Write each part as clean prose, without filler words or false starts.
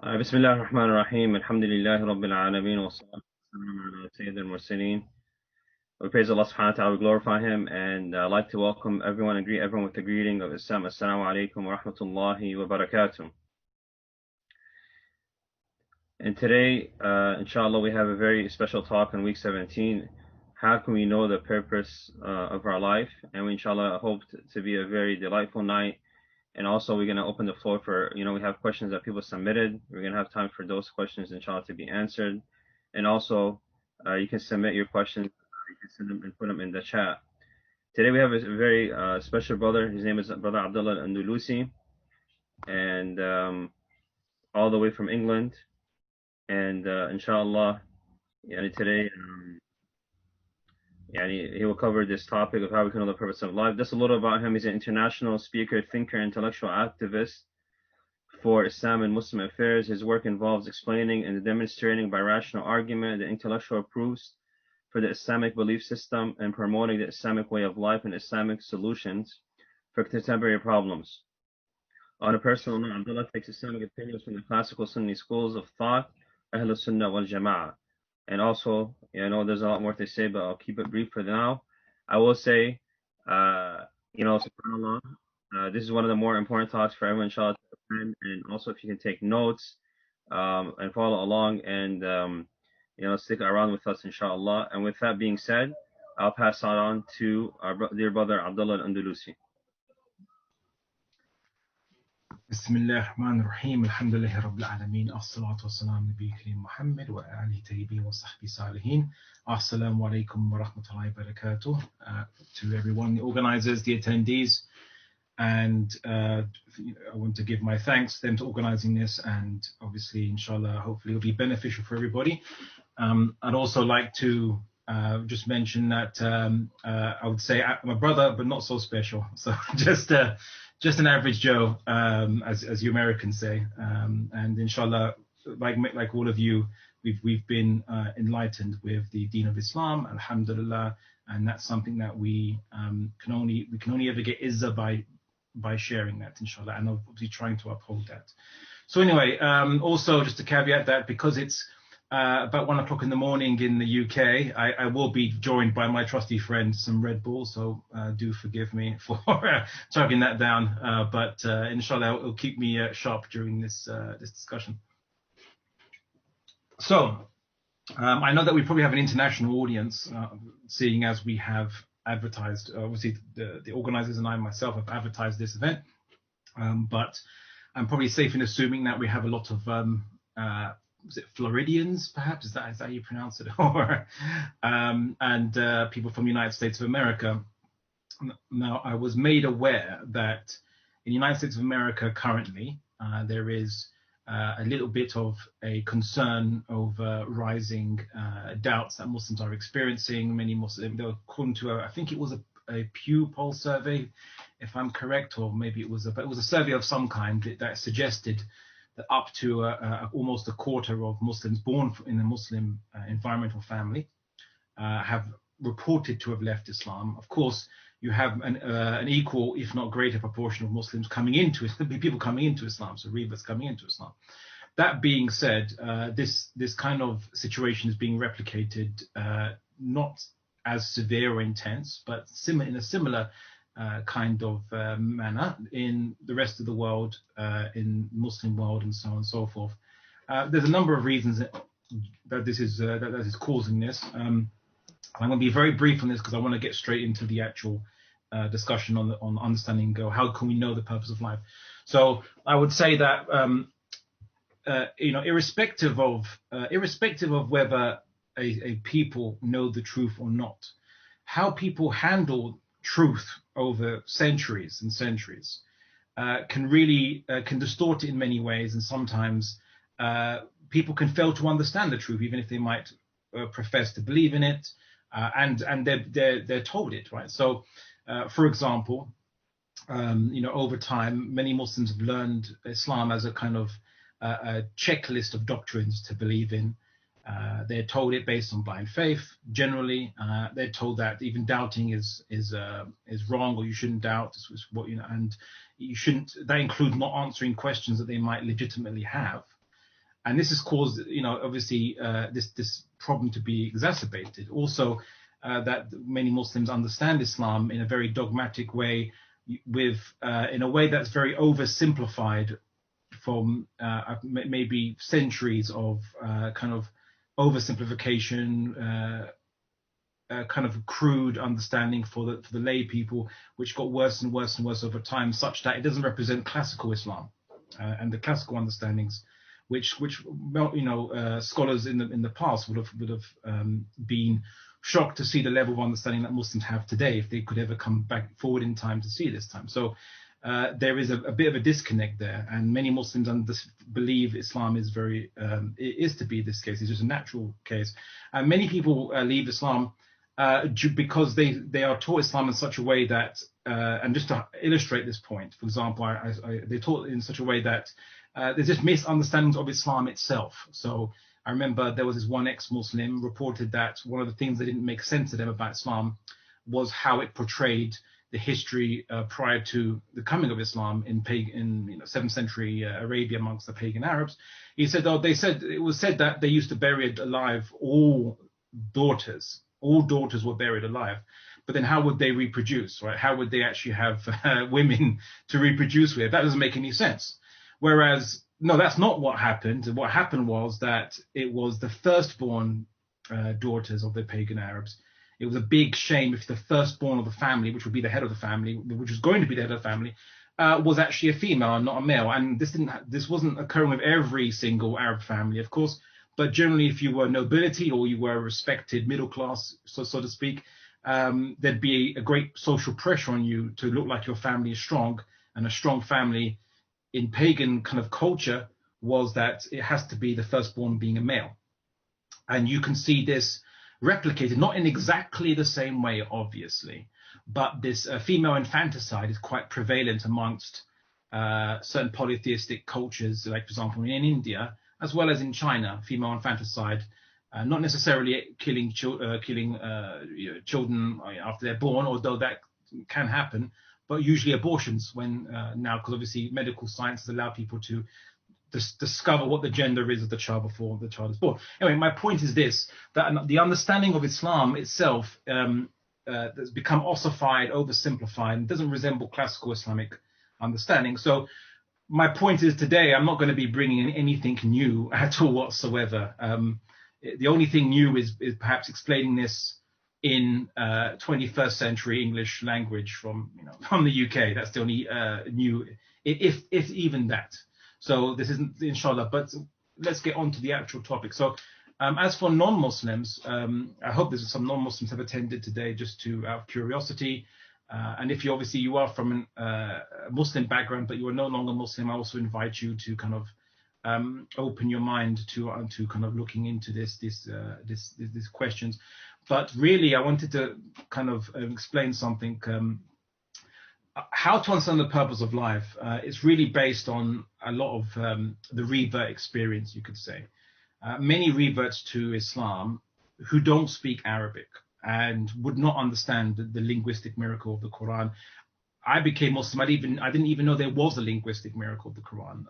بسم الله الرحمن الرحيم الحمد لله رب العالمين والصلاة والسلام على سيد المرسلين. We praise Allah subhanahu wa ta'ala, we glorify Him, and I'd like to welcome everyone and greet everyone with the greeting of Islam. Assalamu alaikum wa rahmatullahi wa barakatuh. And today, inshallah, we have a very special talk on week 17. How can we know the purpose of our life? And we inshallah hope to be a very delightful night. And also we're going to open the floor for, we have questions that people submitted. We're going to have time for those questions, inshallah, to be answered. And also, you can submit your questions. You can send them and put them in the chat. Today we have a very special brother. His name is Brother Abdullah Andalusi. And all the way from England. And inshallah, today, he will cover this topic of how we can know the purpose of life. Just a little about him. He's an international speaker, thinker, intellectual activist for Islam and Muslim affairs. His work involves explaining and demonstrating by rational argument the intellectual proofs for the Islamic belief system and promoting the Islamic way of life and Islamic solutions for contemporary problems. On a personal note, Abdullah takes Islamic opinions from the classical Sunni schools of thought, Ahl Sunnah wal Jama'ah. And also, I know there's a lot more to say, but I'll keep it brief for now. I will say, subhanAllah, this is one of the more important talks for everyone, inshallah, to attend. And also, if you can take notes and follow along and, stick around with us, inshallah. And with that being said, I'll pass on to our dear brother, Abdullah Andalusi. بسم الله الرحمن الرحيم الحمد لله رب العالمين الصلاة والسلام نبي كريم محمد وآله الطيبين وصحبه الصالحين Assalamu alaikum wa rahmatullahi wa barakatuh. To everyone, the organizers, the attendees, and I want to give my thanks to them for organizing this, and obviously inshallah hopefully it'll be beneficial for everybody. I'd also like to just mention that I would say I'm a brother but not so special, so just an average Joe, as you Americans say, and inshallah, like all of you, we've been enlightened with the Deen of Islam, alhamdulillah, and that's something that we can only ever get izzah by sharing that, inshallah, and obviously trying to uphold that. So anyway, also just to caveat that because it's about 1 o'clock in the morning in the UK, I will be joined by my trusty friend, some Red Bull, so do forgive me for chugging that down, but inshallah it'll keep me sharp during this discussion. So I know that we probably have an international audience, seeing as we have advertised, obviously the organizers and I myself have advertised this event, but I'm probably safe in assuming that we have a lot of was it Floridians, perhaps? Is that how you pronounce it? Or and people from the United States of America. Now, I was made aware that in the United States of America currently, there is a little bit of a concern over rising doubts that Muslims are experiencing. Many Muslims, according to I think it was a Pew poll survey, if I'm correct, or maybe it was a survey of some kind that suggested that up to almost a quarter of Muslims born in a Muslim environmental family have reported to have left Islam. Of course, you have an equal, if not greater, proportion of Muslims people coming into Islam, so reverts coming into Islam. That being said, this kind of situation is being replicated, not as severe or intense, but in a similar kind of manner in the rest of the world, in Muslim world, and so on and so forth. There's a number of reasons that this is causing this. I'm going to be very brief on this because I want to get straight into the actual discussion on understanding how can we know the purpose of life. So I would say that irrespective of whether a people know the truth or not, how people handle truth over centuries and centuries can distort it in many ways, and sometimes people can fail to understand the truth even if they might profess to believe in it, and they're told it, right? So for example, over time many Muslims have learned Islam as a kind of a checklist of doctrines to believe in. They're told it based on blind faith. Generally, they're told that even doubting is wrong, or you shouldn't doubt. This was and you shouldn't. That includes not answering questions that they might legitimately have. and this has caused, obviously this problem to be exacerbated. Also, that many Muslims understand Islam in a very dogmatic way, in a way that's very oversimplified from maybe centuries of kind of oversimplification, kind of crude understanding for the lay people, which got worse and worse and worse over time, such that it doesn't represent classical Islam and the classical understandings, which scholars in the past would have been shocked to see the level of understanding that Muslims have today, if they could ever come back forward in time to see this time. So there is a bit of a disconnect there, and many Muslims believe Islam is is to be this case. It's just a natural case, and many people leave Islam because they are taught Islam in such a way that, and just to illustrate this point, for example, they're taught in such a way that there's just misunderstandings of Islam itself. So I remember there was this one ex-Muslim reported that one of the things that didn't make sense to them about Islam was how it portrayed the history prior to the coming of Islam in 7th century Arabia amongst the pagan Arabs. He said, it was said that they used to bury alive all daughters. All daughters were buried alive. But then how would they reproduce, right? How would they actually have women to reproduce with? That doesn't make any sense. Whereas, no, that's not what happened. What happened was that it was the firstborn daughters of the pagan Arabs. It was a big shame if the firstborn of the family, which would be the head of the family, which was going to be the head of the family, was actually a female and not a male. And this wasn't occurring with every single Arab family, of course. But generally, if you were nobility or you were a respected middle class, so to speak, there'd be a great social pressure on you to look like your family is strong. And a strong family in pagan kind of culture was that it has to be the firstborn being a male. And you can see this replicated, not in exactly the same way, obviously, but this female infanticide is quite prevalent amongst certain polytheistic cultures, like, for example, in India, as well as in China. Female infanticide, not necessarily killing children after they're born, although that can happen, but usually abortions when now, because obviously medical science has allowed people to discover what the gender is of the child before the child is born. Anyway, my point is this, that the understanding of Islam itself has become ossified, oversimplified, and doesn't resemble classical Islamic understanding. So my point is, today I'm not going to be bringing in anything new at all whatsoever. The only thing new is perhaps explaining this in 21st century English language from the UK. That's the only new, if even that. So this isn't, inshallah, but let's get on to the actual topic. So as for non-Muslims, I hope there's some non-Muslims have attended today just out of curiosity. And if you are from a Muslim background, but you are no longer Muslim, I also invite you to kind of open your mind to kind of looking into these questions. But really, I wanted to kind of explain something. How to understand the purpose of life is really based on a lot of the revert experience, you could say. Many reverts to Islam who don't speak Arabic and would not understand the linguistic miracle of the Quran. I became Muslim. I didn't even know there was a linguistic miracle of the Quran.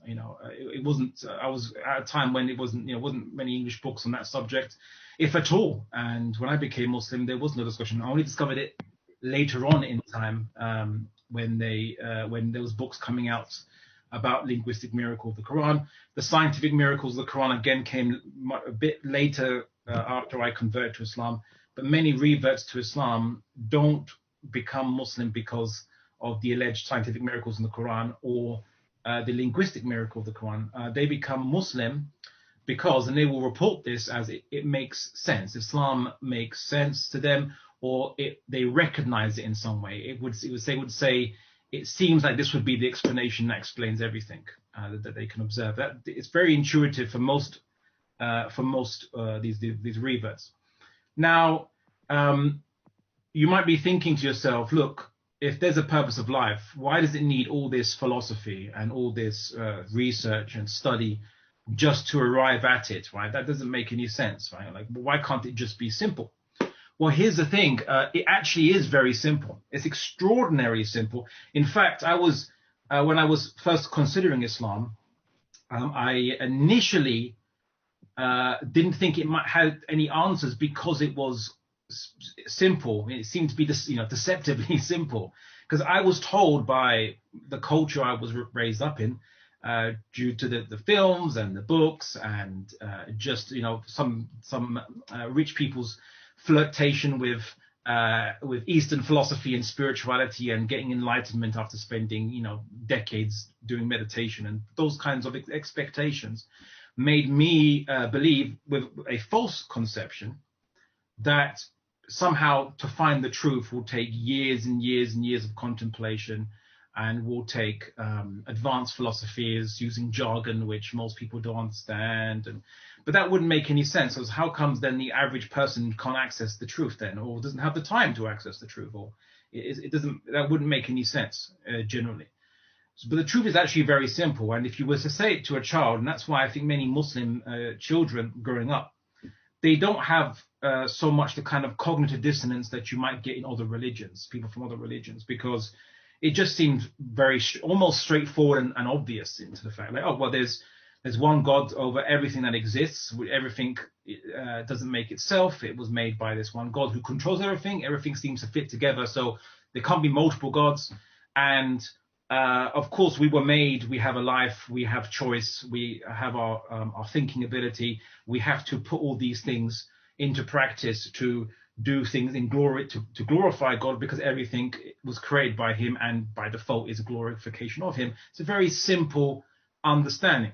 It wasn't. I was at a time when it wasn't many English books on that subject, if at all. And when I became Muslim, there was no discussion. I only discovered it later on in time, when there was books coming out about linguistic miracle of the Quran. The scientific miracles of the Quran again came a bit later after I converted to Islam. But many reverts to Islam don't become Muslim because of the alleged scientific miracles in the Quran or the linguistic miracle of the Quran. They become Muslim because, and they will report this as it makes sense. Islam makes sense to them, or they recognize it in some way. They would say it seems like this would be the explanation that explains everything that they can observe. That it's very intuitive for most these reverts. Now, you might be thinking to yourself, look, if there's a purpose of life, why does it need all this philosophy and all this research and study just to arrive at it, right? That doesn't make any sense, right? Like, why can't it just be simple? Well, here's the thing. It actually is very simple. It's extraordinarily simple. In fact, when I was first considering Islam, I initially didn't think it might have any answers because it was simple. It seemed to be this, deceptively simple. Because I was told by the culture I was raised up in, due to the films and the books and just some rich people's flirtation with Eastern philosophy and spirituality and getting enlightenment after spending decades doing meditation, and those kinds of expectations made me believe with a false conception that somehow to find the truth will take years and years and years of contemplation, and will take advanced philosophies using jargon which most people don't understand. But that wouldn't make any sense. So how comes then the average person can't access the truth then, or doesn't have the time to access the truth, or it doesn't? That wouldn't make any sense generally. But the truth is actually very simple. And if you were to say it to a child, and that's why I think many Muslim children growing up, they don't have so much the kind of cognitive dissonance that you might get in other religions, people from other religions, because it just seems very almost straightforward and obvious into the fact, like, oh, well, there's one God over everything that exists. Everything doesn't make itself. It was made by this one God who controls everything. Everything seems to fit together. So there can't be multiple gods. And of course, we were made. We have a life. We have choice. We have our thinking ability. We have to put all these things into practice to do things in glory, to glorify God, because everything was created by him and by default is a glorification of him. It's a very simple understanding.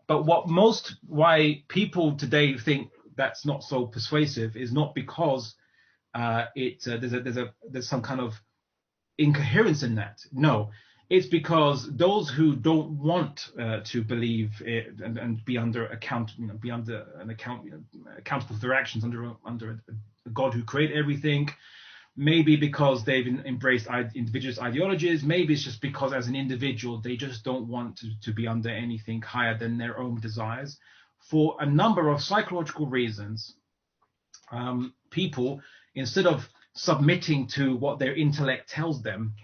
But why people today think that's not so persuasive is not because there's some kind of incoherence in that. No, it's because those who don't want to believe it and be under account, accountable for their actions under a God who created everything, maybe because they've embraced individualist ideologies, maybe it's just because as an individual they just don't want to be under anything higher than their own desires. For a number of psychological reasons, people, instead of submitting to what their intellect tells them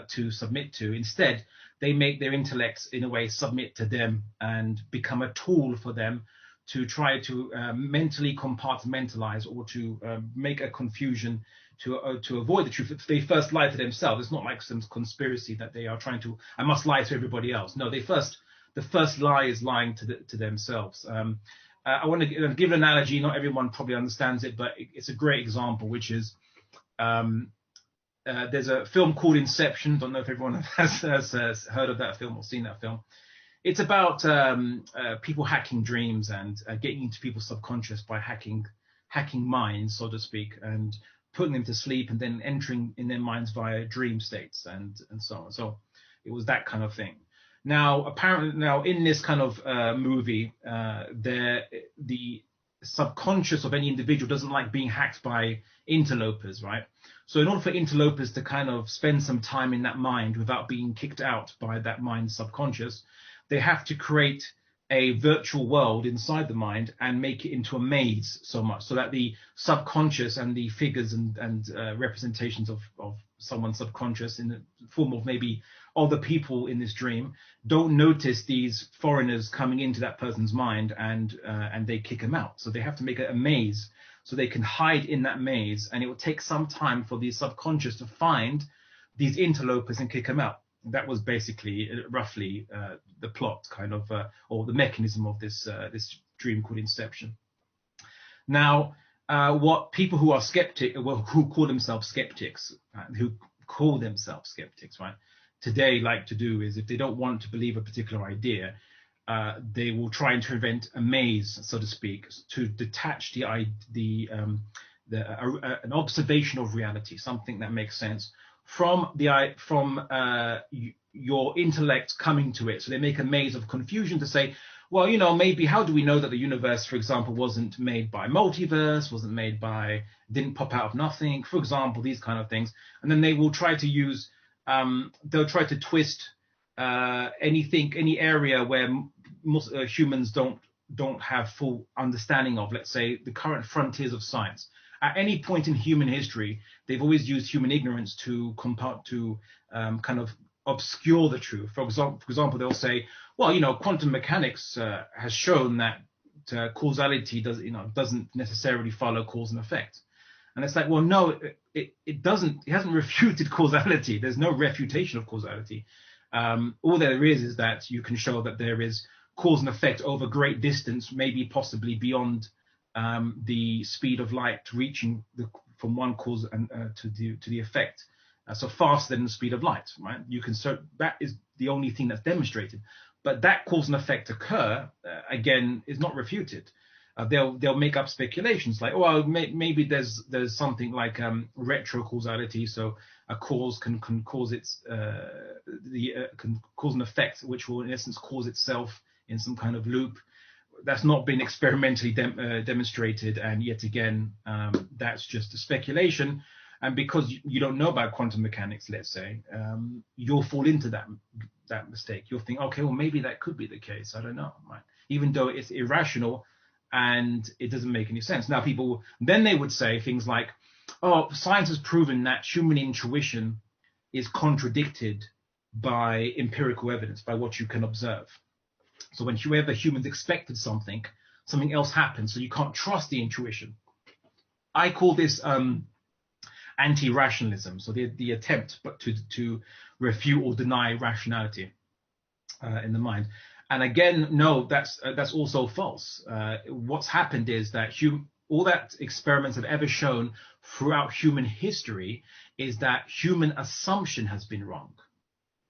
to submit to, instead they make their intellects in a way submit to them and become a tool for them to try to mentally compartmentalize, or to make a confusion to avoid the truth. If they first lie to themselves, it's not like some conspiracy that they are trying to, I must lie to everybody else. No, the first lie is lying to themselves. I want to give an analogy. Not everyone probably understands it, but it's a great example, which is there's a film called Inception. Don't know if everyone has heard of that film or seen that film. It's about people hacking dreams and getting into people's subconscious by hacking minds, so to speak, and putting them to sleep and then entering in their minds via dream states and so on. So it was that kind of thing. Now, apparently, in this kind of movie, the subconscious of any individual doesn't like being hacked by interlopers, right? So in order for interlopers to kind of spend some time in that mind without being kicked out by that mind's subconscious, they have to create a virtual world inside the mind and make it into a maze so much so that the subconscious and the figures and representations of someone's subconscious in the form of maybe other people in this dream don't notice these foreigners coming into that person's mind, and they kick them out. So they have to make a maze so they can hide in that maze, and it will take some time for the subconscious to find these interlopers and kick them out. That was basically roughly the plot, kind of, or the mechanism of this dream called Inception. Now, what people who are who call themselves skeptics, right, today like to do is, if they don't want to believe a particular idea, they will try and invent a maze, so to speak, to detach an observation of reality, something that makes sense, from your intellect coming to it. So they make a maze of confusion to say, well, maybe how do we know that the universe, for example, wasn't made by multiverse, didn't pop out of nothing, for example, these kind of things. And then they will try to use, they'll try to twist any area where humans don't have full understanding of, let's say, the current frontiers of science. At any point in human history, they've always used human ignorance to kind of obscure the truth. For example, they'll say, well, quantum mechanics has shown that causality doesn't necessarily follow cause and effect. And it's like, well, no, it doesn't. It hasn't refuted causality. There's no refutation of causality. All there is that you can show that there is cause and effect over great distance, maybe possibly beyond the speed of light, reaching from one cause and to the effect. So faster than the speed of light, right? That is the only thing that's demonstrated. But that cause and effect occur, again, is not refuted. They'll make up speculations like, well, maybe there's something like retrocausality, so a cause can cause can cause an effect, which will in essence cause itself in some kind of loop. That's not been experimentally demonstrated, and yet again, that's just a speculation. And because you don't know about quantum mechanics, let's say, you'll fall into that mistake. You'll think, okay, well, maybe that could be the case. I don't know, right? Even though it's irrational and it doesn't make any sense. Now, people then they would say things like, oh, science has proven that human intuition is contradicted by empirical evidence, by what you can observe. So whenever humans expected something else happened, so you can't trust the intuition. I call this anti-rationalism, so the attempt to refute or deny rationality in the mind. And again, no, that's also false. What's happened is that all that experiments have ever shown throughout human history is that human assumption has been wrong,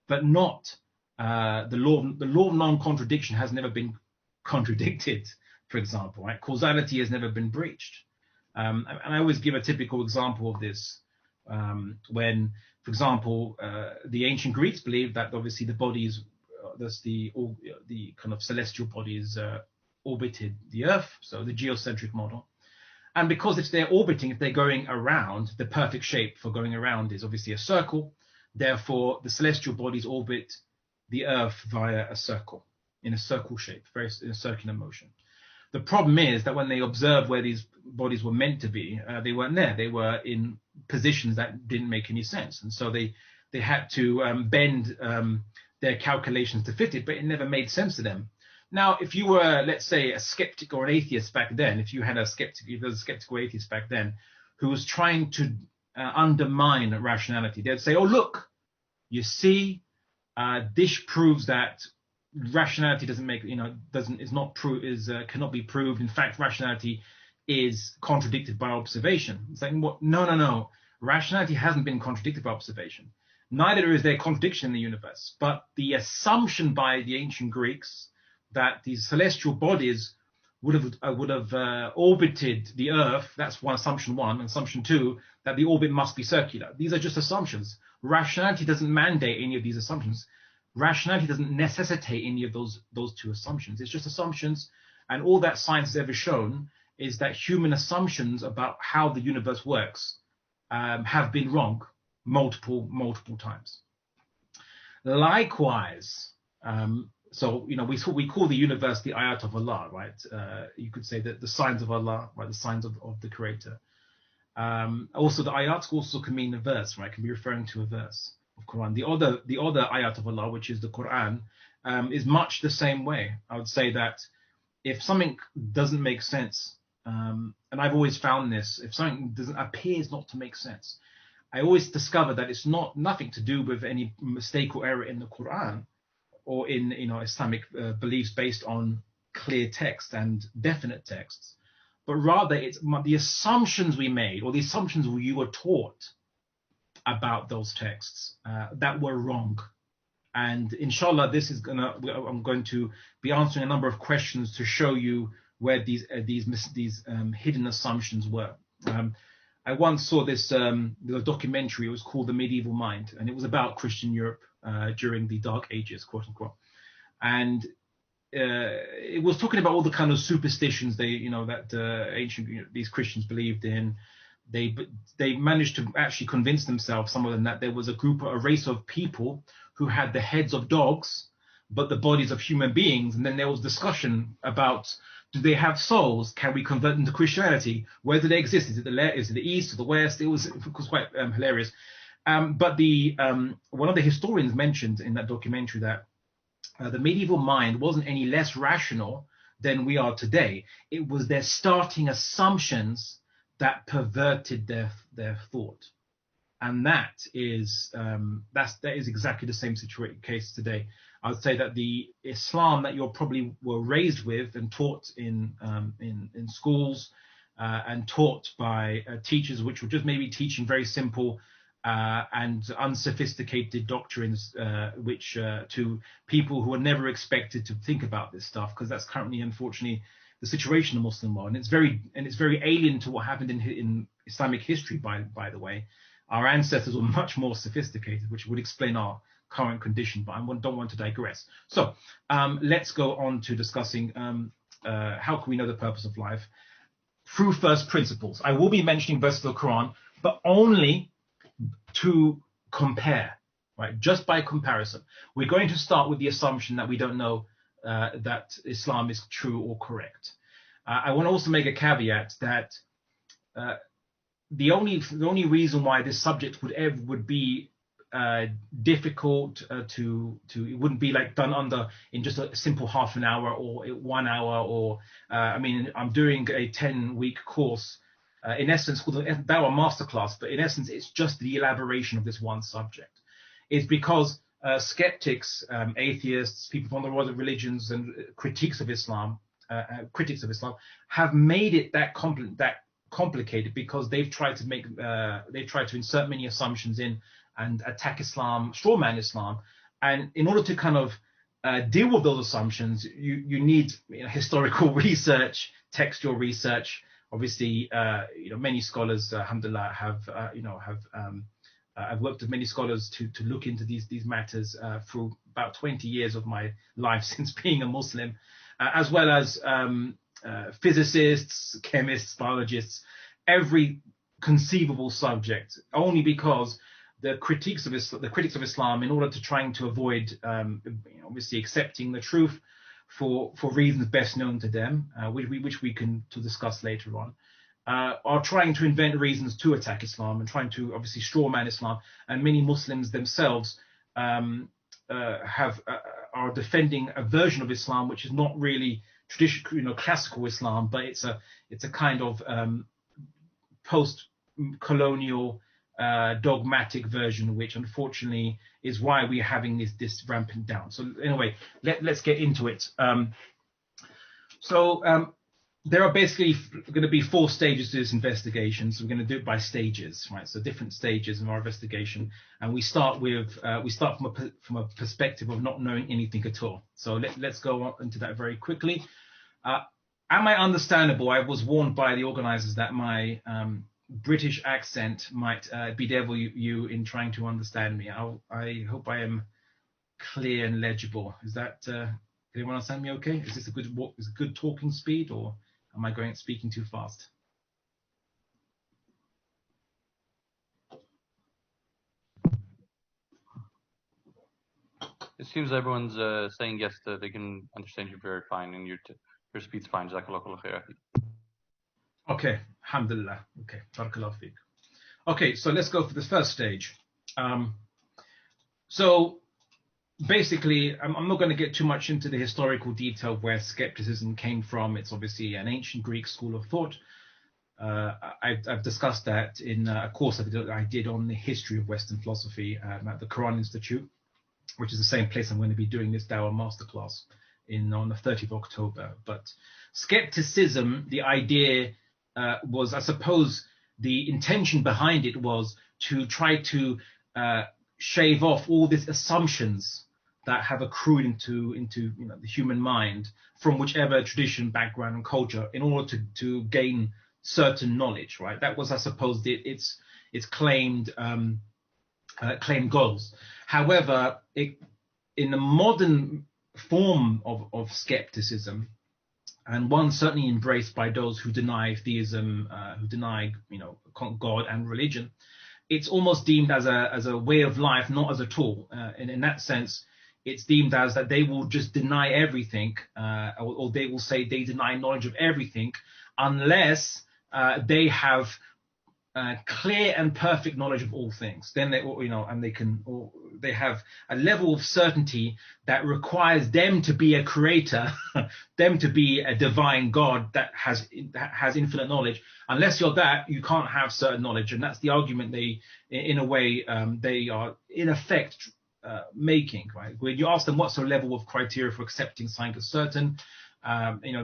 but not the law of non-contradiction has never been contradicted, for example, right? Causality has never been breached. And I always give a typical example of this when, for example, the ancient Greeks believed that obviously the bodies, the kind of celestial bodies orbited the Earth, so the geocentric model. And because if they're going around, the perfect shape for going around is obviously a circle. Therefore, the celestial bodies orbit the Earth via a circle, in a circle shape, in a circular motion. The problem is that when they observed where these bodies were meant to be, they weren't there. They were in positions that didn't make any sense. And so they had to bend their calculations to fit it, but it never made sense to them. Now, if you were, let's say, a skeptic or an atheist back then, if there was a skeptical atheist back then who was trying to undermine rationality, they'd say, oh, look, you see, this proves that rationality cannot be proved. In fact, rationality is contradicted by observation. It's like, what? No. Rationality hasn't been contradicted by observation. Neither is there contradiction in the universe. But the assumption by the ancient Greeks that these celestial bodies would have orbited the Earth, that's assumption one. Assumption two, that the orbit must be circular. These are just assumptions. Rationality doesn't mandate any of these assumptions. Rationality doesn't necessitate any of those two assumptions. It's just assumptions, and all that science has ever shown is that human assumptions about how the universe works have been wrong multiple times. Likewise, so we call the universe the ayat of Allah, right? You could say that the signs of Allah, right? The signs of the Creator. Also, the ayat also can mean a verse, right? It can be referring to a verse of Quran. The other ayat of Allah, which is the Quran, is much the same way. I would say that if something doesn't make sense, and I've always found this, if something appears not to make sense, I always discover that it's nothing to do with any mistake or error in the Quran or in Islamic beliefs based on clear text and definite texts, but rather it's the assumptions we made or the assumptions you were taught about those texts that were wrong. And inshallah, I'm going to be answering a number of questions to show you where these hidden assumptions were. I once saw this documentary. It was called The Medieval Mind, and it was about Christian Europe during the Dark Ages, quote unquote. And it was talking about all the kind of superstitions these Christians believed in. They managed to actually convince themselves, some of them, that there was a race of people who had the heads of dogs, but the bodies of human beings. And then there was discussion about, do they have souls? Can we convert them to Christianity? Where do they exist? Is it the east or the west? It was quite hilarious. But one of the historians mentioned in that documentary that the medieval mind wasn't any less rational than we are today. It was their starting assumptions that perverted their thought, and that is exactly the same case today. I would say that the Islam that you probably were raised with and taught in schools and taught by teachers, which were just maybe teaching very simple and unsophisticated doctrines, which to people who are never expected to think about this stuff, because that's currently, unfortunately, the situation in the Muslim world, and it's very alien to what happened in Islamic history. By the way, our ancestors were much more sophisticated, which would explain our current condition. But I don't want to digress. So let's go on to discussing how can we know the purpose of life through first principles. I will be mentioning verses of the Quran, but only to compare, right? Just by comparison. We're going to start with the assumption that we don't know that Islam is true or correct. I want to also make a caveat that the only reason why this subject would be difficult it wouldn't be like done in just a simple half an hour or 1 hour, or I mean, I'm doing a 10-week course in essence called the Dawah Masterclass, but in essence it's just the elaboration of this one subject. It's because skeptics, atheists, people from the world of religions and critics of Islam have made it that complicated because they've tried to insert many assumptions in and attack Islam, strawman Islam, and in order to kind of deal with those assumptions, you need historical research, textual research. Obviously, many scholars, alhamdulillah, I've worked with many scholars to look into these matters through about 20 years of my life since being a Muslim, as well as physicists, chemists, biologists, every conceivable subject, only because the critics of Islam, in order to trying to avoid obviously accepting the truth for reasons best known to them, which we can to discuss later on, are trying to invent reasons to attack Islam and trying to obviously strawman Islam. And many Muslims themselves are defending a version of Islam which is not really traditional, classical Islam, but it's a kind of post-colonial dogmatic version, which unfortunately is why we're having this rampant down. So anyway, let's get into it. There are basically going to be 4 stages to this investigation. So we're going to do it by stages, right? So different stages of our investigation, and we start from a perspective of not knowing anything at all. So let's go into that very quickly. Am I understandable? I was warned by the organizers that my British accent might bedevil you in trying to understand me. I hope I am clear and legible. Is that can anyone understand me okay? Is this a good talking speed, or am I speaking too fast? It seems everyone's saying yes, they can understand you very fine, and your speed's fine. Jazakallah khair. Okay, alhamdulillah. Okay, barakallahu feek. Okay, so let's go for the first stage. So basically, I'm not going to get too much into the historical detail of where skepticism came from. It's obviously an ancient Greek school of thought. I've discussed that in a course I did on the history of Western philosophy at the Quran Institute, which is the same place I'm going to be doing this Dawah Masterclass on the 30th of October. But skepticism, the idea was, I suppose, the intention behind it was to try to shave off all these assumptions that have accrued into the human mind from whichever tradition, background, and culture, in order to gain certain knowledge. Right? That was, I suppose, its claimed goals. However, in the modern form of skepticism, and one certainly embraced by those who deny theism, who deny God and religion, it's almost deemed as a way of life, not as a tool. And in that sense, it's deemed as that they will just deny everything, or they will say they deny knowledge of everything, unless they have clear and perfect knowledge of all things. Then they, and they have a level of certainty that requires them to be a creator, them to be a divine God that has infinite knowledge. Unless you're that, you can't have certain knowledge, and that's the argument they, in a way, they are in effect making. Right? When you ask them what's the level of criteria for accepting science as certain,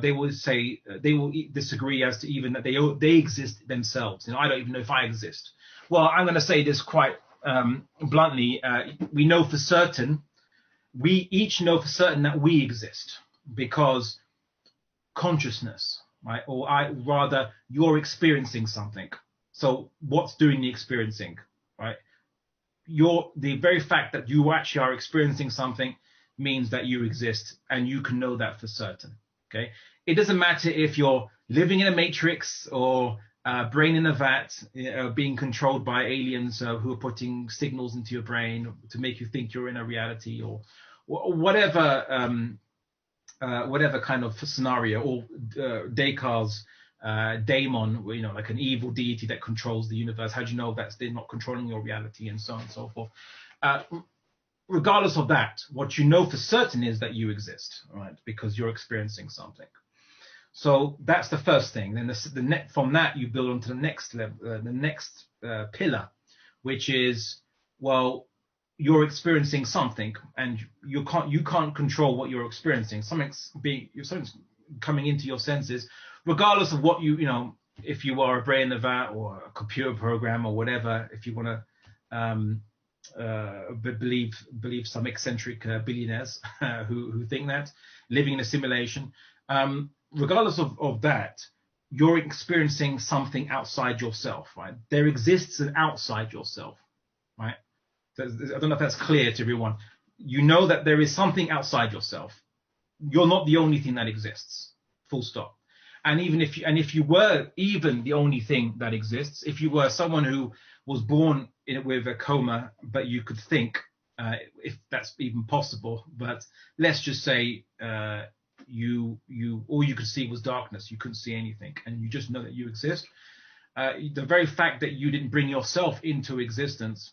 they will say they will disagree as to even that they exist themselves. I don't even know if I exist. Well, I'm going to say this quite bluntly. We know for certain, we each know for certain that we exist because consciousness, right? Or rather, you're experiencing something. So what's doing the experiencing, right? The very fact that you actually are experiencing something means that you exist, and you can know that for certain. Okay, it doesn't matter if you're living in a matrix or brain in a vat, being controlled by aliens who are putting signals into your brain to make you think you're in a reality, or whatever kind of scenario, or Descartes' daemon, like an evil deity that controls the universe. How do you know that they're not controlling your reality, and so on and so forth? Regardless of that, what you know for certain is that you exist, right? Because you're experiencing something. So that's the first thing. Then from that you build onto the next level, the next pillar, which is, well, you're experiencing something, and you can't control what you're experiencing. Something's coming into your senses, regardless of what if you are a brain in the vat or a computer program or whatever. If you want to believe some eccentric billionaires who think that, living in a simulation, regardless of that, you're experiencing something outside yourself, right? There exists an outside yourself, right? I don't know if that's clear to everyone. You know that there is something outside yourself. You're not the only thing that exists, full stop. And if you were even the only thing that exists, if you were someone who was born with a coma, but you could think, if that's even possible, but let's just say you all you could see was darkness, you couldn't see anything, and you just know that you exist. The very fact that you didn't bring yourself into existence,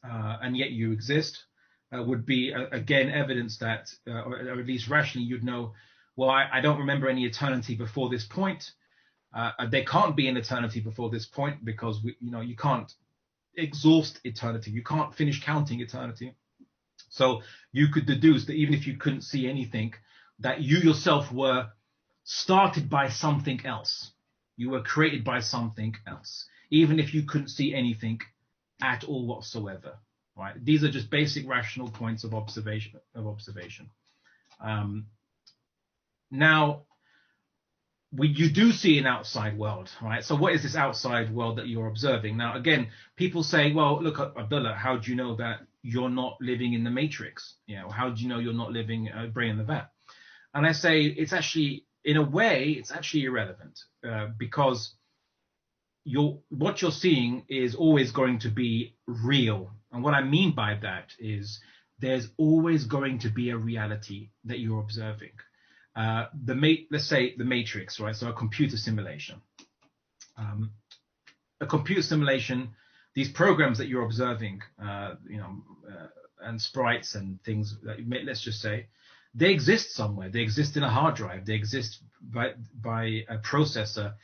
and yet you exist, would be again evidence that, or at least rationally, you'd know, well, I don't remember any eternity before this point. There can't be an eternity before this point, because you can't exhaust eternity. You can't finish counting eternity. So you could deduce that even if you couldn't see anything, that you yourself were started by something else. You were created by something else, even if you couldn't see anything at all whatsoever. Right? These are just basic rational points of observation. Now, you do see an outside world, right? So what is this outside world that you're observing? Now, again, people say, well, look, Abdullah, how do you know that you're not living in the matrix? How do you know you're not living a brain in the vat? And I say, it's actually, in a way, it's actually irrelevant, because what you're seeing is always going to be real. And what I mean by that is there's always going to be a reality that you're observing. Let's say the matrix, right? So a computer simulation. A computer simulation, these programs that you're observing, and sprites and things, let's just say, they exist somewhere. They exist in a hard drive. They exist by a processor,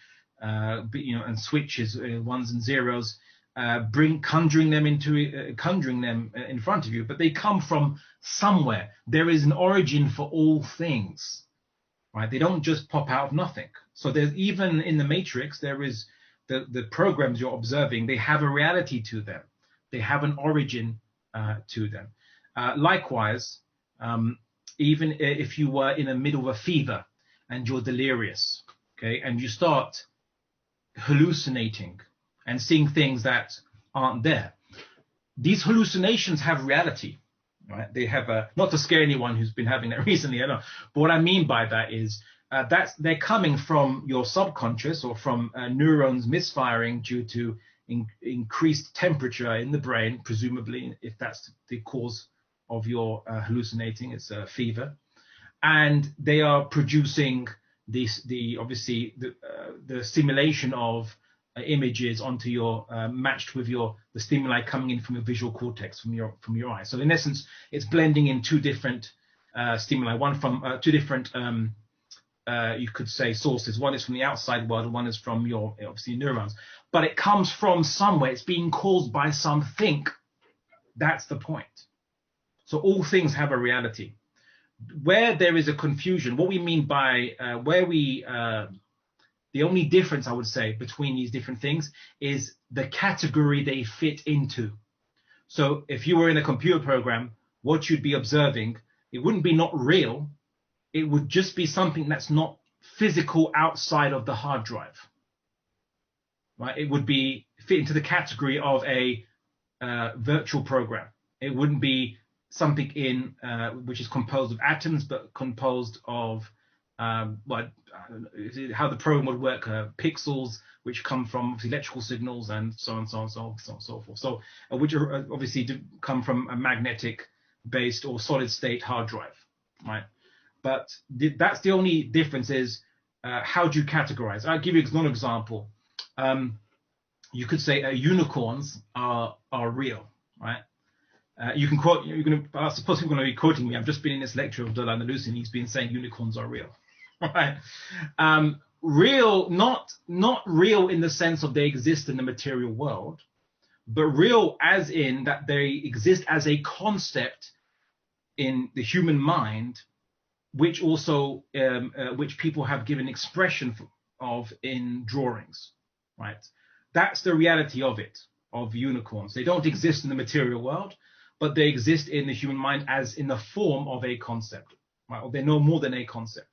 and switches, ones and zeros, conjuring them in front of you. But they come from somewhere. There is an origin for all things. Right? They don't just pop out of nothing. So there's, even in the matrix, there is the programs you're observing, they have a reality to them. They have an origin to them. Likewise, even if you were in the middle of a fever and you're delirious, okay, and you start hallucinating and seeing things that aren't there, these hallucinations have reality. Right? They have not to scare anyone who's been having that recently, I know. But what I mean by that is they're coming from your subconscious, or from neurons misfiring due to increased temperature in the brain, presumably, if that's the cause of your hallucinating. It's a fever, and they are producing the simulation of images onto your matched with the stimuli coming in from your visual cortex, from your eyes. So in essence, it's blending in two different stimuli, one from two different you could say sources. One is from the outside world, and one is from your obviously neurons. But it comes from somewhere. It's being caused by something. That's the point. So all things have a reality. Where there is a confusion, what we mean by the only difference I would say between these different things is the category they fit into. So if you were in a computer program, what you'd be observing, it wouldn't be not real. It would just be something that's not physical outside of the hard drive. Right? It would be fit into the category of a virtual program. It wouldn't be something in which is composed of atoms, but composed of how the program would work, pixels, which come from electrical signals, and so on, so on, so on, so on, so forth. So, which are obviously come from a magnetic-based or solid-state hard drive, right? But that's the only difference is how do you categorize? I'll give you an example. You could say unicorns are real, right? You can quote. I suppose you're going to be quoting me. I've just been in this lecture of Abdullah Andalusi, and he's been saying unicorns are real, right? Real, not real in the sense of they exist in the material world, but real as in that they exist as a concept in the human mind, which also which people have given expression of in drawings, right? That's the reality of it, of unicorns. They don't exist in the material world, but they exist in the human mind as in the form of a concept, right? Or they're no more than a concept.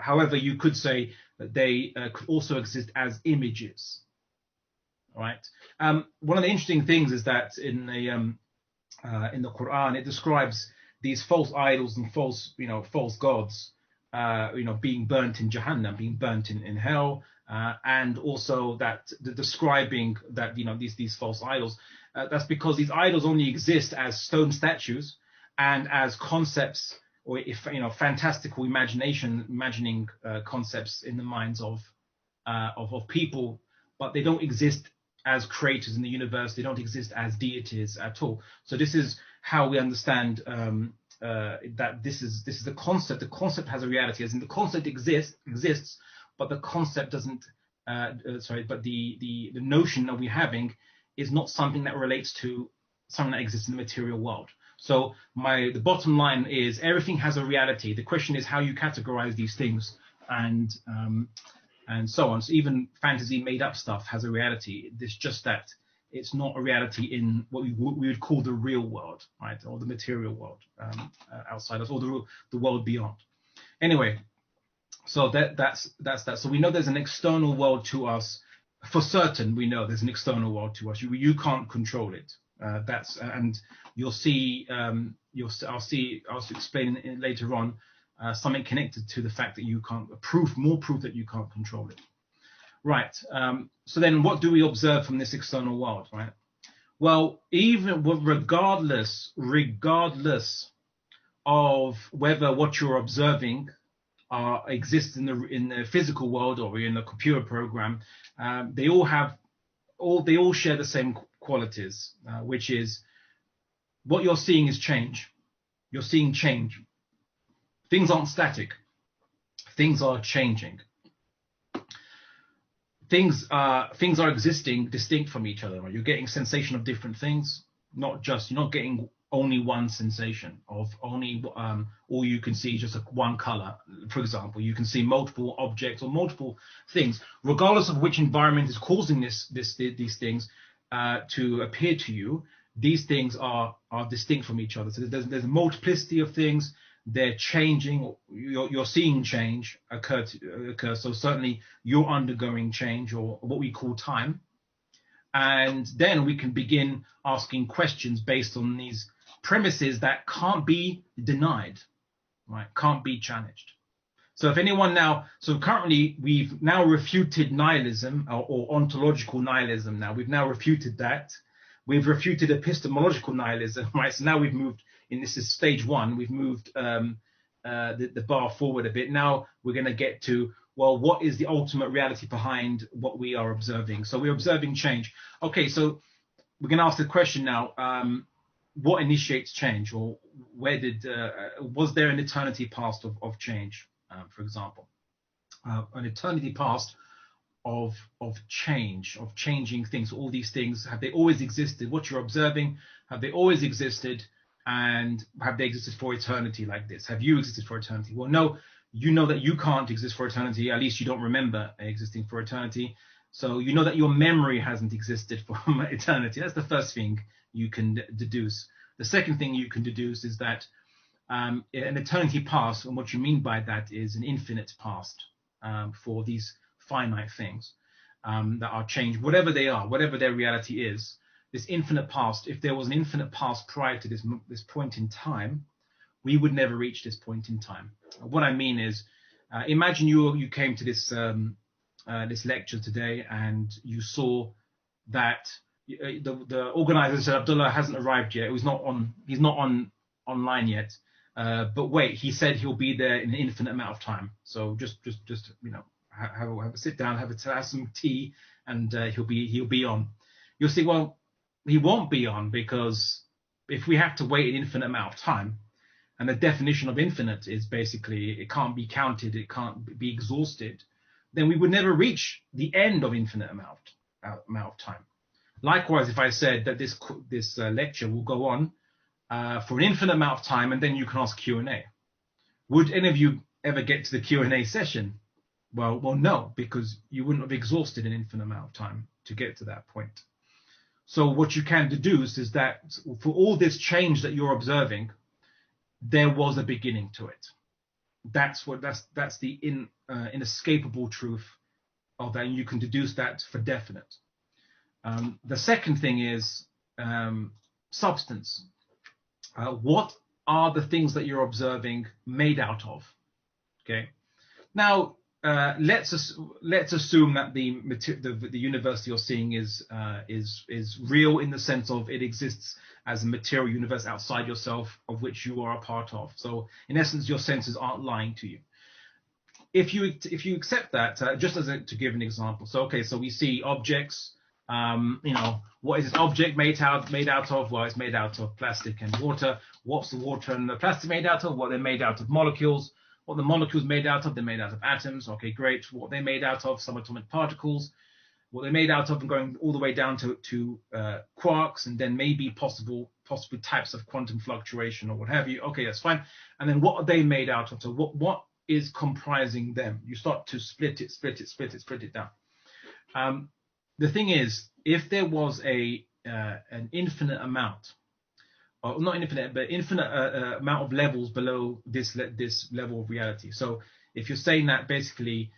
However, you could say that they could also exist as images, right? One of the interesting things is that in the Quran, it describes these false idols and false gods, being burnt in Jahannam, being burnt in hell, and also that describing that these false idols. That's because these idols only exist as stone statues and as concepts, or fantastical imagining concepts in the minds of people, but they don't exist as creators in the universe. They don't exist as deities at all. So this is how we understand that this is the concept. The concept has a reality, as in the concept exists, but the concept doesn't. But the notion that we're having is not something that relates to something that exists in the material world. So the bottom line is everything has a reality. The question is how you categorize these things, and so on. So even fantasy made up stuff has a reality. It's just that it's not a reality in what we would call the real world, right, or the material world outside us, or the world beyond. Anyway, so that's that. So we know there's an external world to us. For certain, we know there's an external world to us. You can't control it. And you'll see. I'll explain it later on. Something connected to the fact that you can't more proof that you can't control it. Right. So then, what do we observe from this external world? Right. Well, even regardless of whether what you're observing exists in the physical world or in a computer program, they all share the same qualities, which is what you're seeing is change. You're seeing change. Things aren't static. Things are changing. Things are existing distinct from each other. Right? You're getting sensation of different things. You're not getting only one sensation of only all you can see is just one color. For example, you can see multiple objects or multiple things, regardless of which environment is causing these things to appear to you. These things are distinct from each other. So there's a multiplicity of things. They're changing. You're seeing change occur. So certainly you're undergoing change, or what we call time. And then we can begin asking questions based on these premises that can't be denied, right? Can't be challenged. So if anyone currently we've now refuted nihilism or ontological nihilism. Now we've now refuted that. We've refuted epistemological nihilism, right? So now we've moved. This is stage one. We've moved the bar forward a bit. Now we're going to get to well, what is the ultimate reality behind what we are observing? So we're observing change. Okay, so we're going to ask the question now, what initiates change, or where did, was there an eternity past of change, for example? An eternity past of change, of changing things, all these things, have they always existed? What you're observing, have they always existed? And have they existed for eternity like this? Have you existed for eternity? Well, no, you know that you can't exist for eternity. At least you don't remember existing for eternity. So you know that your memory hasn't existed for eternity. That's the first thing you can deduce. The second thing you can deduce is that an eternity past, and what you mean by that is an infinite past for these finite things that are changed, whatever they are, whatever their reality is. This infinite past, if there was an infinite past prior to this point in time, we would never reach this point in time. What I mean is, imagine you came to this this lecture today and you saw that the organizer said Abdullah hasn't arrived yet. He's not online yet. But wait, he said he'll be there in an infinite amount of time. So just have a sit down, have some tea, and he'll be on. You'll see, well, he won't be on, because if we have to wait an infinite amount of time, and the definition of infinite is basically it can't be counted, it can't be exhausted, then we would never reach the end of infinite amount of time. Likewise, if I said that this lecture will go on for an infinite amount of time, and then you can ask Q&A, would any of you ever get to the Q&A session? Well, no, because you wouldn't have exhausted an infinite amount of time to get to that point. So what you can deduce is that for all this change that you're observing, there was a beginning to it. That's the inescapable truth of that, and you can deduce that for definite. The second thing is substance. What are the things that you're observing made out of? Okay. Now let's assume that the universe you're seeing is real, in the sense of it exists as a material universe outside yourself, of which you are a part of. So in essence, your senses aren't lying to you. If you accept that, just to give an example, so we see objects. What is this object made out of? Well, it's made out of plastic and water. What's the water and the plastic made out of? Well, they're made out of molecules. What the molecules made out of? They're made out of atoms. Okay, great. What they're made out of? Subatomic particles. What they're made out of, and going all the way down to quarks, and then maybe possible types of quantum fluctuation or what have you. Okay, that's fine. And then what are they made out of? So what is comprising them? You start to split it down. The thing is, if there was an infinite amount, or not infinite, but infinite amount of levels below this level of reality. So if you're saying that basically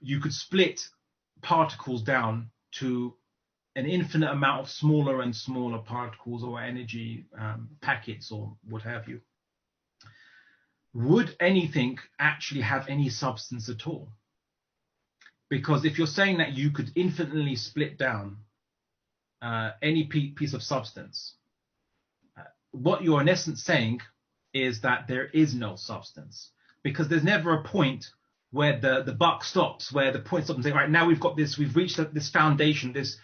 you could split particles down to an infinite amount of smaller and smaller particles or energy packets or what have you, would anything actually have any substance at all? Because if you're saying that you could infinitely split down any piece of substance, what you're in essence saying is that there is no substance, because there's never a point where the buck stops, where the point stops and say, right, now we've reached this foundation, this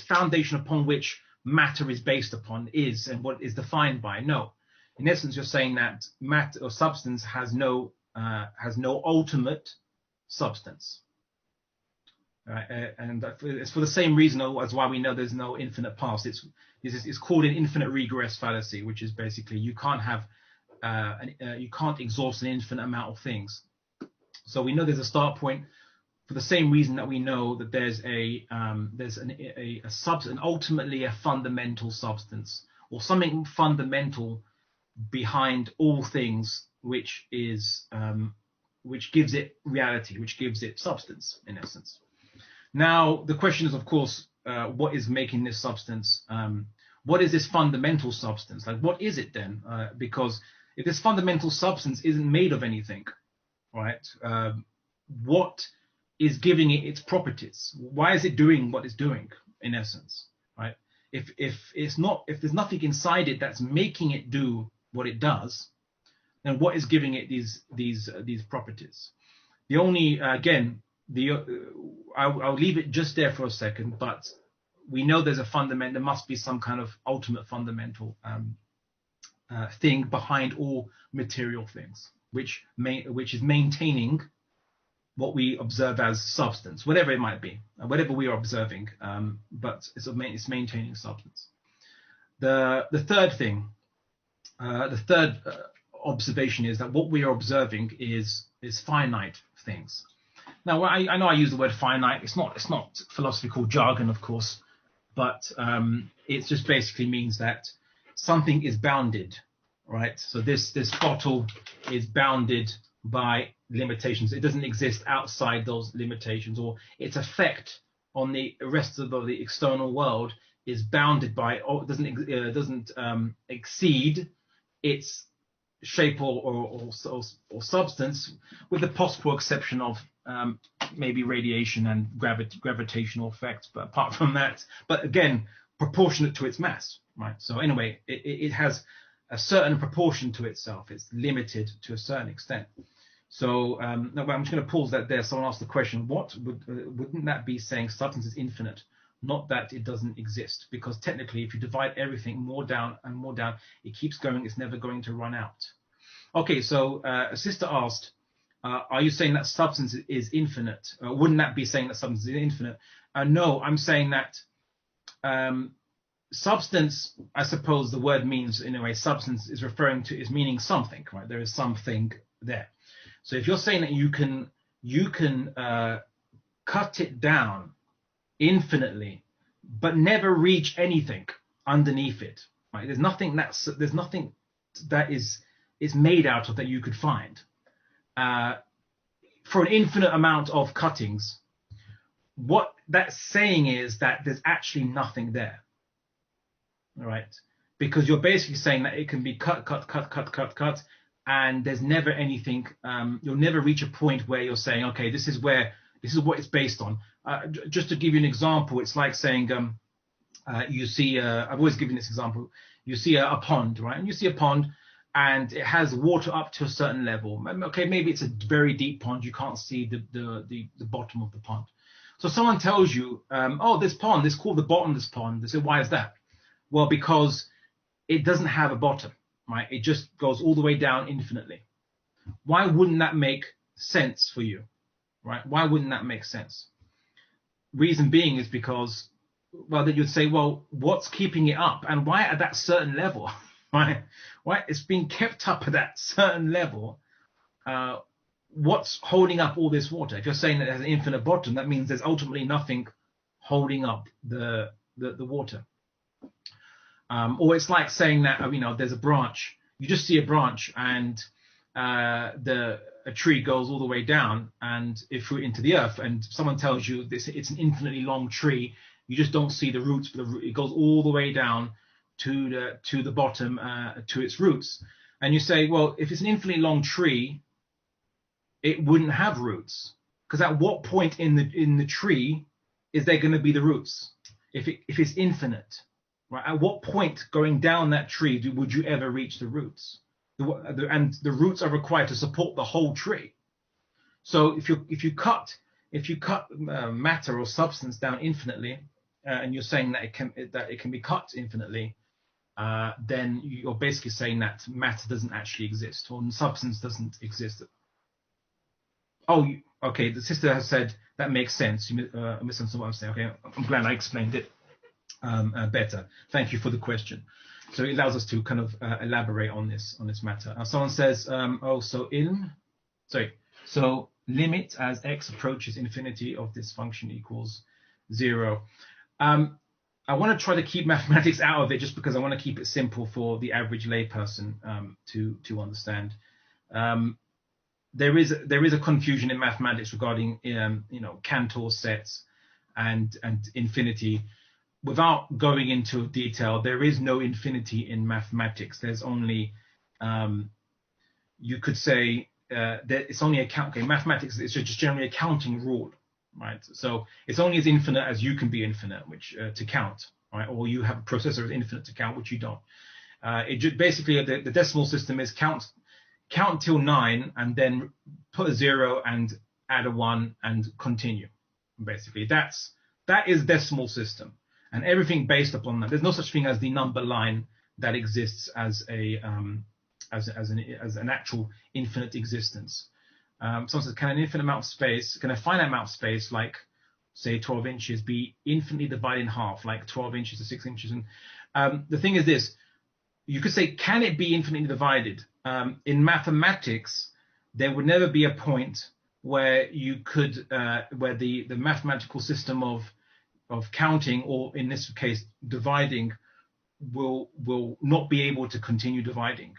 foundation upon which matter is based upon and what is defined by. No, in essence, you're saying that matter or substance has no ultimate substance. And it's for the same reason as why we know there's no infinite past. It's called an infinite regress fallacy, which is basically you can't exhaust an infinite amount of things. So we know there's a start point for the same reason that we know that there's a substance, ultimately a fundamental substance, or something fundamental behind all things, which gives it reality, which gives it substance, in essence. Now, the question is, of course, what is making this substance? What is this fundamental substance? Like, what is it then? Because if this fundamental substance isn't made of anything, right? What is giving it its properties? Why is it doing what it's doing, in essence, right? If there's nothing inside it that's making it do what it does, and what is giving it these properties. The only I'll leave it just there for a second, but we know there's a fundamental. There must be some kind of ultimate fundamental thing behind all material things, which is maintaining what we observe as substance, whatever it might be, whatever we are observing, but it's maintaining substance. The third observation is that what we are observing is finite things. Now, I know I use the word finite. It's not philosophical jargon, of course, but it just basically means that something is bounded, right? So this bottle is bounded by limitations. It doesn't exist outside those limitations, or its effect on the rest of the external world is bounded by, or doesn't exceed its shape or substance, with the possible exception of maybe radiation and gravitational effects. But apart from that, but again, proportionate to its mass, right? So anyway, it has a certain proportion to itself. It's limited to a certain extent. So no, I'm just going to pause that there. Someone asked the question, wouldn't that be saying substance is infinite, not that it doesn't exist? Because technically, if you divide everything more down and more down, it keeps going. It's never going to run out. Okay, so a sister asked, are you saying that substance is infinite? Wouldn't that be saying that substance is infinite? No, I'm saying that substance, I suppose the word means, in a way, substance is meaning something, right? There is something there. So if you're saying that you can cut it down infinitely, but never reach anything underneath it, right? There's nothing that is made out of that you could find. For an infinite amount of cuttings, what that's saying is that there's actually nothing there, all right? Because you're basically saying that it can be cut, and there's never anything. You'll never reach a point where you're saying, okay, this is what it's based on. Just to give you an example, it's like saying, you see, I've always given this example. You see a pond, right? And you see a pond, and it has water up to a certain level. Okay, maybe it's a very deep pond. You can't see the bottom of the pond. So someone tells you, oh, this pond, it's called the bottomless pond. They say, why is that? Well, because it doesn't have a bottom, right? It just goes all the way down infinitely. Why wouldn't that make sense for you, right? Why wouldn't that make sense? Reason being is because, well, then you'd say, well, what's keeping it up, and why at that certain level, right? Why it's being kept up at that certain level? What's holding up all this water? If you're saying that it has an infinite bottom, that means there's ultimately nothing holding up the water. Or it's like saying that, there's a branch. You just see a branch, and a tree goes all the way down and into the earth, and someone tells you it's an infinitely long tree. You just don't see the roots, but it goes all the way down to the bottom, to its roots. And you say, well, if it's an infinitely long tree, it wouldn't have roots, because at what point in the tree is there going to be the roots? If it's infinite, right? At what point going down that tree would you ever reach the roots? And the roots are required to support the whole tree. So if you cut matter or substance down infinitely, and you're saying that it can be cut infinitely, then you're basically saying that matter doesn't actually exist, or substance doesn't exist. Oh, okay. The sister has said that makes sense. You misunderstood what I'm saying. Okay, I'm glad I explained it better. Thank you for the question. So it allows us to kind of elaborate on this matter. Someone says, so limit as x approaches infinity of this function equals 0. I want to try to keep mathematics out of it, just because I want to keep it simple for the average layperson to understand. There is a confusion in mathematics regarding Cantor sets and infinity. Without going into detail, there is no infinity in mathematics. There's only, you could say, that it's only mathematics is just generally a counting rule, right? So it's only as infinite as you can be infinite, which to count, right? Or you have a processor as infinite to count, which you don't. It just basically the decimal system is count till 9, and then put a 0 and add a 1 and continue. Basically, that is decimal system, and everything based upon that. There's no such thing as the number line that exists as an actual infinite existence. Someone says, can a finite amount of space, like say 12 inches, be infinitely divided in half, like 12 inches to 6 inches? And the thing is this: you could say, can it be infinitely divided? In mathematics, there would never be a point where you could, where the mathematical system of counting, or in this case dividing, will not be able to continue dividing,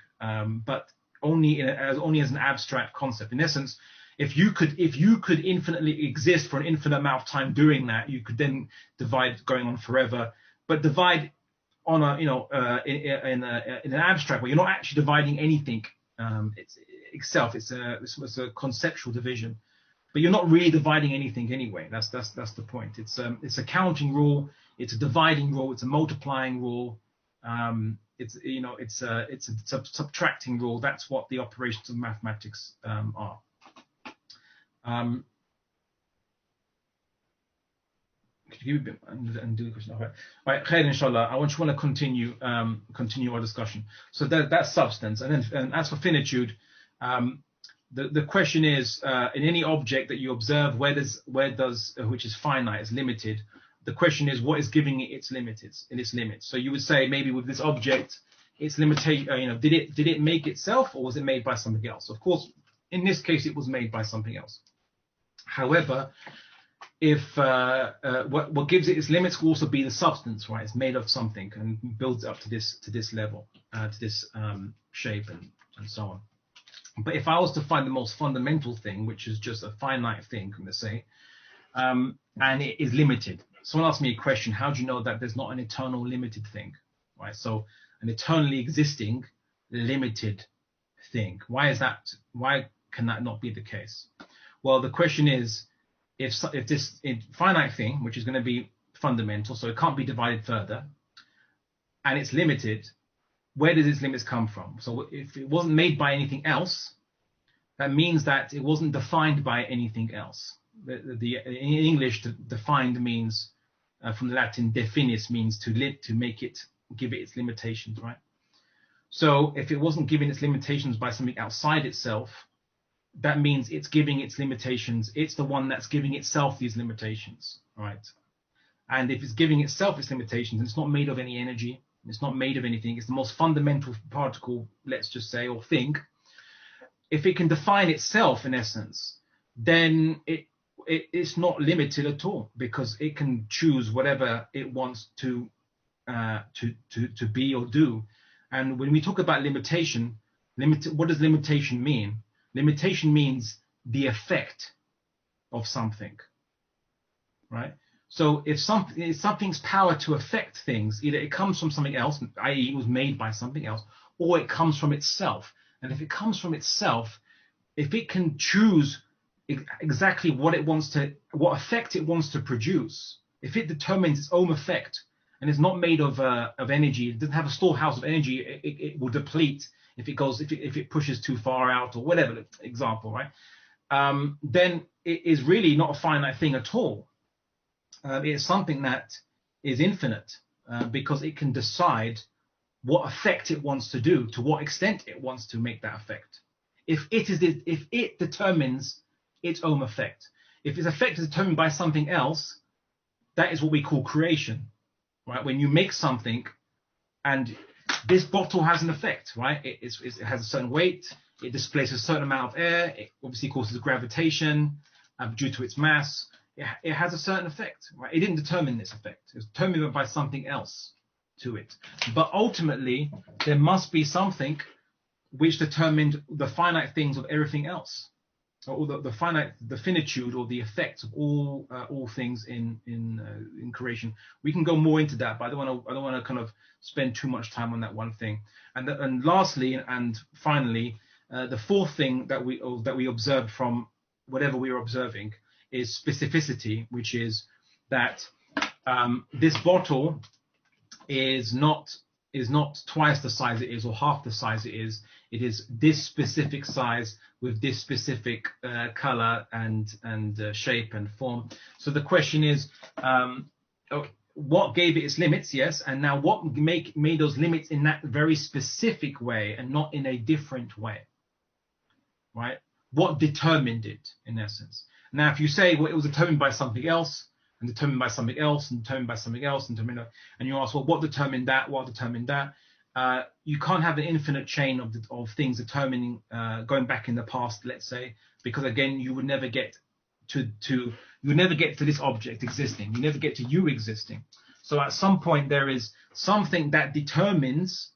but only as an abstract concept. In essence, if you could infinitely exist for an infinite amount of time doing that, you could then divide going on forever. But divide on a in an abstract way, you're not actually dividing anything itself. It's a conceptual division, but you're not really dividing anything anyway. That's the point. It's a counting rule, it's a dividing rule, it's a multiplying rule, it's a subtracting rule. That's what the operations of mathematics are. Could you give me a bit and do the question? All right, Khair, inshallah. I want to continue our discussion. So that's substance, and then as for finitude, the question is, in any object that you observe, where does which is finite, is limited. The question is, what is giving it its limits? So you would say, maybe with this object, its limitation, did it make itself, or was it made by something else? Of course, in this case, it was made by something else. However, if what gives it its limits will also be the substance, right? It's made of something and builds up to this level, to this shape and so on. But if I was to find the most fundamental thing, which is just a finite thing, let's say, and it is limited. Someone asked me a question: how do you know that there's not an eternal limited thing, right? So an eternally existing limited thing. Why is that? Why can that not be the case? Well, the question is, if this finite thing, which is going to be fundamental, so it can't be divided further, and it's limited, where does its limits come from? So if it wasn't made by anything else, that means that it wasn't defined by anything else. In English, defined means, from the Latin definis, means to give it its limitations, right? So if it wasn't given its limitations by something outside itself, that means it's giving its limitations. It's the one that's giving itself these limitations, right? And if it's giving itself its limitations, and it's not made of any energy, it's not made of anything, it's the most fundamental particle, let's just say, or thing. If it can define itself, in essence, then it's not limited at all, because it can choose whatever it wants to be or do. And when we talk about limitation, what does limitation mean? Limitation means the effect of something, right? So if something's power to affect things, either it comes from something else, i.e. it was made by something else, or it comes from itself. And if it comes from itself, if it can choose exactly what effect it wants to produce, if it determines its own effect and is not made of energy, it doesn't have a storehouse of energy, it will deplete if it pushes too far out, or whatever example, right? Then it is really not a finite thing at all. It's something that is infinite, because it can decide what effect it wants to do, to what extent it wants to make that effect. If it determines its own effect, if its effect is determined by something else, that is what we call creation, right? When you make something, and this bottle has an effect, right? It has a certain weight, it displaces a certain amount of air, it obviously causes gravitation due to its mass. It has a certain effect, right? It didn't determine this effect. It was determined by something else to it. But ultimately, there must be something which determined the finite things of everything else, or the finitude, or the effects of all things in creation. We can go more into that, but I don't want to kind of spend too much time on that one thing. And lastly and finally, the fourth thing that we observe from whatever we are observing is specificity, which is that this bottle is not is not twice the size it is or half the size it is. It is this specific size with this specific color and shape and form. So the question is, what gave it its limits? Yes, and now what made those limits in that very specific way and not in a different way, right? What determined it, in essence? Now, if you say, well, it was determined by something else, and determined by something else, and determined by something else, and you ask, well, what determined that? What determined that? You can't have an infinite chain of things determining, going back in the past, let's say, because again, you would never get to this object existing. You never get to you existing. So at some point, there is something that determines,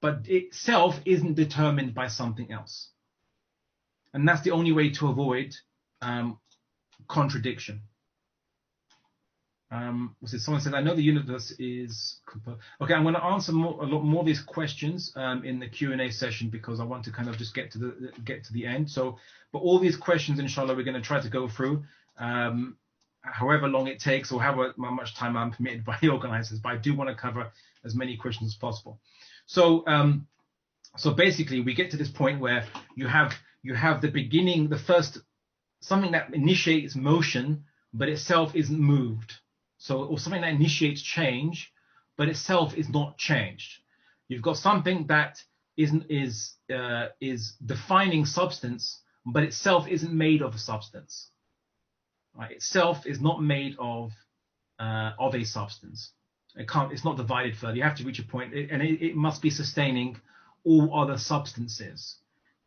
but itself isn't determined by something else. And that's the only way to avoid contradiction. Someone said, I know the universe is okay. I'm going to answer a lot more of these questions in the Q&A session, because I want to kind of just get to the end. So, but all these questions, inshallah, we're going to try to go through, however long it takes or however much time I'm permitted by the organizers. But I do want to cover as many questions as possible. So, so basically, we get to this point where you have the beginning, the first, something that initiates motion, but itself isn't moved. So, or something that initiates change, but itself is not changed. You've got something that is defining substance, but itself isn't made of a substance. Right? Itself is not made of a substance. It's not divided further. You have to reach a point, and it must be sustaining all other substances,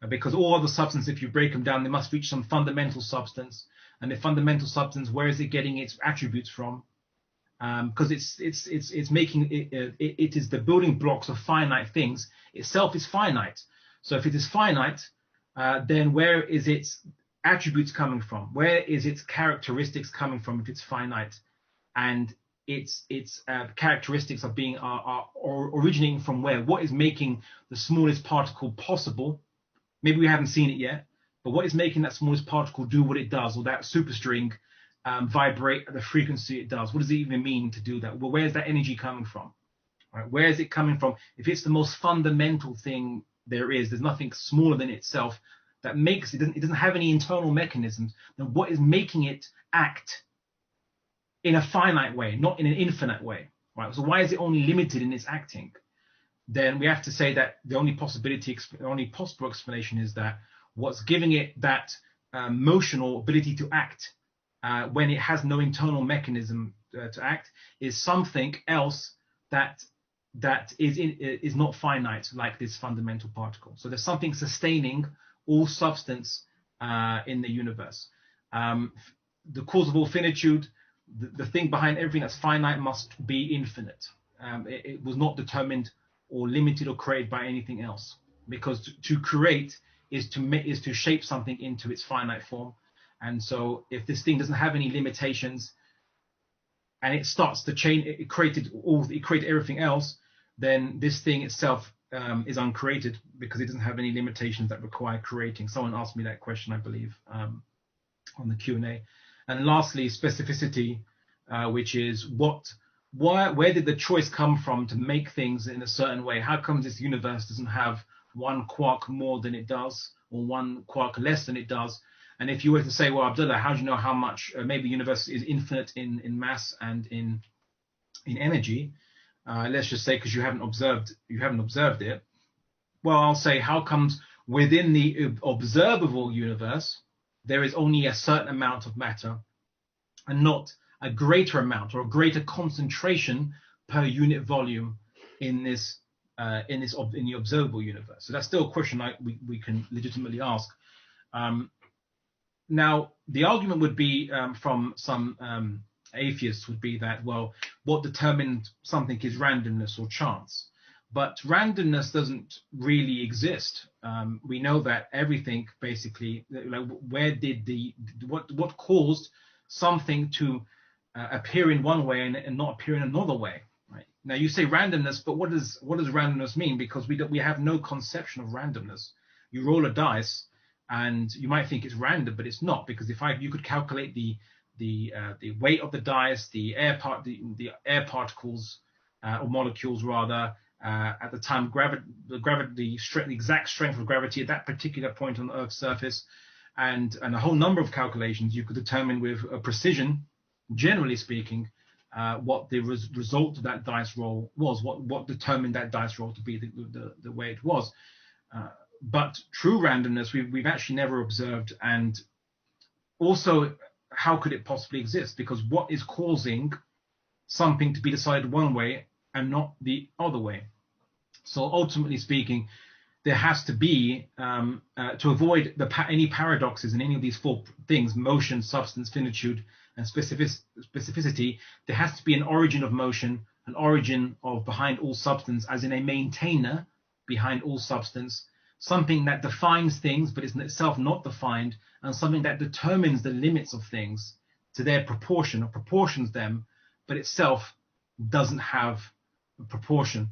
because all other substances, if you break them down, they must reach some fundamental substance. And the fundamental substance, where is it getting its attributes from? Because it's making it is the building blocks of finite things. Itself is finite. So if it is finite, then where is its attributes coming from? Where is its characteristics coming from if it's finite? And its characteristics are originating from where? What is making the smallest particle possible? Maybe we haven't seen it yet, but what is making that smallest particle do what it does, or that superstring vibrate at the frequency it does? What does it even mean to do that? Well, where's that energy coming from? Right? Where is it coming from? If it's the most fundamental thing there is, there's nothing smaller than itself that makes it. It doesn't have any internal mechanisms. Then what is making it act in a finite way, not in an infinite way? Right? So why is it only limited in its acting? Then we have to say that the only possible explanation is that what's giving it that motional ability to act when it has no internal mechanism to act is something else that is not finite, like this fundamental particle. So there's something sustaining all substance in the universe. The cause of all finitude, the thing behind everything that's finite, must be infinite. It was not determined or limited or created by anything else, because to create is to shape something into its finite form. And so if this thing doesn't have any limitations and it starts to change, it created everything else, then this thing itself is uncreated, because it doesn't have any limitations that require creating. Someone asked me that question, I believe, on the Q&A. And lastly, specificity, which is where did the choice come from to make things in a certain way? How come this universe doesn't have one quark more than it does, or one quark less than it does? And if you were to say, well, Abdullah, how do you know how much maybe the universe is infinite in mass and in energy? Let's just say, because you haven't observed it. Well, I'll say, how comes within the observable universe there is only a certain amount of matter, and not a greater amount or a greater concentration per unit volume in the observable universe? So that's still a question we can legitimately ask. Now, the argument would be from some atheists would be that, well, what determines something is randomness or chance. But randomness doesn't really exist. We know that everything basically, like, what caused something to appear in one way and not appear in another way? Right? Now you say randomness, but what does randomness mean? Because we have no conception of randomness. You roll a dice, and you might think it's random, but it's not, because you could calculate the weight of the dice, the air particles or molecules rather, at the time, the exact strength of gravity at that particular point on the Earth's surface, and a whole number of calculations. You could determine with a precision, generally speaking, what the result of that dice roll was, what determined that dice roll to be the way it was. But true randomness, we've actually never observed, and also, how could it possibly exist? Because what is causing something to be decided one way and not the other way? So ultimately speaking, there has to be, to avoid any paradoxes in any of these four things, motion, substance, finitude, and specificity, there has to be an origin of motion, an origin of behind all substance, as in a maintainer behind all substance, something that defines things but is in itself not defined, and something that determines the limits of things to their proportion, or proportions them, but itself doesn't have a proportion.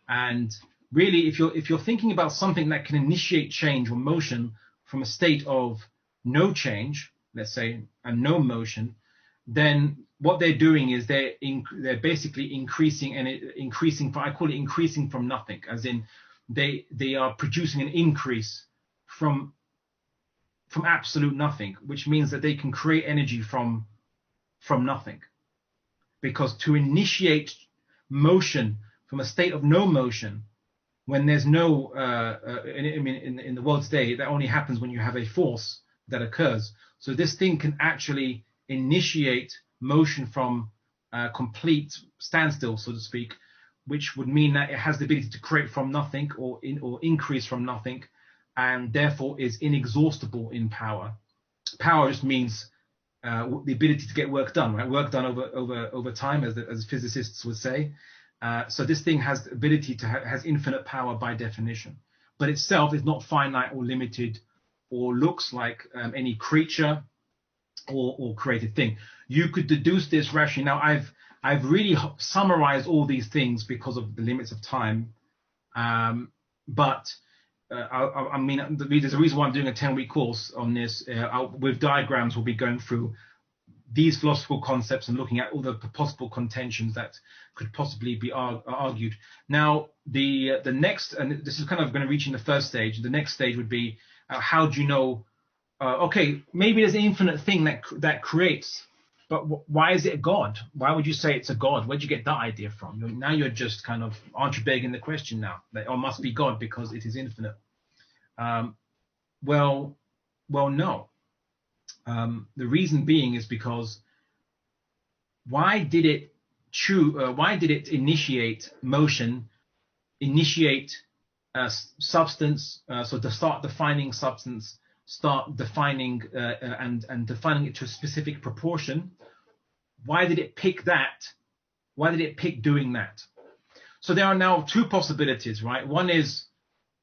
And really, if you're thinking about something that can initiate change or motion from a state of no change, let's say, and no motion, then what they're doing is they're basically increasing, and I call it increasing from nothing, as in they are producing an increase from absolute nothing, which means that they can create energy from nothing. Because to initiate motion from a state of no motion, when there's no, in the world today, that only happens when you have a force that occurs. So this thing can actually initiate motion from complete standstill, so to speak, which would mean that it has the ability to create from nothing or increase from nothing, and therefore is inexhaustible in power. Power just means the ability to get work done, right? Work done over time, as physicists would say. So this thing has the ability to has infinite power by definition, but itself is not finite or limited, or looks like any creature or created thing. You could deduce this rationally. Now I've really summarized all these things because of the limits of time, but I mean, there's a reason why I'm doing a 10-week course on this. With diagrams, we'll be going through these philosophical concepts and looking at all the possible contentions that could possibly be argued. Now, the next, and this is kind of going to reach in the first stage. The next stage would be, how do you know? Okay, maybe there's an infinite thing that creates, but why is it a god? Why would you say it's a god? Where'd you get that idea from? Now you're just kind of, aren't you begging the question now? That must be God because it is infinite. Well, no. The reason being is because why did it initiate motion, initiate substance? So to start defining substance, start defining and defining it to a specific proportion. Why did it pick that? Why did it pick doing that? So there are now two possibilities, right? One is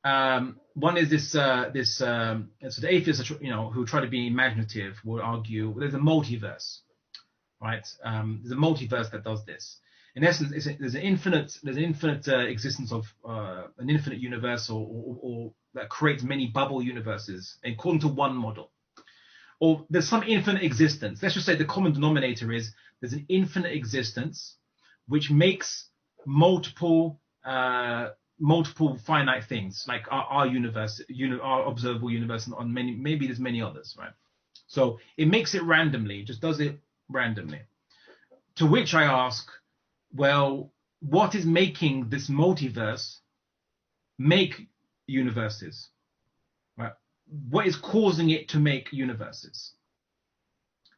this so the atheists, who try to be imaginative, will argue there's a multiverse, right? There's a multiverse that does this. In essence, there's an infinite existence of an infinite universe, or that creates many bubble universes according to one model. Or there's some infinite existence. Let's just say the common denominator is there's an infinite existence which makes multiple finite things, like our universe, our observable universe, and on maybe there's many others, right? So it makes it randomly, just does it randomly. To which I ask, well, what is making this multiverse make universes? Right? What is causing it to make universes?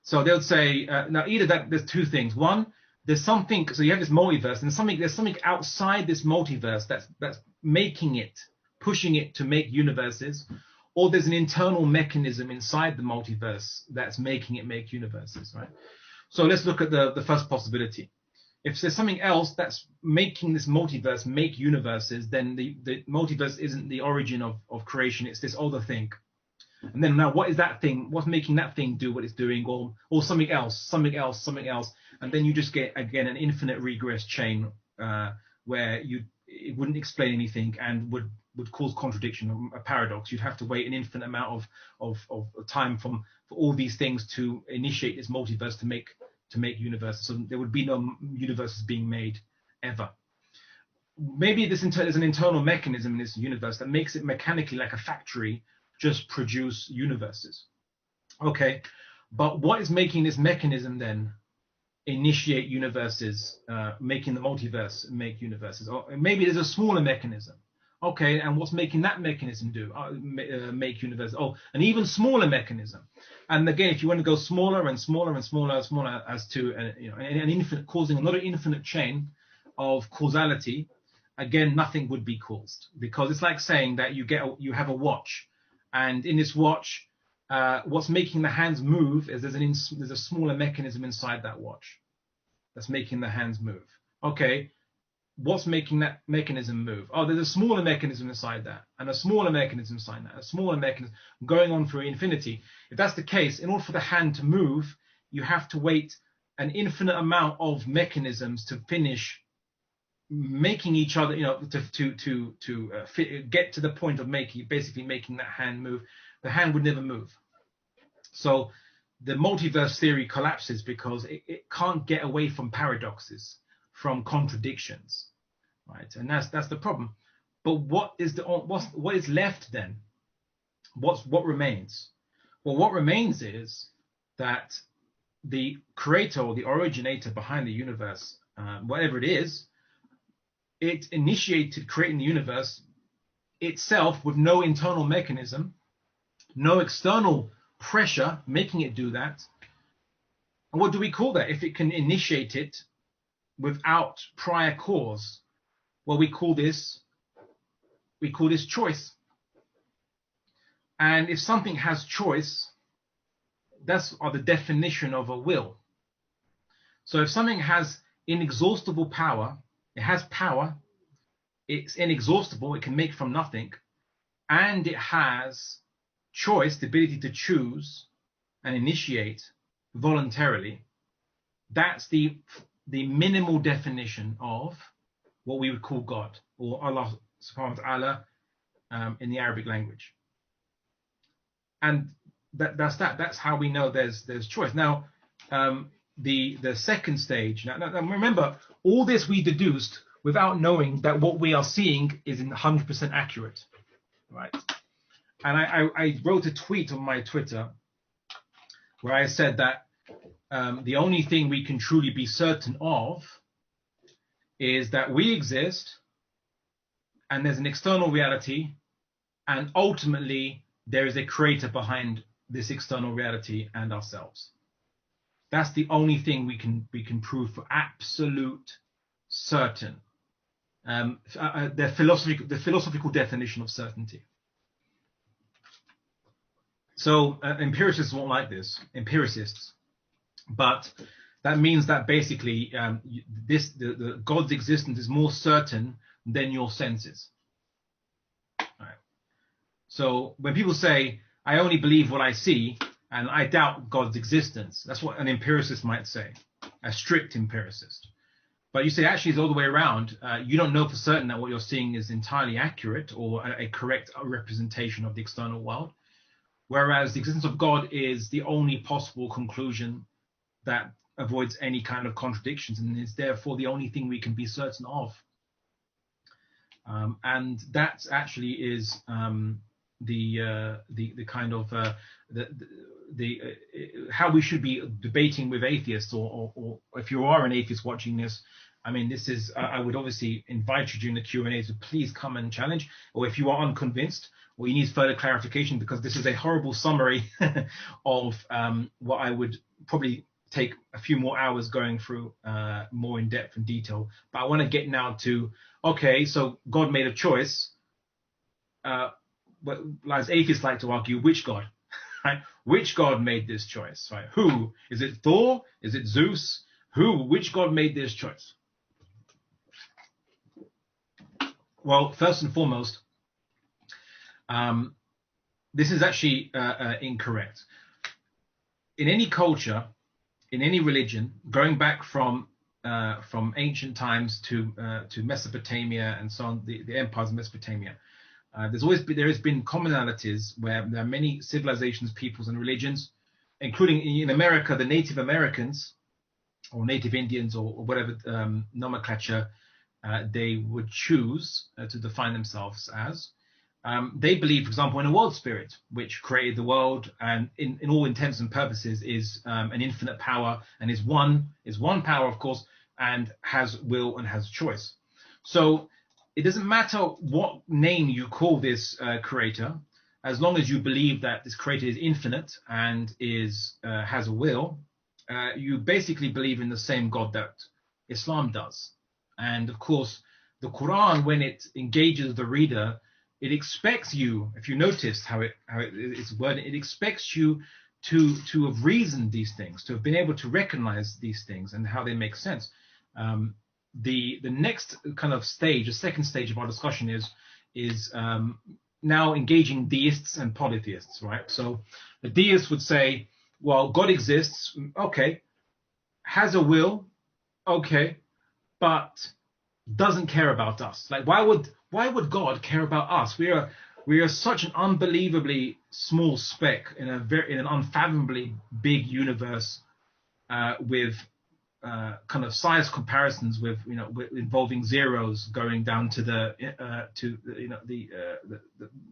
So they'll say, now either that there's two things. One, there's something, so you have this multiverse, and there's something outside this multiverse that's making it, pushing it to make universes, or there's an internal mechanism inside the multiverse that's making it make universes, right? So let's look at the first possibility. If there's something else that's making this multiverse make universes, then the multiverse isn't the origin of creation, it's this other thing. And then now, what is that thing? What's making that thing do what it's doing, or something else, and then you just get again an infinite regress chain where it wouldn't explain anything and would cause contradiction, a paradox. You'd have to wait an infinite amount of time for all these things to initiate this multiverse to make universes. So there would be no universes being made ever. maybe there's an internal mechanism in this universe that makes it mechanically, like a factory, just produce universes. Okay, but what is making this mechanism then initiate universes, making the multiverse make universes? Or maybe there's a smaller mechanism. Okay, and what's making that mechanism do? Make universes? Oh, an even smaller mechanism. And again, if you want to go smaller and smaller and smaller and smaller, as to an infinite, causing another infinite chain of causality, again, nothing would be caused, because it's like saying that you have a watch, and in this watch, what's making the hands move is there's a smaller mechanism inside that watch that's making the hands move. Okay, what's making that mechanism move? Oh, there's a smaller mechanism inside that, and a smaller mechanism inside that, a smaller mechanism going on for infinity. If that's the case, in order for the hand to move, you have to wait an infinite amount of mechanisms to finish making each other, to get to the point of basically making that hand move. The hand would never move. So the multiverse theory collapses because it can't get away from paradoxes, from contradictions, right? And that's the problem. But what is left then? What remains? Well, what remains is that the creator or the originator behind the universe, whatever it is, it initiated creating the universe itself with no internal mechanism, no external pressure making it do that. And what do we call that? If it can initiate it without prior cause, well, we call this choice. And if something has choice, that's the definition of a will. So if something has inexhaustible power, it has power, it's inexhaustible, it can make from nothing, and it has choice, the ability to choose and initiate voluntarily, that's the minimal definition of what we would call God, or Allah subhanahu wa ta'ala in the Arabic language. And that's how we know there's choice. Now, the second stage, now remember, all this we deduced without knowing that what we are seeing is 100% accurate, right? And I wrote a tweet on my Twitter where I said that the only thing we can truly be certain of is that we exist, and there's an external reality, and ultimately there is a creator behind this external reality and ourselves. That's the only thing we can prove for absolute certain. The philosophical definition of certainty. So empiricists won't like this, empiricists, but that means that basically the God's existence is more certain than your senses. Right. So when people say, I only believe what I see and I doubt God's existence, that's what an empiricist might say, a strict empiricist. But you say actually it's all the way around. You don't know for certain that what you're seeing is entirely accurate or a correct representation of the external world. Whereas the existence of God is the only possible conclusion that avoids any kind of contradictions, and is therefore the only thing we can be certain of. And that actually is the kind of how we should be debating with atheists, or if you are an atheist watching this. I mean, this is I would obviously invite you during the Q&A to please come and challenge, or if you are unconvinced or you need further clarification, because this is a horrible summary of what I would probably take a few more hours going through more in depth and detail. But I want to get now to, okay, so God made a choice. But as atheists like to argue, which God? Right? Which God made this choice? Right? Who? Is it Thor? Is it Zeus? Who? Which God made this choice? Well, first and foremost, this is actually incorrect. In any culture, in any religion, going back from ancient times to Mesopotamia and so on, the empires of Mesopotamia, there has been commonalities where there are many civilizations, peoples, and religions, including in America, the Native Americans or Native Indians or whatever nomenclature they would choose to define themselves as. They believe, for example, in a world spirit, which created the world and in all intents and purposes is an infinite power and is one power, of course, and has will and has choice. So it doesn't matter what name you call this creator, as long as you believe that this creator is infinite and has a will, you basically believe in the same God that Islam does. And of course, the Quran, when it engages the reader, it expects you, if you notice how it's worded, it expects you to have reasoned these things, to have been able to recognize these things and how they make sense. The next kind of stage, the second stage of our discussion is now engaging deists and polytheists, right? So the deists would say, well, God exists, okay, has a will, okay, but doesn't care about us. Like, why would God care about us? We are such an unbelievably small speck in an unfathomably big universe, with kind of size comparisons with involving zeros going down to the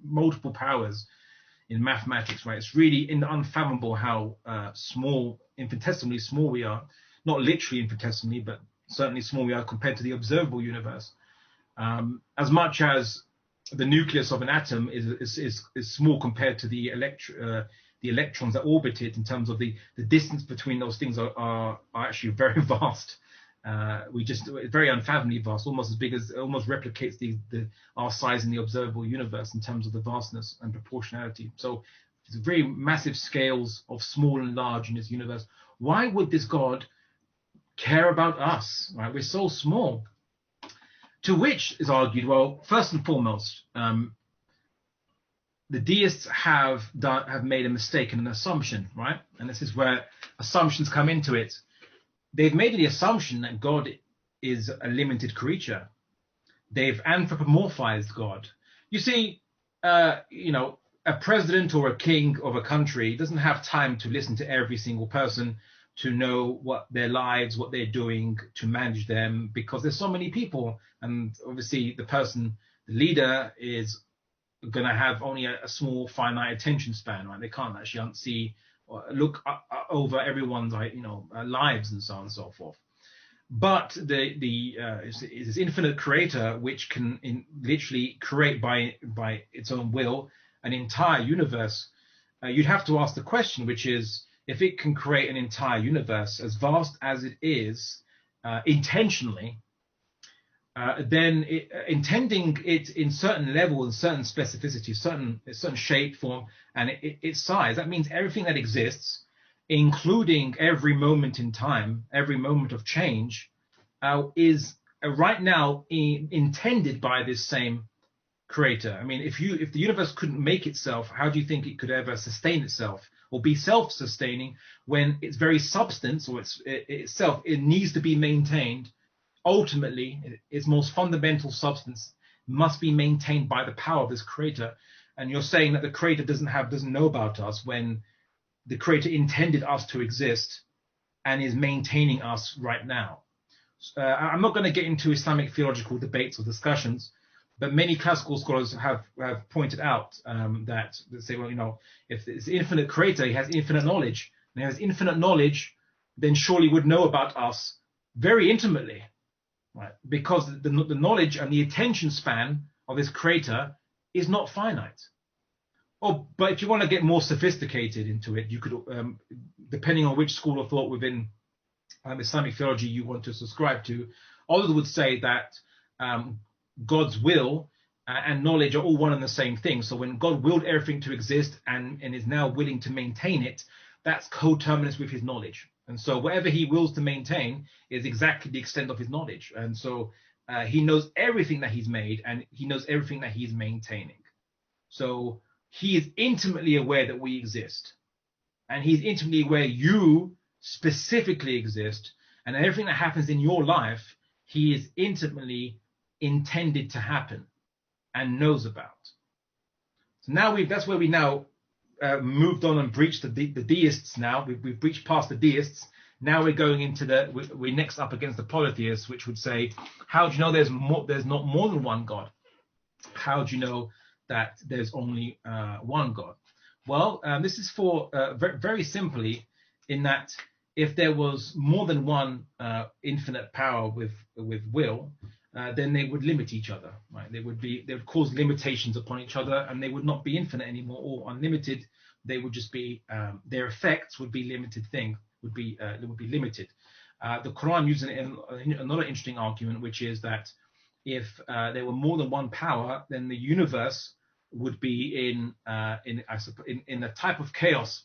multiple powers in mathematics, right? It's really unfathomable how small, infinitesimally small we are. Not literally infinitesimally, but certainly small we are compared to the observable universe. As much as the nucleus of an atom is small compared to the electrons that orbit it, in terms of the distance between those things are actually very vast. It's very unfathomably vast, almost as big as, almost replicates our size in the observable universe in terms of the vastness and proportionality. So it's very massive scales of small and large in this universe. Why would this God care about us? Right? We're so small. To which is argued, well, first and foremost, the deists have made a mistake in an assumption, right? And this is where assumptions come into it. They've made the assumption that God is a limited creature. They've anthropomorphized God. You see, a president or a king of a country doesn't have time to listen to every single person, to know what their lives, what they're doing, to manage them, because there's so many people. And obviously the leader is going to have only a small finite attention span, right? They can't actually see or look over everyone's lives and so on and so forth. But this infinite creator, which can literally create by its own will an entire universe, you'd have to ask the question, which is, if it can create an entire universe as vast as it is, intentionally, then intending it in certain level and certain specificity, certain shape, form, and its size, that means everything that exists, including every moment in time, every moment of change, is right now intended by this same creator. I mean, if the universe couldn't make itself, how do you think it could ever sustain itself or be self-sustaining, when its very substance or itself needs to be maintained? Ultimately, its most fundamental substance must be maintained by the power of this creator. And you're saying that the creator doesn't know about us, when the creator intended us to exist and is maintaining us right now. I'm not going to get into Islamic theological debates or discussions, but many classical scholars have pointed out that they say, well, if it's infinite creator, he has infinite knowledge, and he has infinite knowledge, then surely would know about us very intimately, right? Because the knowledge and the attention span of this creator is not finite. But if you want to get more sophisticated into it, you could, depending on which school of thought within Islamic theology you want to subscribe to, others would say that God's will and knowledge are all one and the same thing. So when God willed everything to exist and is now willing to maintain it, that's coterminous with his knowledge. And so whatever he wills to maintain is exactly the extent of his knowledge. And so he knows everything that he's made, and he knows everything that he's maintaining. So he is intimately aware that we exist, and he's intimately aware you specifically exist, and everything that happens in your life, he is intimately intended to happen and knows about. So now that's where we now moved on and breached the deists. Now we've breached past the deists, Now we're going into we're next up against the polytheists, which would say, how do you know there's not more than one God? How do you know that there's only one God? Well, this is for very simply, in that if there was more than one infinite power with will, then they would limit each other, right? They would cause limitations upon each other, and they would not be infinite anymore or unlimited. They would just be their effects would be would be limited. The Quran uses another interesting argument, which is that if there were more than one power, then the universe would be in a type of chaos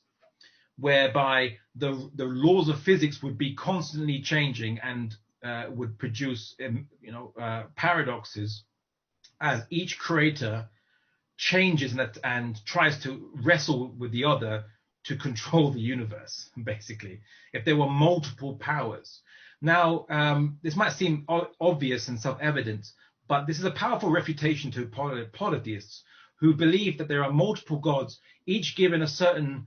whereby the laws of physics would be constantly changing and would produce paradoxes as each creator changes and tries to wrestle with the other to control the universe, basically, if there were multiple powers. Now, this might seem obvious and self-evident, but this is a powerful refutation to polytheists who believe that there are multiple gods, each given a certain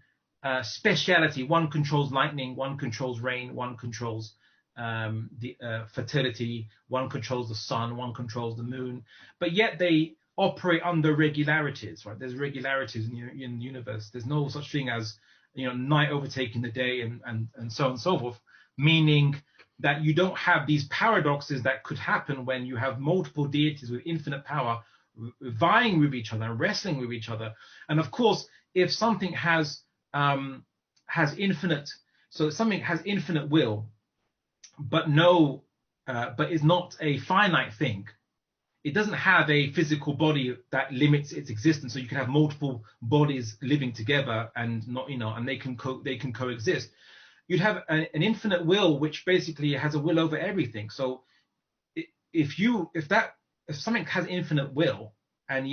speciality. One controls lightning, one controls rain, one controls the fertility, one controls the sun, one controls the moon, but yet they operate under regularities, right? There's regularities in the universe. There's no such thing as night overtaking the day and so on and so forth, meaning that you don't have these paradoxes that could happen when you have multiple deities with infinite power vying with each other and wrestling with each other. And of course, if something has infinite will, but is not a finite thing, it doesn't have a physical body that limits its existence. So you can have multiple bodies living together and and they can coexist. You'd have an infinite will, which basically has a will over everything. So if something has infinite will and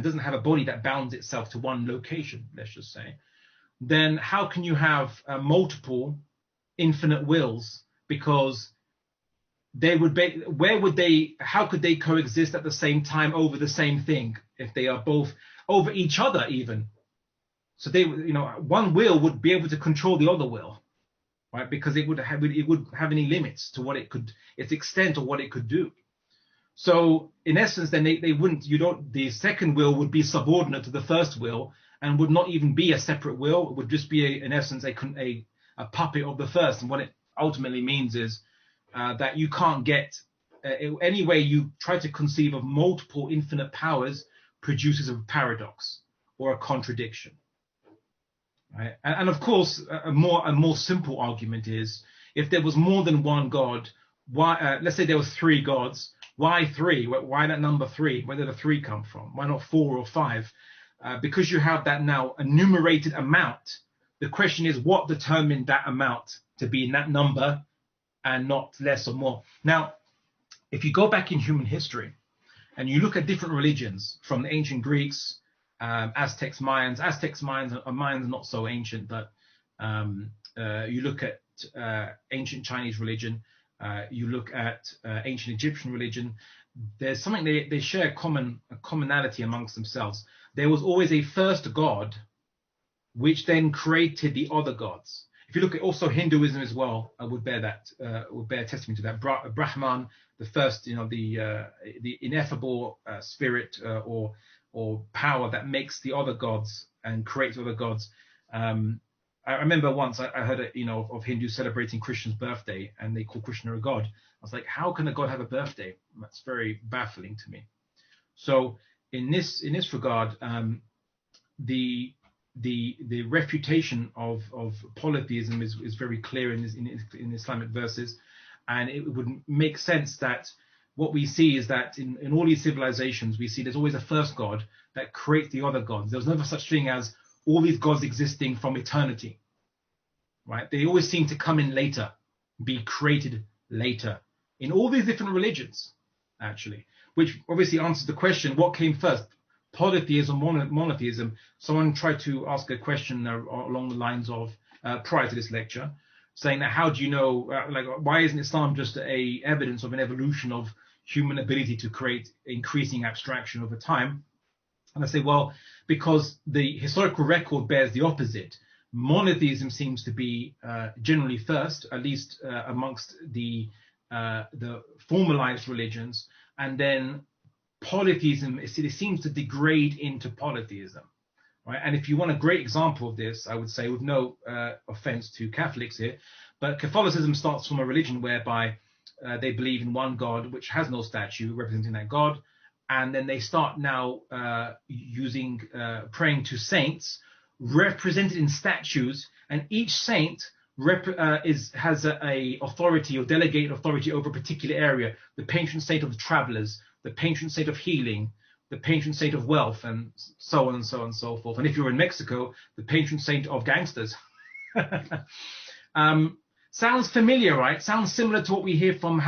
doesn't have a body that bounds itself to one location, let's just say, then how can you have multiple infinite wills? Because how could they coexist at the same time over the same thing if they are both over each other even? So one will would be able to control the other will, right? Because it would have any limits to its extent or what it could do. So in essence, then the second will would be subordinate to the first will and would not even be a separate will. It would just be in essence a puppet of the first. And what it ultimately means is that you can't get any way you try to conceive of multiple infinite powers produces a paradox or a contradiction, right? And of course, a more simple argument is, if there was more than one God, why? Let's say there was three gods. Why three? Why that number three? Where did the three come from? Why not 4 or 5? Because you have that now enumerated amount. The question is, what determined that amount to be in that number and not less or more? Now, if you go back in human history and you look at different religions, from the ancient Greeks, Aztecs, Mayans are not so ancient, but you look at ancient Chinese religion, you look at ancient Egyptian religion, there's something they share a commonality amongst themselves. There was always a first god, which then created the other gods. If you look at also Hinduism as well, would bear testimony to that. Brahman, the first, the ineffable spirit or power that makes the other gods and creates other gods. I remember once I heard of Hindus celebrating Krishna's birthday, and they call Krishna a god. I was like, how can a god have a birthday? That's very baffling to me. So in this regard, the refutation of polytheism is very clear in Islamic verses, and it would make sense that what we see is that in all these civilizations, we see there's always a first god that creates the other gods. There's never such thing as all these gods existing from eternity, right? They always seem to come in later, be created later in all these different religions, actually, which obviously answers the question, what came first, polytheism or monotheism? Someone tried to ask a question along the lines of, prior to this lecture, saying that how do you know, why isn't Islam just a evidence of an evolution of human ability to create increasing abstraction over time? And I say, well, because the historical record bears the opposite, monotheism seems to be generally first, at least amongst the formalized religions, and then polytheism, it seems to degrade into polytheism, right? And if you want a great example of this, I would say, with no offense to Catholics here, but Catholicism starts from a religion whereby they believe in one God, which has no statue representing that God, and then they start now praying to saints represented in statues, and each saint has a authority or delegated authority over a particular area. The patron saint of the travelers, the patron saint of healing, the patron saint of wealth, and so on and so on and so forth. And if you're in Mexico, the patron saint of gangsters. Sounds familiar, right? Sounds similar to what we hear from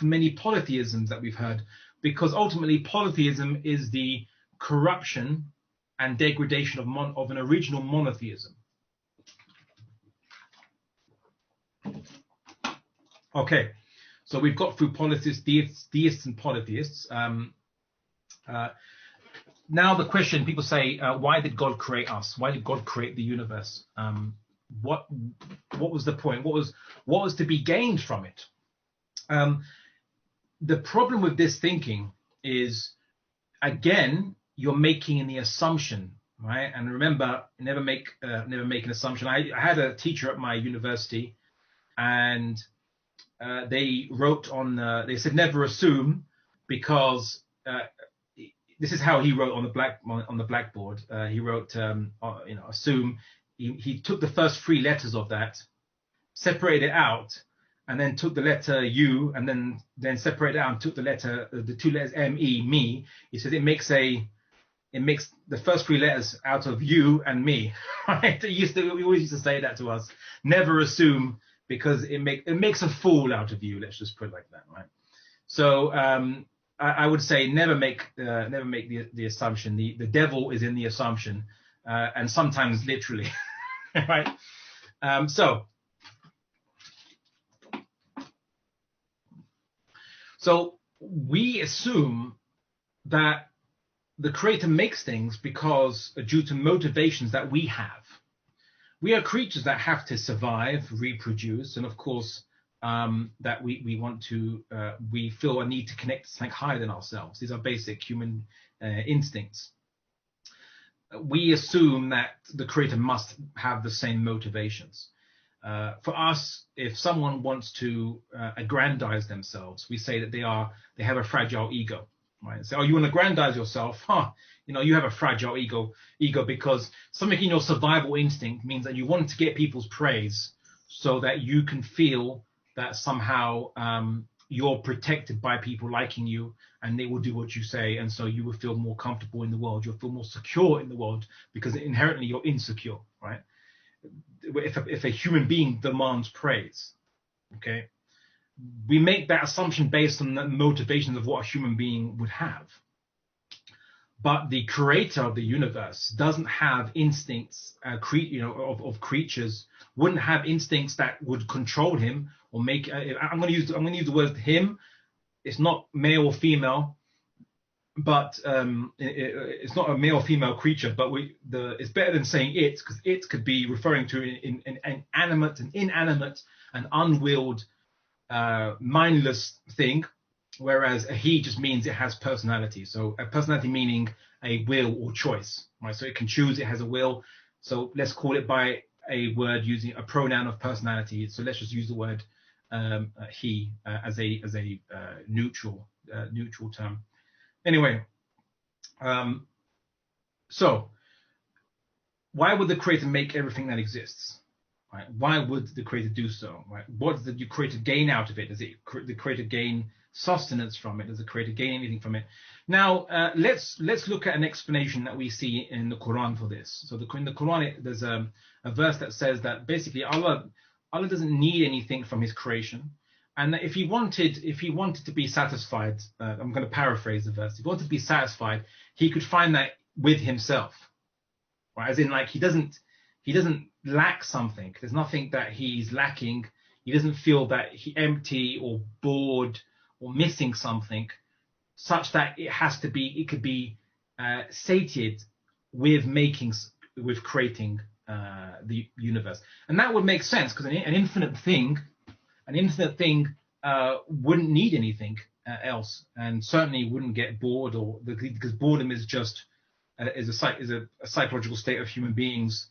many polytheisms that we've heard, because ultimately polytheism is the corruption and degradation of an original monotheism. Okay, so we've got through polytheists, deists and polytheists. Now the question, people say, why did God create us? Why did God create the universe? What was the point? What was to be gained from it? The problem with this thinking is, again, you're making the assumption, right? And remember, never make an assumption. I had a teacher at my university, and they wrote on. They said never assume, because this is how he wrote on the blackboard. He wrote, assume. He took the first three letters of that, separated it out, and then took the letter U, and then separated it out and took the two letters M-E, me. He says it makes the first three letters out of you and me. Right? We always used to say that to us. Never assume, because it makes a fool out of you. Let's just put it like that, right? So I would say never make the assumption. The devil is in the assumption, and sometimes literally, right? So we assume that the Creator makes things because due to motivations that we have. We are creatures that have to survive, reproduce, and of course, that we want to, we feel a need to connect to something higher than ourselves. These are basic human instincts. We assume that the Creator must have the same motivations. For us, if someone wants to aggrandize themselves, we say that they have a fragile ego. Right? So, you want to aggrandize yourself? You have a fragile ego because something in your survival instinct means that you want to get people's praise so that you can feel that somehow you're protected by people liking you and they will do what you say, and so you will feel more comfortable in the world. You'll feel more secure in the world because inherently you're insecure, right? If a human being demands praise, okay, we make that assumption based on the motivations of what a human being would have. But the Creator of the universe doesn't have instincts, of creatures, wouldn't have instincts that would control him or make. I'm going to use the word him. It's not male or female, but it's not a male or female creature. But it's better than saying it, because it could be referring to an animate, an inanimate, an unwilled, mindless thing. Whereas a he just means it has personality. So a personality meaning a will or choice, right? So it can choose, it has a will. So let's call it by a word using a pronoun of personality. So let's just use the word he as a neutral term. Anyway, so why would the Creator make everything that exists? Right? Why would the Creator do so? Right? What does the Creator gain out of it? Does the Creator gain sustenance from it? Does the Creator gain anything from it? Now, let's look at an explanation that we see in the Quran for this. So in the Quran, there's a verse that says that basically Allah doesn't need anything from His creation, and that if He wanted to be satisfied, I'm going to paraphrase the verse. If He wanted to be satisfied, He could find that with Himself, right? As in, like, He doesn't lack something. There's nothing that He's lacking. He doesn't feel that He's empty or bored or missing something, such that it could be satiated with creating the universe. And that would make sense, because an infinite thing wouldn't need anything else, and certainly wouldn't get bored, or because boredom is just is a psychological state of human beings,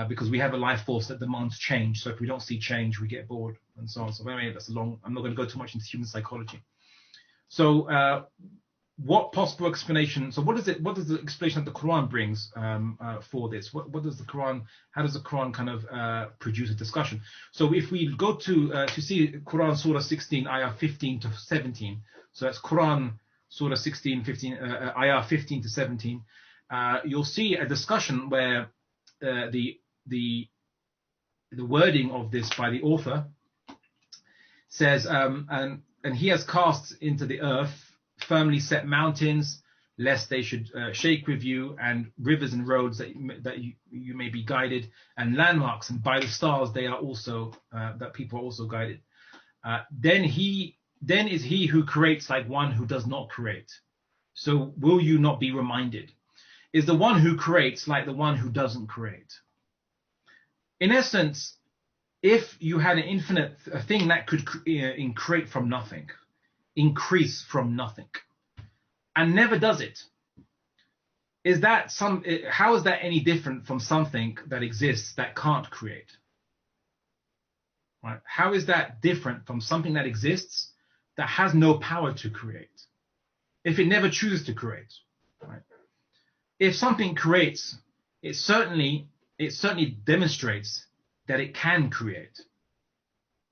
because we have a life force that demands change. So if we don't see change, we get bored, and so on. So anyway, that's a long. I'm not going to go too much into human psychology. So what possible explanation? So what is it? What is the explanation that the Quran brings for this? What does the Quran? How does the Quran kind of produce a discussion? So if we go to see Quran Surah 16, ayah 15 to 17. So that's Quran Surah 16, 15, ayah 15 to 17. You'll see a discussion where the wording of this by the author says, and he has cast into the earth firmly set mountains, lest they should shake with you, and rivers and roads that you may be guided, and landmarks, and by the stars they are also that people are also guided. Then is he who creates like one who does not create. So will you not be reminded? Is the one who creates like the one who doesn't create? In essence, if you had an infinite thing that could create from nothing, increase from nothing, and never does it, is that how is that any different from something that exists that can't create? Right? How is that different from something that exists that has no power to create, if it never chooses to create? Right? If something creates, it certainly demonstrates that it can create.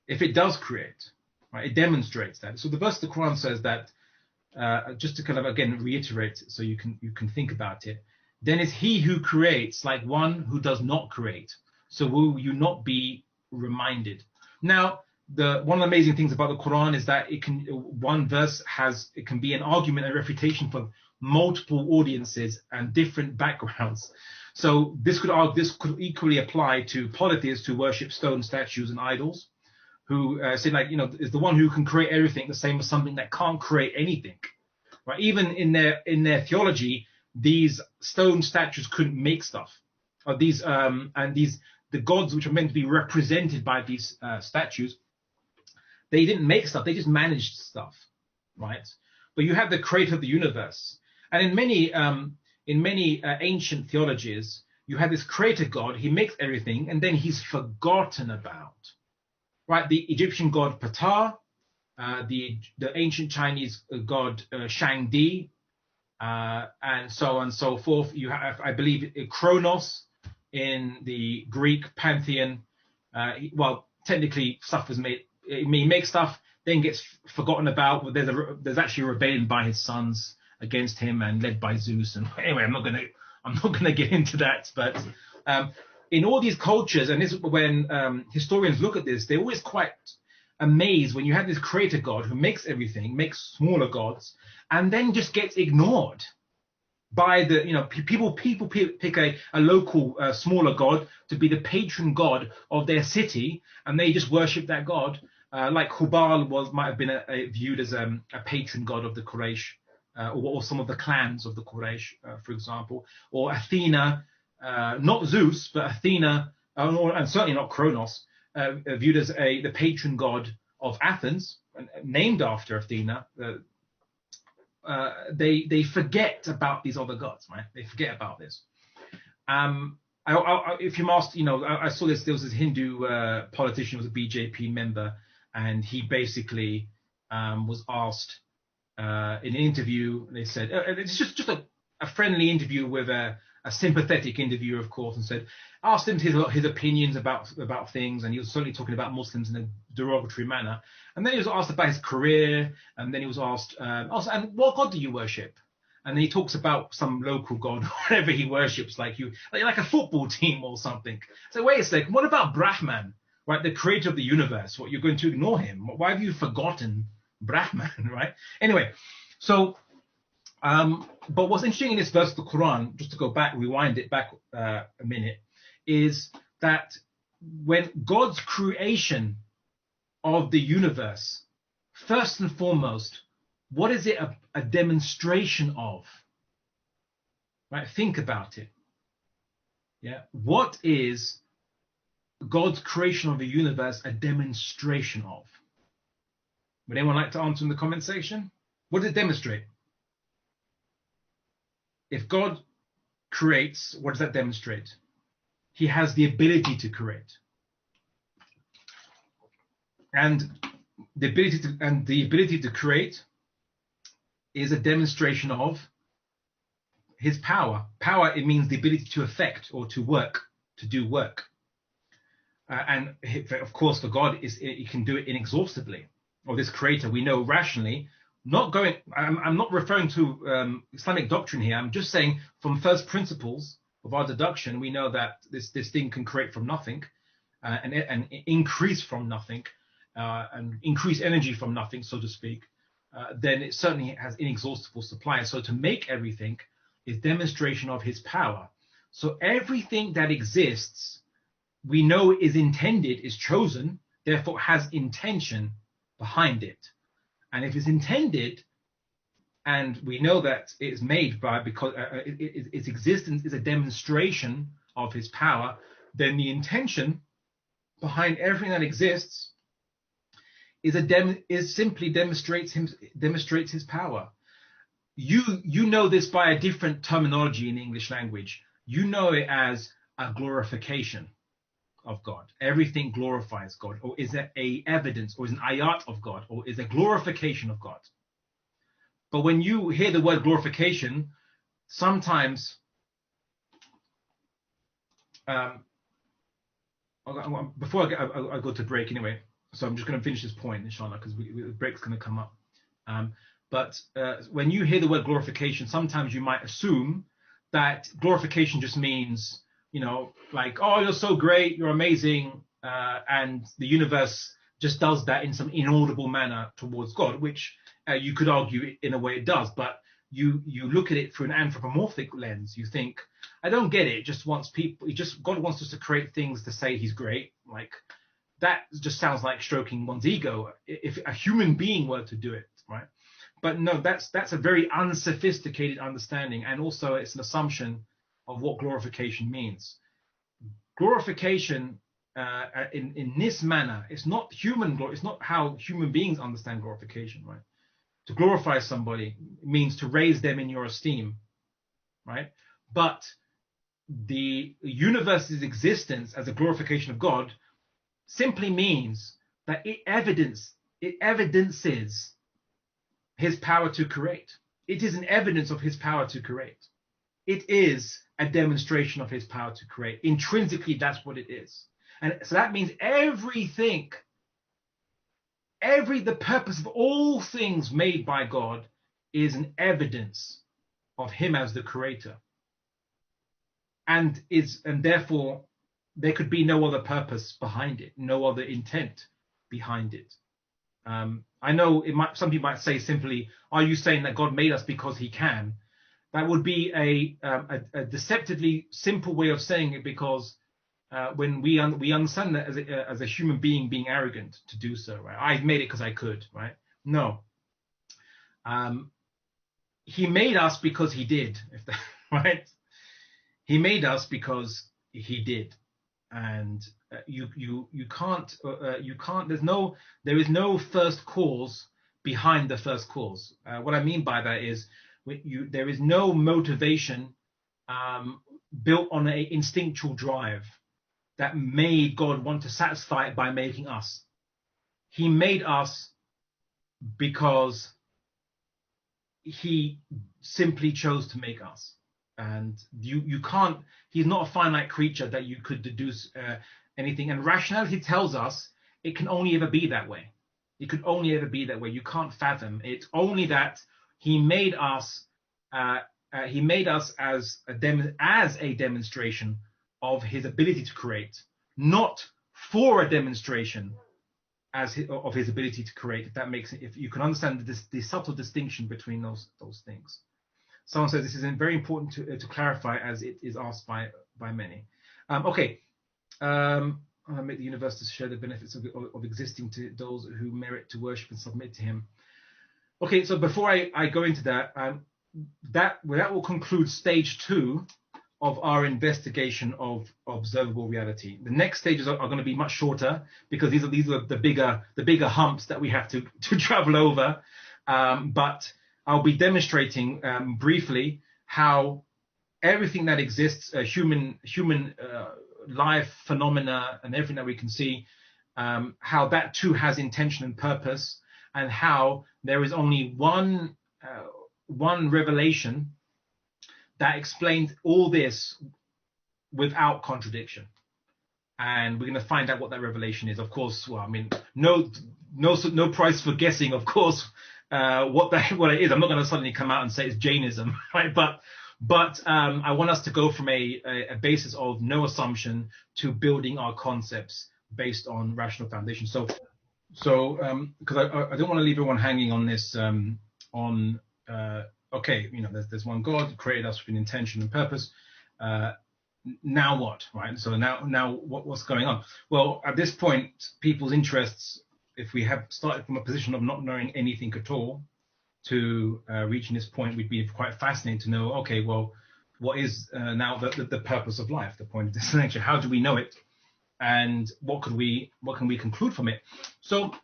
If it does create, right, it demonstrates that. So the verse of the Quran says that, just to kind of again reiterate, so you can think about it. Then is he who creates like one who does not create. So will you not be reminded? Now, one of the amazing things about the Quran is that one verse can be an argument and refutation for multiple audiences and different backgrounds. So this could equally apply to polytheists who worship stone statues and idols, who say, like, is the one who can create everything the same as something that can't create anything, right? Even in their theology, these stone statues couldn't make stuff, or the gods which are meant to be represented by these statues, they didn't make stuff, they just managed stuff, right? But you have the creator of the universe, and in many ancient theologies, you have this creator God. He makes everything, and then he's forgotten about. Right, the Egyptian god Ptah, the ancient Chinese god Shangdi, and so on and so forth. You have, I believe, Kronos in the Greek pantheon. Well, technically, stuff was made. He makes stuff, then gets forgotten about. There's actually a rebellion by his sons against him, and led by Zeus. And anyway, I'm not gonna get into that, but. In all these cultures, and this when historians look at this, they're always quite amazed when you have this creator God who makes everything, makes smaller gods, and then just gets ignored by the, people pick a local smaller god to be the patron god of their city, and they just worship that god. Like Hubal might have been viewed as a patron god of the Quraysh, or some of the clans of the Quraysh, for example, or Athena. Not Zeus, but Athena, and certainly not Kronos, viewed as the patron god of Athens, named after Athena. They forget about these other gods, right? They forget about this. If you're asked, I saw this. There was this Hindu politician, was a BJP member, and he basically was asked in an interview. They said it's just a friendly interview with a sympathetic interviewer, of course, and asked him his opinions about things, and he was certainly talking about Muslims in a derogatory manner. And then he was asked about his career, and then he was asked, and what God do you worship? And then he talks about some local god, whatever he worships, like a football team or something. So wait a second, what about Brahman, right, the creator of the universe? What, you're going to ignore him? Why have you forgotten Brahman, right? Anyway, so. But what's interesting in this verse of the Quran, just to rewind it back a minute, is that when God's creation of the universe, first and foremost, what is it a demonstration of? Right? Think about it. Yeah. What is God's creation of the universe a demonstration of? Would anyone like to answer in the comment section? What does it demonstrate? If God creates, what does that demonstrate? He has the ability to create. And the ability to create is a demonstration of his power. Power, it means the ability to affect or to work, to do work. And of course, for God, he can do it inexhaustively. Or this creator, we know rationally, I'm not referring to Islamic doctrine here. I'm just saying from first principles of our deduction, we know that this thing can create from nothing and increase from nothing and increase energy from nothing, so to speak. Then it certainly has inexhaustible supply. So to make everything is demonstration of his power. So everything that exists, we know is intended, is chosen, therefore has intention behind it. And if it's intended, and we know that it's made by, because its existence is a demonstration of his power, then the intention behind everything that exists simply demonstrates his power. You know this by a different terminology in the English language. You know it as a glorification of God. Everything glorifies God, or is a evidence, or is an ayat of God, or is a glorification of God. But when you hear the word glorification, sometimes before I go to break anyway, so I'm just going to finish this point, inshallah, because the break's going to come up. But when you hear the word glorification, sometimes you might assume that glorification just means, like, oh, you're so great, you're amazing, and the universe just does that in some inaudible manner towards God, which you could argue in a way it does, but you look at it through an anthropomorphic lens. You think, I don't get it. God wants us to create things to say he's great. Like, that just sounds like stroking one's ego if a human being were to do it, right? But no, that's a very unsophisticated understanding, and also it's an assumption of what glorification means. Glorification in this manner, it's not human glory. It's not how human beings understand glorification, right? To glorify somebody means to raise them in your esteem, right? But the universe's existence as a glorification of God simply means that it evidences his power to create. It is an evidence of his power to create. It is a demonstration of his power to create. Intrinsically, that's what it is. And so that means the purpose of all things made by God is an evidence of him as the creator. And therefore there could be no other purpose behind it, no other intent behind it. I know some people might say simply, are you saying that God made us because he can? That would be a deceptively simple way of saying it, because when we understand that as a human being arrogant to do so, right? I made it because I could, right? No. He made us because he did, right? He made us because he did. And you can't there is no first cause behind the first cause. What I mean by that is there is no motivation built on an instinctual drive that made God want to satisfy it by making us. He made us because he simply chose to make us. And you can't, he's not a finite creature that you could deduce anything. And rationality tells us it can only ever be that way. It could only ever be that way. You can't fathom. It's only that he made us as a demonstration of his ability to create, not for a demonstration of his ability to create. If that makes it, if you can understand the subtle distinction between those things. Someone says this is very important to clarify, as it is asked by many. I'll make the universe to share the benefits of existing to those who merit to worship and submit to him. Okay, so before I go into that, that will conclude stage 2 of our investigation of observable reality. The next stages are going to be much shorter because these are the bigger humps that we have to travel over. But I'll be demonstrating briefly how everything that exists, human life, phenomena, and everything that we can see, how that too has intention and purpose, and how there is only one revelation that explains all this without contradiction. And we're going to find out what that revelation is. Of course, well, I mean, no price for guessing, of course, what it is. I'm not going to suddenly come out and say it's Jainism, right? But I want us to go from a basis of no assumption to building our concepts based on rational foundation. So because I don't want to leave everyone hanging on this okay, there's one God who created us with an intention and purpose. Now what, right? So now what's going on? Well, at this point, people's interests, if we have started from a position of not knowing anything at all to reaching this point, would be quite fascinating to know, okay, well, what is now the purpose of life, the point of this nature? How do we know it? And what can we conclude from it? So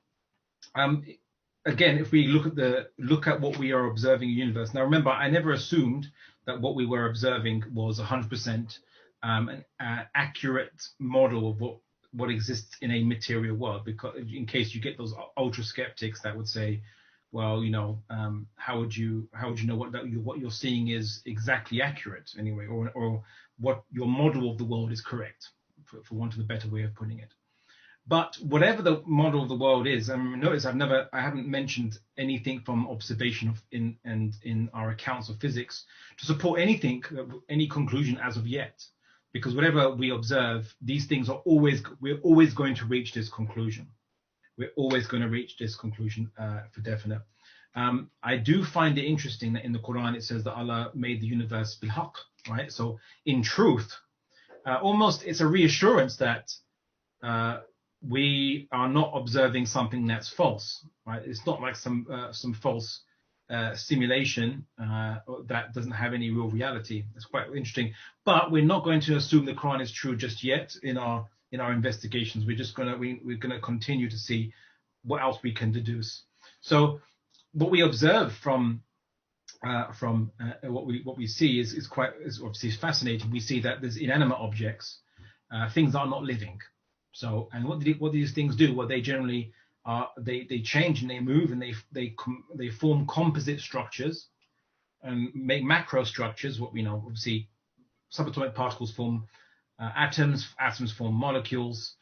again, if we look at what we are observing in the universe. Now, remember, I never assumed that what we were observing was 100% an accurate model of what exists in a material world. Because in case you get those ultra skeptics that would say, well, how would you know what you're seeing is exactly accurate anyway, or what your model of the world is correct, for want of a better way of putting it. But whatever the model of the world is, and notice I haven't mentioned anything from observation in our accounts of physics to support any conclusion as of yet, because whatever we observe, these things we're always going to reach this conclusion. We're always going to reach this conclusion for definite. I do find it interesting that in the Quran it says that Allah made the universe bil haqq, right? So in truth, almost it's a reassurance that we are not observing something that's false, right? It's not like some false simulation that doesn't have any real reality. It's quite interesting. But we're not going to assume the Quran is true just yet in our investigations. We're gonna continue to see what else we can deduce. So what we observe from what we see is obviously fascinating. We see that there's inanimate objects, things that are not living. So, and what do these things do? Well, they generally they change and they move and they form composite structures and make macro structures. What we know, obviously, subatomic particles form atoms form molecules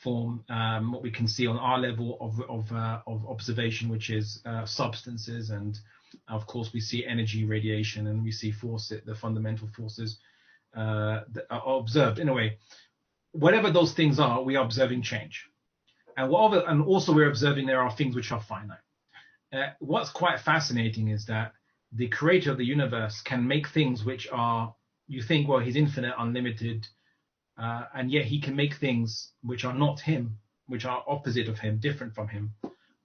form what we can see on our level of observation, which is substances, and of course we see energy, radiation, and we see the fundamental forces that are observed. In a way, whatever those things are, we are observing change, and also we're observing there are things which are finite. What's quite fascinating is that the creator of the universe can make things which are, you think, well, he's infinite, unlimited, and yet he can make things which are not him, which are opposite of him, different from him,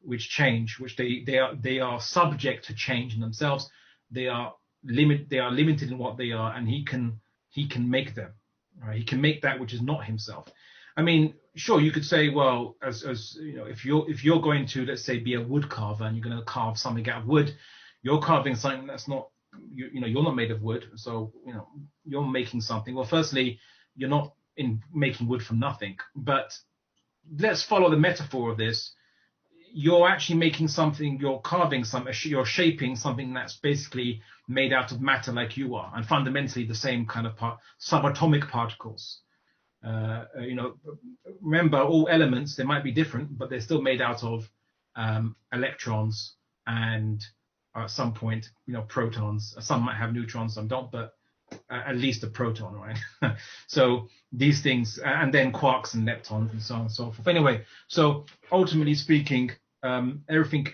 which change, which they are subject to change in themselves. They are limited in what they are, and he can make them. Right? He can make that which is not himself. I mean, sure, you could say, well, as if you're going to, let's say, be a wood carver and you're going to carve something out of wood, you're carving something that's not, you're not made of wood, so you're making something. Well, firstly, you're not making wood from nothing. But let's follow the metaphor of this. You're actually making something. You're carving something. You're shaping something that's basically made out of matter, like you are, and fundamentally the same kind of subatomic particles. Remember, all elements, they might be different, but they're still made out of electrons and at some point, protons. Some might have neutrons, some don't, but at least a proton, right? So these things, and then quarks and leptons and so on and so forth. Anyway, so ultimately speaking, everything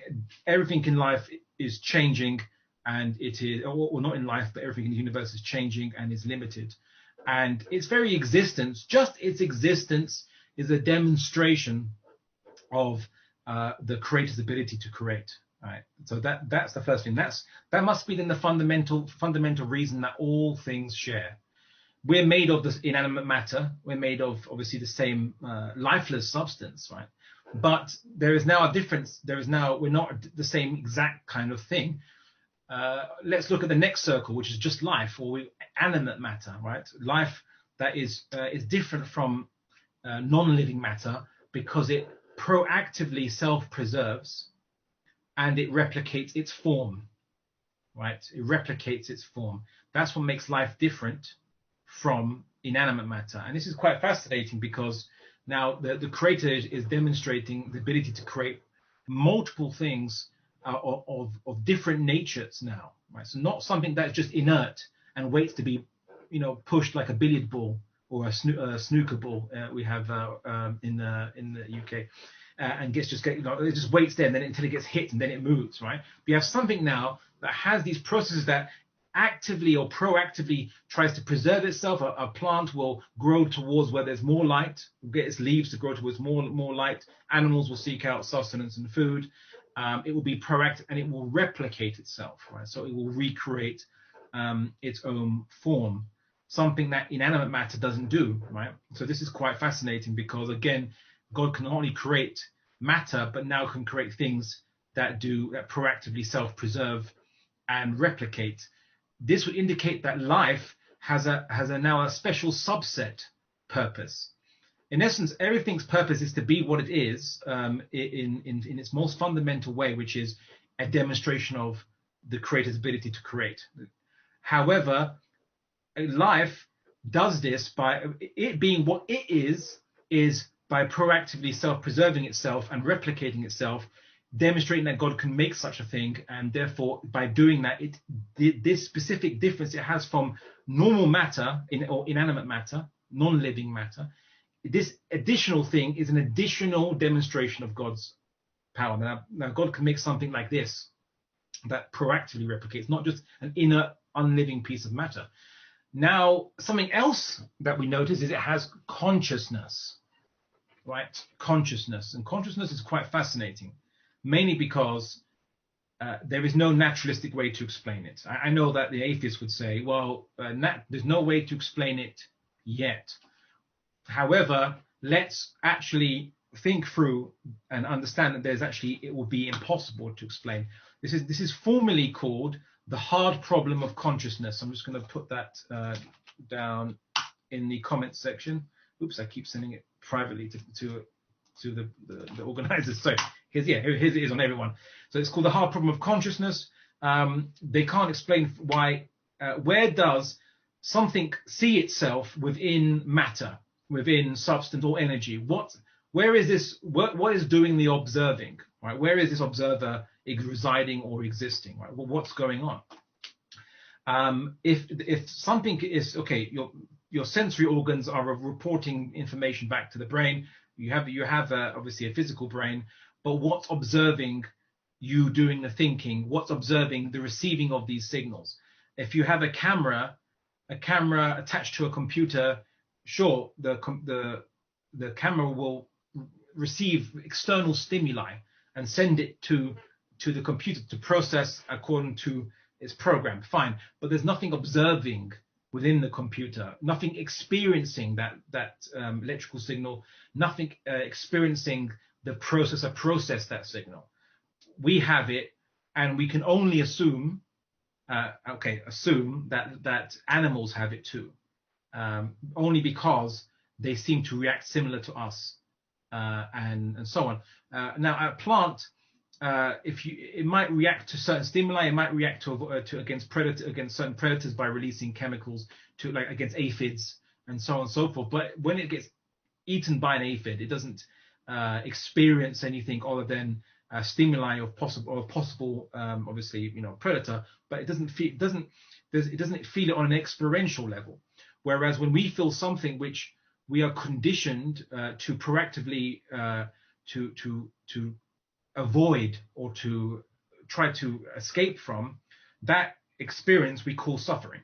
in life is changing, and it is, or not in life, but everything in the universe is changing and is limited. And its very existence, just its existence, is a demonstration of the creator's ability to create. Right. So that's the first thing. That must be then the fundamental reason that all things share. We're made of this inanimate matter. We're made of obviously the same lifeless substance, right? But there is now a difference. We're not the same exact kind of thing. Let's look at the next circle, which is just life, or animate matter, right? Life that is different from non-living matter because it proactively self-preserves and it replicates its form, right? It replicates its form. That's what makes life different from inanimate matter. And this is quite fascinating because now the creator is demonstrating the ability to create multiple things of different natures now, right? So not something that's just inert and waits to be, pushed like a billiard ball or a snooker ball we have in the UK, and it just waits there and then until it gets hit and then it moves, right? We have something now that has these processes that actively or proactively tries to preserve itself. A plant will grow towards where there's more light, get its leaves to grow towards more light. Animals will seek out sustenance and food. It will be proactive and it will replicate itself, right? So it will recreate its own form, something that inanimate matter doesn't do, right? So this is quite fascinating because, again, God can not only create matter, but now can create things that proactively self-preserve and replicate. This would indicate that life has now a special subset purpose. In essence, everything's purpose is to be what it is in its most fundamental way, which is a demonstration of the creator's ability to create. However, life does this by it being what it is by proactively self-preserving itself and replicating itself, demonstrating that God can make such a thing, and therefore by doing that, this specific difference it has from normal matter or inanimate matter, non-living matter, this additional thing is an additional demonstration of God's power. Now God can make something like this that proactively replicates, not just an inert, unliving piece of matter. Now, something else that we notice is it has consciousness, right? Consciousness. And consciousness is quite fascinating, mainly because there is no naturalistic way to explain it. I know that the atheists would say, well, there's no way to explain it yet. However, let's actually think through and understand that it will be impossible to explain. This is formally called the hard problem of consciousness. I'm just going to put that down in the comments section. Oops, I keep sending it privately to the organizers. So here's it is on everyone. So it's called the hard problem of consciousness. They can't explain why. Where does something see itself within matter, within substance or energy? Where is this? What is doing the observing? Right? Where is this observer residing or existing? Right? Well, what's going on? If something is okay, your sensory organs are reporting information back to the brain. You have obviously a physical brain, but what's observing you doing the thinking? What's observing the receiving of these signals? If you have a camera attached to a computer, sure, the camera will receive external stimuli and send it to the computer to process according to its program. Fine, but there's nothing observing within the computer, nothing experiencing that electrical signal, nothing experiencing the processor process that signal. We have it, and we can only assume that animals have it too, only because they seem to react similar to us, and so on. Now, a plant, it might react to certain stimuli, it might react against certain predators by releasing chemicals against aphids and so on and so forth. But when it gets eaten by an aphid, it doesn't experience anything other than stimuli of possible obviously predator, but it doesn't feel it on an experiential level. Whereas when we feel something which we are conditioned to proactively to avoid or to try to escape from, that experience we call suffering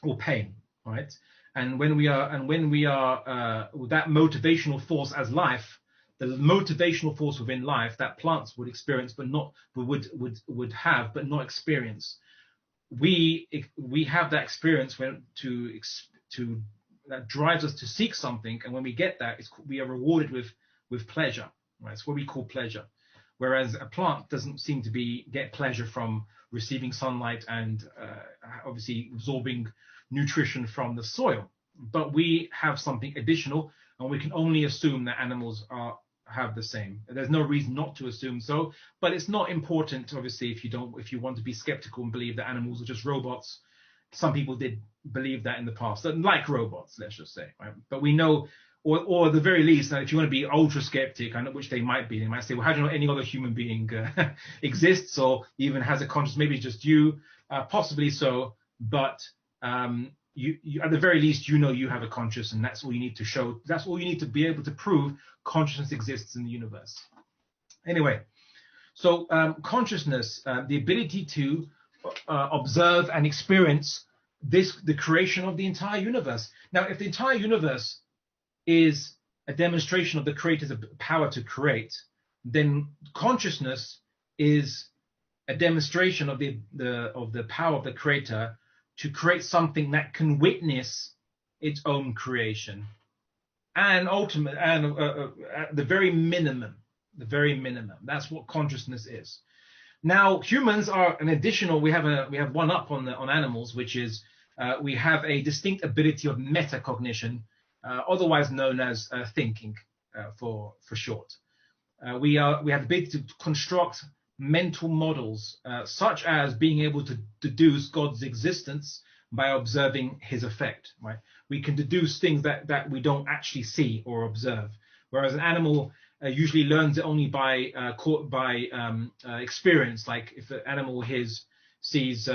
or pain, right? And when we are that motivational force as life, the motivational force within life that plants would experience, but not would have, but not experience. We have that experience to that drives us to seek something, and when we get that, we are rewarded with pleasure. Right? It's what we call pleasure. Whereas a plant doesn't seem to get pleasure from receiving sunlight and obviously absorbing nutrition from the soil. But we have something additional, and we can only assume that animals have the same. There's no reason not to assume so, but it's not important, obviously, if you want to be skeptical and believe that animals are just robots. Some people did believe that in the past, like robots, let's just say. Right? But we know, or at the very least, if you want to be ultra skeptic, which they might say, well, how do you know any other human being exists or even has a conscience? Maybe just you, possibly so, but you at the very least, you have a conscience, and that's all you need to show. That's all you need to be able to prove consciousness exists in the universe. Anyway, so consciousness, the ability to observe and experience the creation of the entire universe. Now, if the entire universe is a demonstration of the creator's power to create, then consciousness is a demonstration of the power of the creator to create something that can witness its own creation, and at the very minimum, that's what consciousness is. Now, humans are an additional. We have one up on animals, which is we have a distinct ability of metacognition, otherwise known as thinking, for short. We have the ability to construct mental models, such as being able to deduce God's existence by observing his effect. Right? We can deduce things that we don't actually see or observe, whereas an animal usually learns it only by experience. Like if an animal sees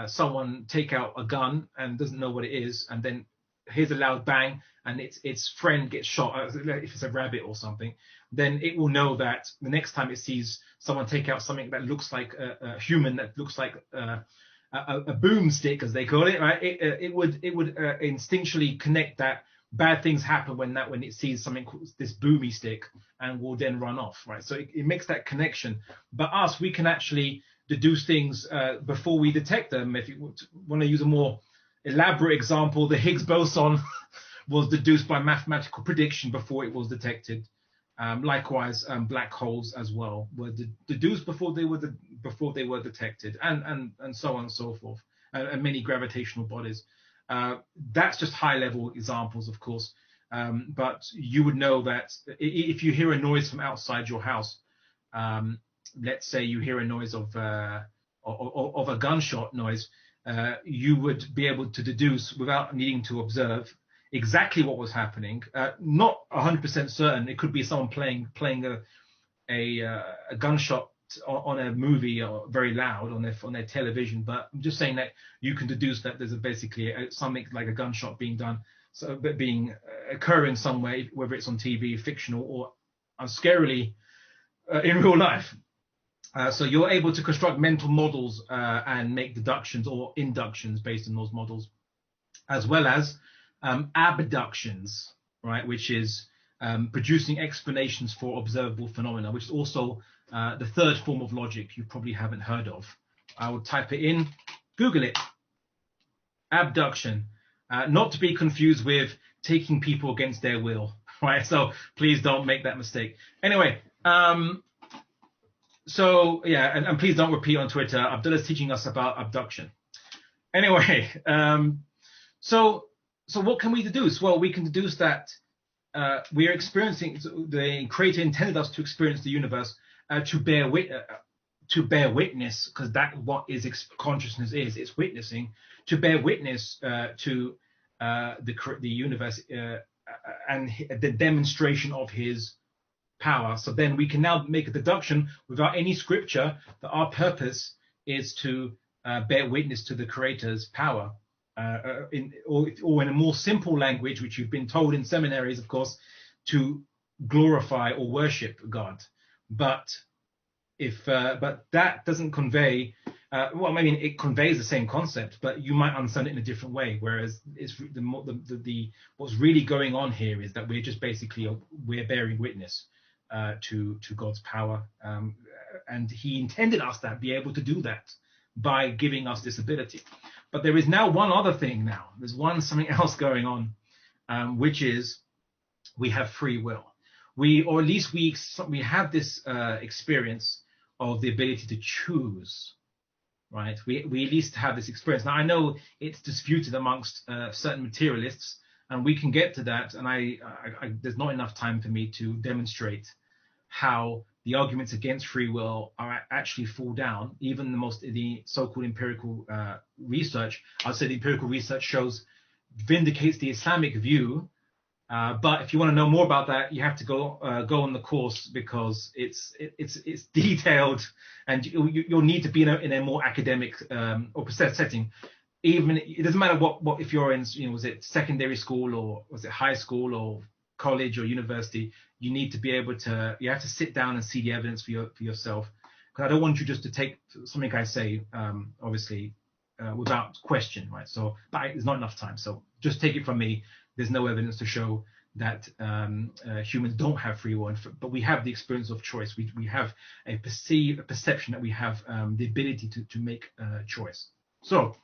someone take out a gun and doesn't know what it is, and then hears a loud bang and its friend gets shot, if it's a rabbit or something, then it will know that the next time it sees someone take out something that looks like a human, that looks like a boomstick, as they call it, right? It would instinctually connect that bad things happen when it sees something, this boomy stick, and will then run off, right? So it makes that connection. But we can actually deduce things before we detect them. If you want to use a more elaborate example, the Higgs boson was deduced by mathematical prediction before it was detected. Likewise, black holes as well were deduced before they were detected, and so on and so forth, and many gravitational bodies. That's just high-level examples, of course, but you would know that if you hear a noise from outside your house, let's say you hear a noise of a gunshot noise, you would be able to deduce without needing to observe exactly what was happening. Not 100% certain. It could be someone playing a gunshot on a movie, or very loud on their television. But I'm just saying that you can deduce that there's basically something like a gunshot being done, so occurring somewhere, whether it's on TV, fictional, or scarily in real life. So you're able to construct mental models and make deductions or inductions based on those models, as well as abductions, right, which is producing explanations for observable phenomena, which is also the third form of logic you probably haven't heard of. I will type it in, Google it. Abduction, not to be confused with taking people against their will, right? So please don't make that mistake. Anyway, so yeah, and please don't repeat on Twitter. Abdullah's teaching us about abduction. Anyway, so what can we deduce? Well, we can deduce that we are experiencing, the creator intended us to experience the universe to bear witness, because that what is consciousness is. It's witnessing, to bear witness to the universe and the demonstration of his power. So then we can now make a deduction without any scripture that our purpose is to bear witness to the creator's power. Or in a more simple language, which you've been told in seminaries, of course, to glorify or worship God. But that doesn't convey Well, I mean, it conveys the same concept, but you might understand it in a different way. Whereas it's what's really going on here is that we're just basically we're bearing witness to God's power, and He intended us to be able to do that by giving us this ability. But there is now one other thing. Now there's something else going on, which is we have free will. Or at least we have this experience of the ability to choose. Right, we at least have this experience. Now I know it's disputed amongst certain materialists, and we can get to that. And I there's not enough time for me to demonstrate how the arguments against free will are actually fall down. Even the so-called empirical research, I'd say the empirical research vindicates the Islamic view. But if you want to know more about that, you have to go on the course, because it's detailed, and you'll need to be in a more academic or setting. Even it doesn't matter what if you're in, was it secondary school or was it high school or college or university, you need to be able to, you have to sit down and see the evidence for yourself. Because I don't want you just to take something I say obviously without question, right? So, but there's not enough time, so just take it from me. There's no evidence to show that humans don't have free will, but we have the experience of choice. We have a perception that we have the ability to make a choice. So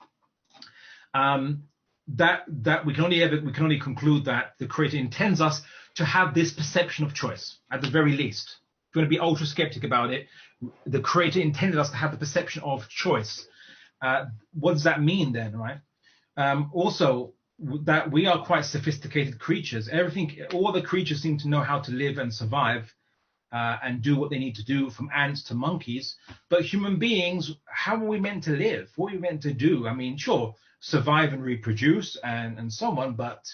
that we can only conclude that the Creator intends us to have this perception of choice at the very least. If you're going to be ultra skeptic about it, the Creator intended us to have the perception of choice. What does that mean then, right? Also, that we are quite sophisticated creatures. All the creatures seem to know how to live and survive and do what they need to do, from ants to monkeys. But human beings, how are we meant to live? What are we meant to do? I mean, sure, survive and reproduce and so on, but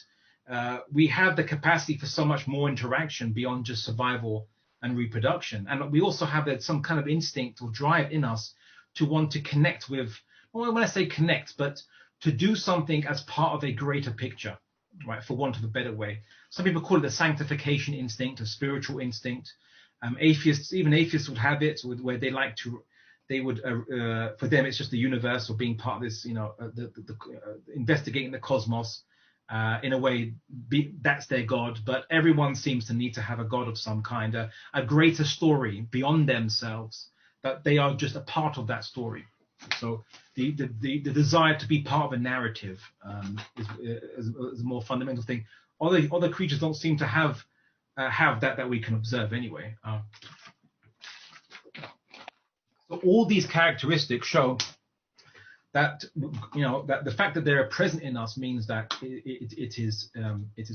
we have the capacity for so much more interaction beyond just survival and reproduction. And we also have some kind of instinct or drive in us to want to connect with, well, when I say connect, but to do something as part of a greater picture, right? For want of a better way. Some people call it the sanctification instinct, a spiritual instinct. Even atheists would have it, where they would, for them, it's just the universe, or being part of this, investigating the cosmos. In a way, that's their God. But everyone seems to need to have a God of some kind, a greater story beyond themselves, that they are just a part of that story. So the desire to be part of a narrative is a more fundamental thing. Other creatures don't seem to have that we can observe anyway. So all these characteristics show that that the fact that they are present in us means that it is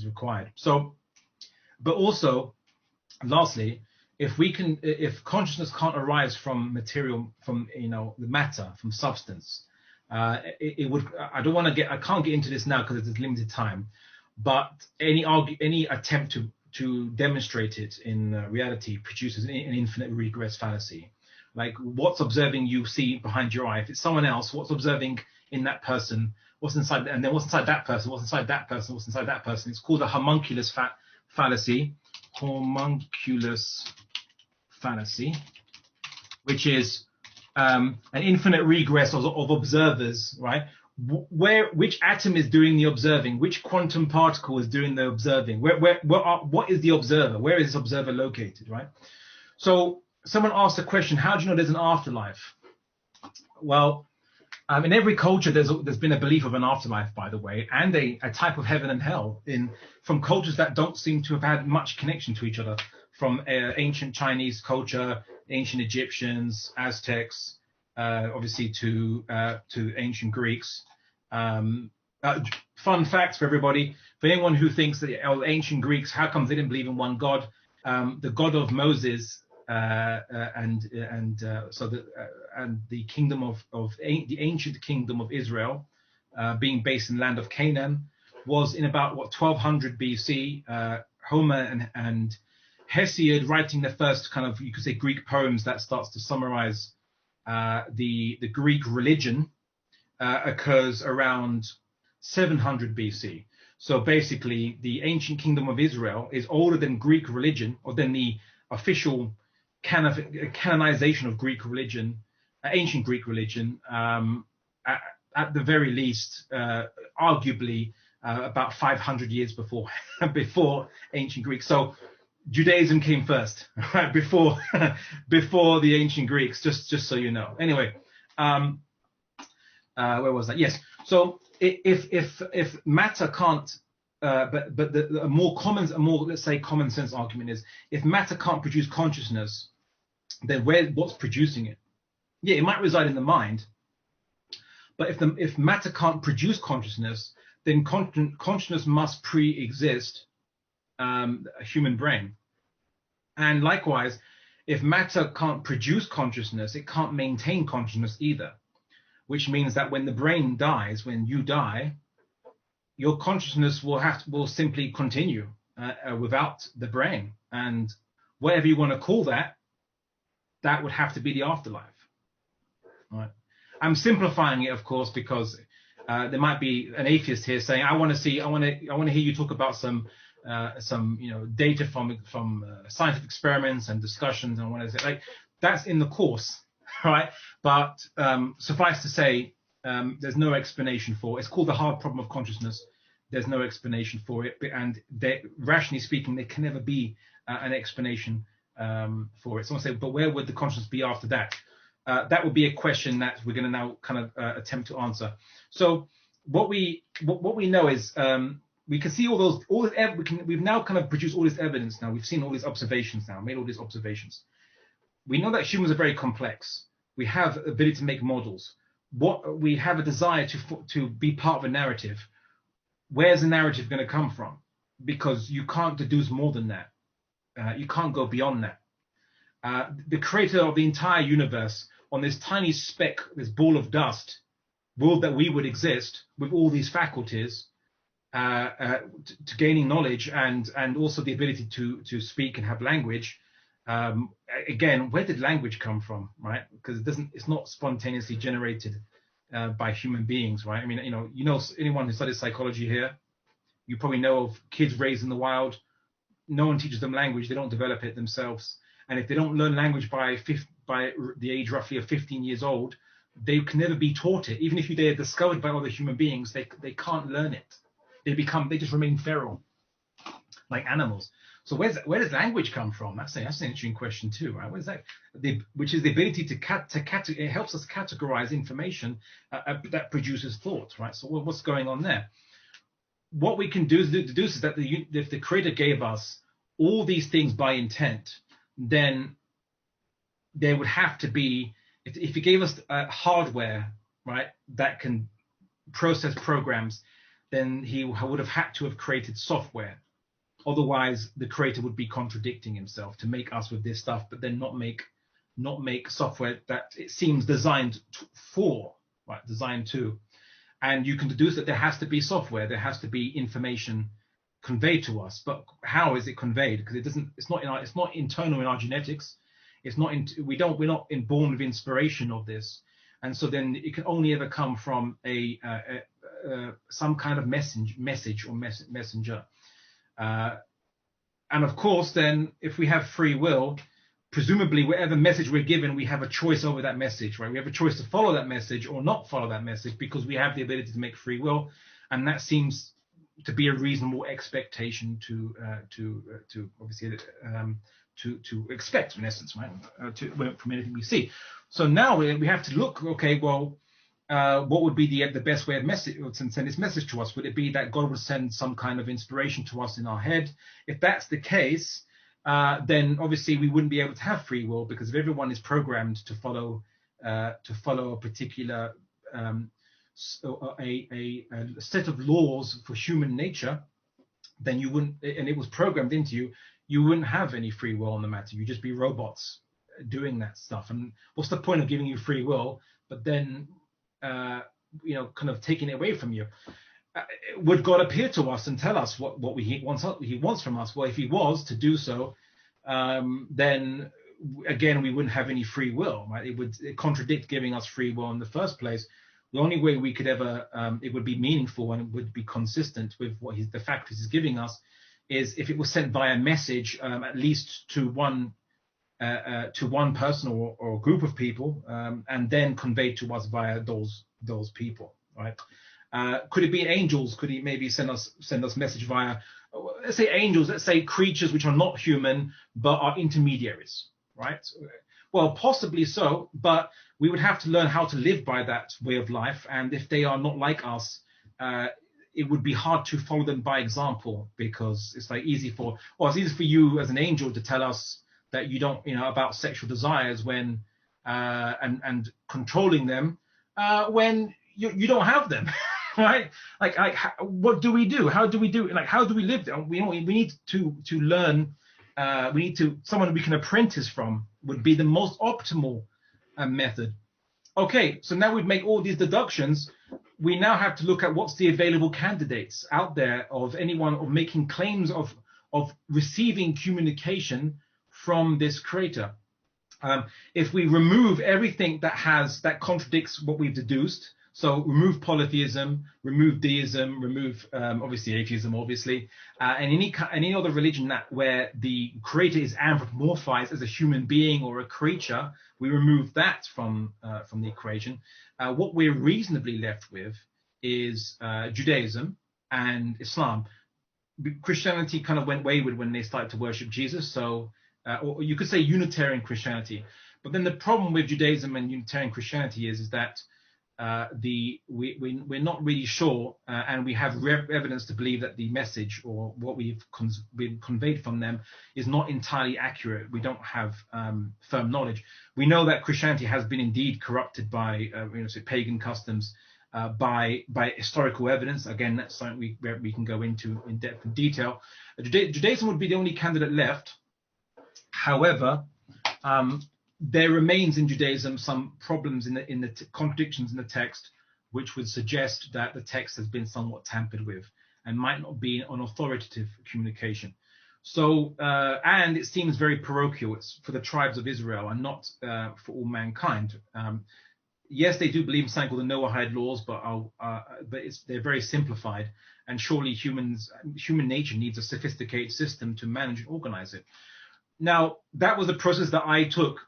required. So, but also, lastly, if consciousness can't arise from material, from the matter, from substance, it would. I can't get into this now because it's limited time. But any attempt to demonstrate it in reality produces an infinite regress fallacy. Like, what's observing you see behind your eye? If it's someone else, what's observing in that person? What's inside, and then what's inside that person? What's inside that person? What's inside that person? It's called a homunculus fallacy. Homunculus fallacy, which is an infinite regress of observers, right? Which atom is doing the observing? Which quantum particle is doing the observing? What is the observer? Where is this observer located, right? So someone asked the question, how do you know there's an afterlife? Well, in every culture, there's been a belief of an afterlife, by the way, and a type of heaven and hell from cultures that don't seem to have had much connection to each other, from ancient Chinese culture, ancient Egyptians, Aztecs, obviously to ancient Greeks. Fun facts for everybody: for anyone who thinks that ancient Greeks, how come they didn't believe in one God? The God of Moses. And the kingdom of the ancient kingdom of Israel, being based in the land of Canaan, was in about 1200 BC. Homer and Hesiod, writing the first kind of, you could say, Greek poems that starts to summarize the Greek religion, occurs around 700 BC. So basically, the ancient kingdom of Israel is older than Greek religion, or than the official canonization of Greek religion ancient Greek religion, at the very least, arguably about 500 years before before ancient Greek. So Judaism came first, right? Before before the ancient Greeks. Just so you know. Anyway, where was that? Yes. So if matter can't, but the more let's say common sense argument is, if matter can't produce consciousness, then what's producing it? Yeah, it might reside in the mind, but if matter can't produce consciousness, then consciousness must pre-exist a human brain. And likewise, if matter can't produce consciousness, it can't maintain consciousness either, which means that when the brain dies, when you die, your consciousness will simply continue without the brain, and whatever you want to call that, that would have to be the afterlife. Right. I'm simplifying it, of course, because there might be an atheist here saying, I want to hear you talk about some data from scientific experiments and discussions, and I want to say, like, that's in the course, right? But suffice to say, there's no explanation for it. It's called the hard problem of consciousness. There's no explanation for it, and rationally speaking, there can never be an explanation for it. Someone say, but where would the consciousness be after that? That would be a question that we're going to now kind of attempt to answer. So what we know is we can see we've now kind of produced all this evidence. Now we've seen all these observations. Made all these observations. We know that humans are very complex. We have the ability to make models. We have a desire to be part of a narrative. Where's the narrative going to come from? Because you can't deduce more than that. You can't go beyond that. The creator of the entire universe, on this tiny speck, this ball of dust, will that we would exist with all these faculties, to gaining knowledge and also the ability to speak and have language. Again, where did language come from, right? Because it's not spontaneously generated by human beings, right? I mean, anyone who studies psychology here, you probably know of kids raised in the wild. No one teaches them language; they don't develop it themselves. And if they don't learn language by the age roughly of 15 years old, they can never be taught it. Even if they are discovered by other human beings, they can't learn it. They just remain feral, like animals. So where does language come from? That's an interesting question too, right? Where's that? Which is the ability it helps us categorize information that produces thought, right? So what's going on there? What we can deduce is that if the creator gave us all these things by intent, then there would have to be, if he gave us hardware, right, that can process programs, then he would have had to have created software. Otherwise, the creator would be contradicting himself to make us with this stuff, but then not make software that it seems designed to. And you can deduce that there has to be software, there has to be information conveyed to us. But how is it conveyed? Because it's not internal in our genetics. We're not born with inspiration of this, and so then it can only ever come from some kind of message or messenger. And of course, then if we have free will, presumably whatever message we're given, we have a choice over that message, right? We have a choice to follow that message or not follow that message because we have the ability to make free will, and that seems to be a reasonable expectation to obviously to expect, in essence, right? From anything we see. So now we have to look. Okay, well, what would be the best way of send this message to us? Would it be that God would send some kind of inspiration to us in our head? If that's the case, then obviously we wouldn't be able to have free will, because if everyone is programmed to follow a particular a set of laws for human nature, then you wouldn't, and it was programmed into you, you wouldn't have any free will on the matter. You'd just be robots doing that stuff. And what's the point of giving you free will, but then kind of taking it away from you? Would God appear to us and tell us what he wants from us? Well, if he was to do so, then again we wouldn't have any free will, right? It would contradict giving us free will in the first place. The only way we could ever it would be meaningful and it would be consistent with what the faculties is giving us is if it was sent via message, at least to one to one person or a group of people, and then conveyed to us via those people, right? Could it be angels? Could he maybe send us message via, let's say angels, let's say creatures which are not human but are intermediaries, right? Well, possibly so, but we would have to learn how to live by that way of life. And if they are not like us, it would be hard to follow them by example, because it's like it's easy for you as an angel to tell us that you don't, about sexual desires when and controlling them when you don't have them. Right? Like, what do we do? How do we do it? Like, how do we live? We need to learn. Someone we can apprentice from would be the most optimal method. Okay, so now we've made all these deductions. We now have to look at what's the available candidates out there of anyone of making claims of receiving communication from this creator. If we remove everything that contradicts what we've deduced, so remove polytheism, remove deism, remove obviously atheism, obviously, and any other religion where the creator is anthropomorphized as a human being or a creature, we remove that from the equation. What we're reasonably left with is Judaism and Islam. Christianity kind of went wayward when they started to worship Jesus, so or you could say Unitarian Christianity. But then the problem with Judaism and Unitarian Christianity is that we're not really sure, and we have evidence to believe that the message or what we've been conveyed from them is not entirely accurate. We don't have firm knowledge. We know that Christianity has been indeed corrupted by pagan customs, by historical evidence. Again, that's something we can go into in depth and detail. Judaism would be the only candidate left. However, there remains in Judaism some problems in the contradictions in the text, which would suggest that the text has been somewhat tampered with and might not be an authoritative communication. So, and it seems very parochial. It's for the tribes of Israel and not for all mankind. Yes, they do believe in something called the Noahide laws, but they're very simplified. And surely human nature needs a sophisticated system to manage and organize it. Now, that was the process that I took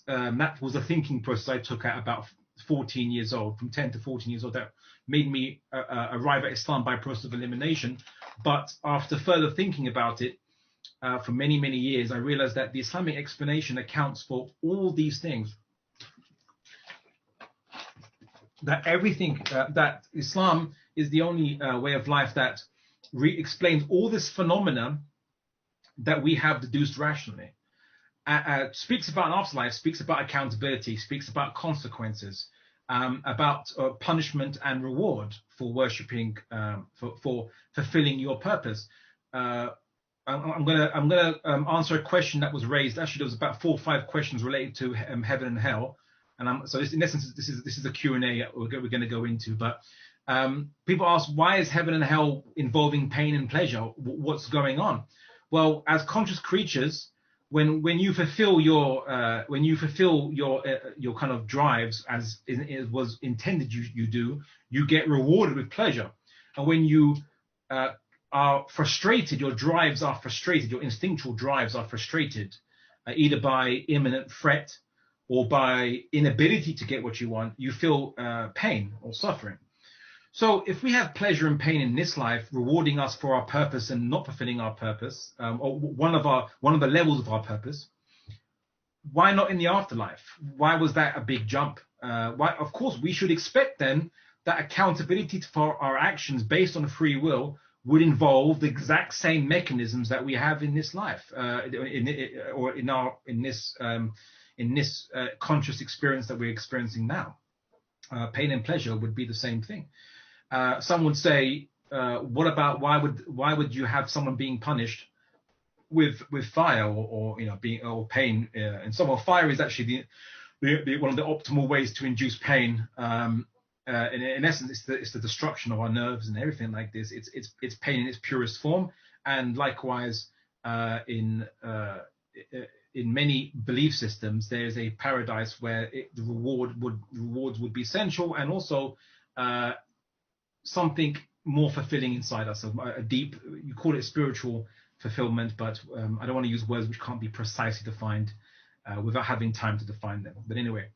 that was a thinking process I took at about 14 years old, from 10 to 14 years old. That made me arrive at Islam by process of elimination. But after further thinking about it for many, many years, I realized that the Islamic explanation accounts for all these things. That everything, that Islam is the only way of life that explains all this phenomena that we have deduced rationally. Speaks about an afterlife, speaks about accountability, speaks about consequences, about punishment and reward for worshipping, for fulfilling your purpose. I'm gonna answer a question that was raised. Actually, there was about 4 or 5 questions related to heaven and hell, and so in essence, this is a Q&A we're going to go into. But people ask, why is heaven and hell involving pain and pleasure? What's going on? Well, as conscious creatures, when you fulfill your kind of drives as it was intended you do, you get rewarded with pleasure. And when you are frustrated, your drives are frustrated, your instinctual drives are frustrated, either by imminent threat or by inability to get what you want, you feel pain or suffering. So if we have pleasure and pain in this life, rewarding us for our purpose and not fulfilling our purpose, or one of the levels of our purpose, why not in the afterlife? Why was that a big jump? Why? Of course, we should expect then that accountability for our actions based on free will would involve the exact same mechanisms that we have in this life, in this conscious experience that we're experiencing now. Pain and pleasure would be the same thing. Some would say, what about why would you have someone being punished with fire or pain? And so fire is actually the one of the optimal ways to induce pain. In essence, it's the destruction of our nerves and everything like this. It's pain in its purest form. And likewise, in many belief systems, there is a paradise where the rewards would be essential, and also something more fulfilling inside us, a deep, you call it spiritual fulfillment, but I don't want to use words which can't be precisely defined without having time to define them. But anyway,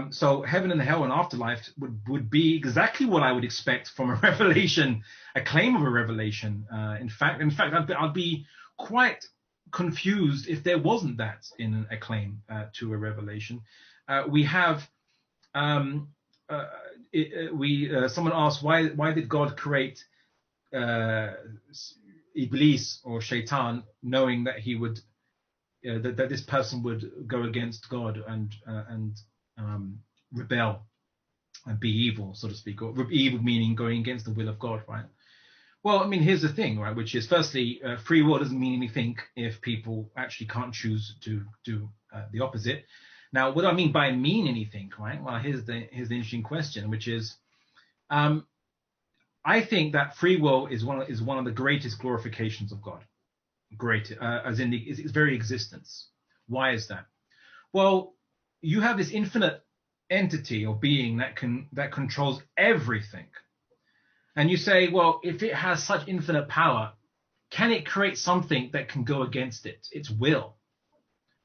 so heaven and hell and afterlife would be exactly what I would expect from a revelation, a claim of a revelation. In fact, I'd be quite confused if there wasn't that in a claim to a revelation. Someone asked why did God create Iblis or Shaitan, knowing that he would that this person would go against God and rebel and be evil, so to speak, or evil meaning going against the will of God, right? Well, I mean, here's the thing, right? Which is, firstly, free will doesn't mean anything if people actually can't choose to do the opposite. Now, what do I mean by mean anything, right? Well, here's the interesting question, which is, I think that free will is one of the greatest glorifications of God. Great, as in its very existence. Why is that? Well, you have this infinite entity or being that controls everything. And you say, well, if it has such infinite power, can it create something that can go against it? Its will.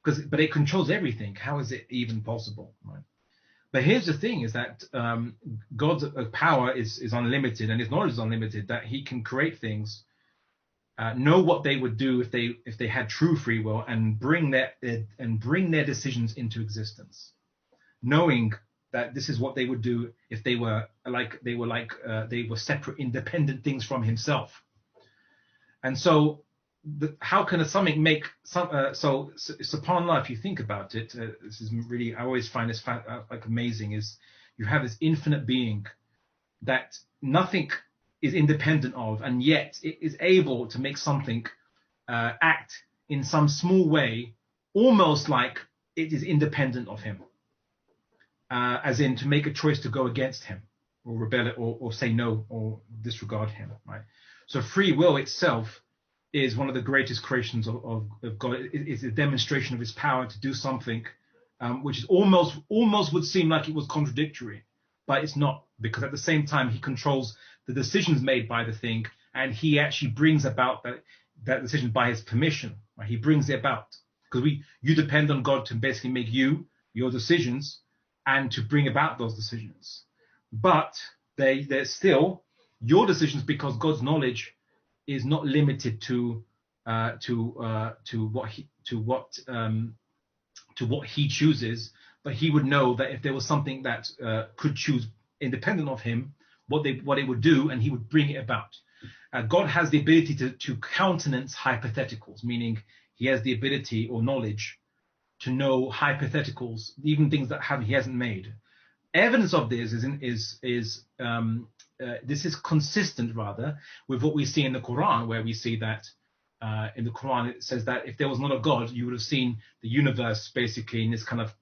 But it controls everything. How is it even possible? Right? But here's the thing: is that God's power is unlimited, and His knowledge is unlimited. That He can create things, know what they would do if they had true free will, and bring their decisions into existence, knowing that this is what they would do if they were separate, independent things from Himself. And so, how can something make some? So subhanAllah, if you think about it, this is really, I always find this like amazing. Is you have this infinite being that nothing is independent of, and yet it is able to make something act in some small way, almost like it is independent of Him. As in to make a choice to go against Him, or rebel, or say no, or disregard Him, right? So free will itself is one of the greatest creations of God. It's a demonstration of His power to do something which is almost would seem like it was contradictory, but it's not, because at the same time He controls the decisions made by the thing, and He actually brings about that decision by His permission. Right? He brings it about, because you depend on God to basically make your decisions and to bring about those decisions, but they're still your decisions, because God's knowledge is not limited to what He chooses, but He would know that if there was something that could choose independent of Him, what it would do, and He would bring it about. God has the ability to countenance hypotheticals, meaning He has the ability or knowledge to know hypotheticals, even things that He hasn't made. Evidence of this this is consistent rather with what we see in the Quran, where we see that in the Quran it says that if there was not a God, you would have seen the universe basically in this kind of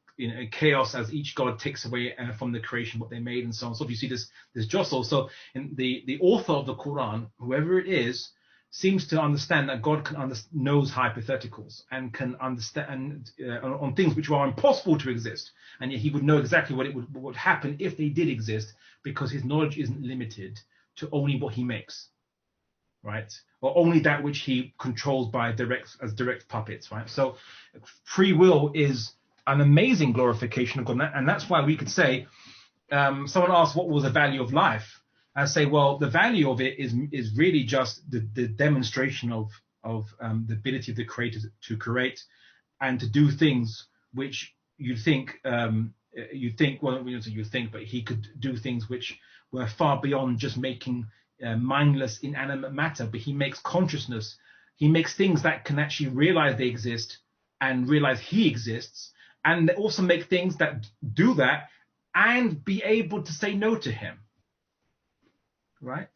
chaos, as each God takes away from the creation what they made and so on. So if you see this jostle, so in the author of the Quran, whoever it is, seems to understand that God knows hypotheticals and can understand on things which are impossible to exist, and yet He would know exactly what would happen if they did exist, because His knowledge isn't limited to only what He makes, right? Or only that which He controls by direct puppets, right? So free will is an amazing glorification of God, and that's why we could say, someone asked what was the value of life. I say, well, the value of it is really just the demonstration of the ability of the Creator to create and to do things which but He could do things which were far beyond just making mindless, inanimate matter. But He makes consciousness. He makes things that can actually realize they exist and realize He exists, and also make things that do that and be able to say no to Him. Right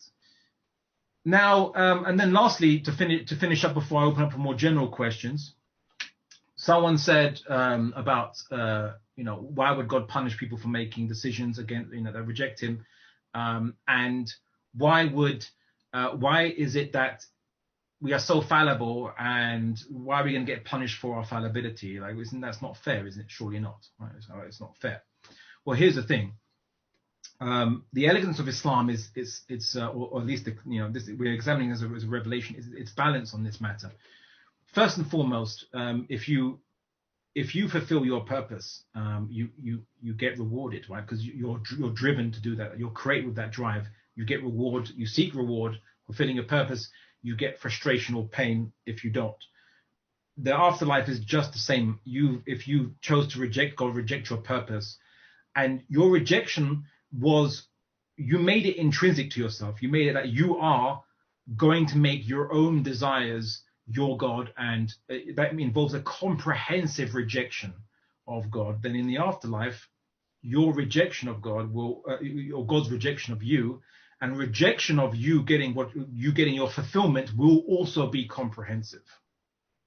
now, and then lastly, to finish up before I open up for more general questions, someone said about why would God punish people for making decisions against that reject Him, and why is it that we are so fallible, and why are we going to get punished for our fallibility? Like, that's not fair, isn't it? Surely not. Right? It's not fair. Well, here's the thing. the elegance of Islam is or at least we're examining as a revelation, is its balance on this matter. First and foremost, if you fulfill your purpose, you get rewarded, right? Because you're driven to do that. You're created with that drive. You get reward. You seek reward. Fulfilling your purpose, you get frustration or pain if you don't. The afterlife is just the same. If you chose to reject God, reject your purpose, and your rejection was, you made it intrinsic to yourself. You made it that you are going to make your own desires your God, and that involves a comprehensive rejection of God. Then in the afterlife, your rejection of God will, or God's rejection of you, and rejection of you getting your fulfillment will also be comprehensive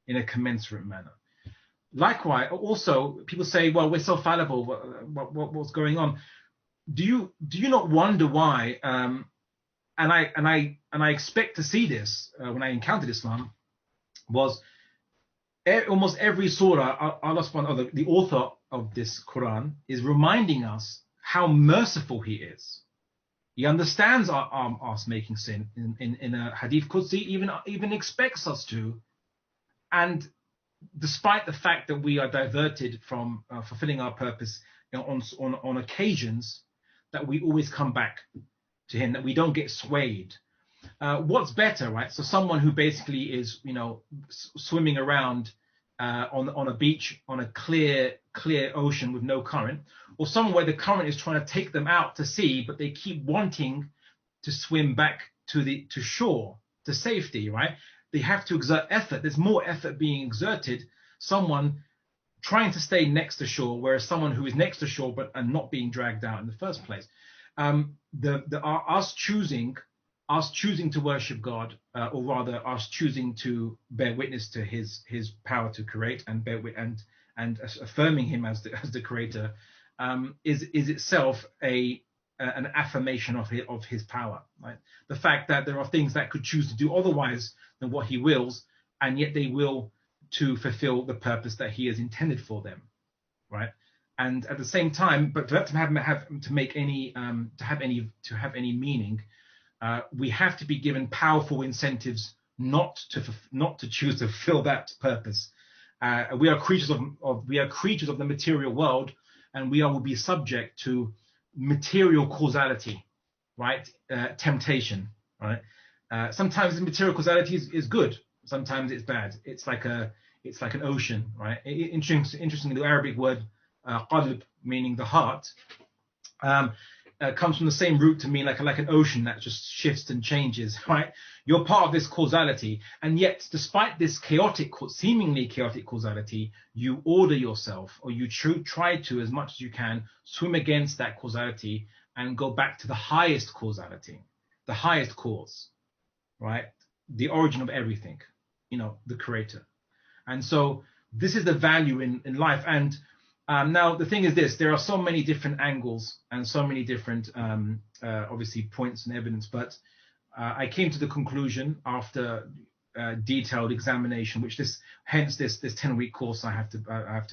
in a commensurate manner. Likewise, also people say, well, we're so fallible. What's going on? Do you not wonder why? And I expect to see this when I encountered Islam. Was almost every surah, Allah subhanahu wa ta'ala, the author of this Quran, is reminding us how merciful He is. He understands us making sin. In a Hadith Qudsi, even expects us to. And despite the fact that we are diverted from fulfilling our purpose on occasions, that we always come back to Him, that we don't get swayed. What's better, right? So someone who basically is, swimming around on a beach on a clear ocean with no current, or someone where the current is trying to take them out to sea, but they keep wanting to swim back to shore, to safety, right? They have to exert effort. There's more effort being exerted. Someone trying to stay next to shore, whereas someone who is next to shore but are not being dragged out in the first place. Us choosing to worship God, or rather us choosing to bear witness to His power to create and and affirming Him as the creator, is itself an affirmation of His power. Right? The fact that there are things that could choose to do otherwise than what He wills, and yet they will to fulfill the purpose that He has intended for them. Right? And at the same time, but for that to have any meaning, we have to be given powerful incentives not to choose to fulfill that purpose. We are creatures of the material world, and we will be subject to material causality, right? Temptation, right? Sometimes the material causality is good, sometimes it's bad. It's like an ocean, right? Interestingly, the Arabic word qalb, meaning the heart, comes from the same root to mean like an ocean that just shifts and changes, right? You're part of this causality, and yet despite this seemingly chaotic causality, you order yourself, or you try to, as much as you can, swim against that causality and go back to the highest causality, the highest cause, right? The origin of everything, the creator. And so this is the value in life. And now the thing is this: there are so many different angles and so many different, obviously, points and evidence. But I came to the conclusion after detailed examination, which this 10-week course I have to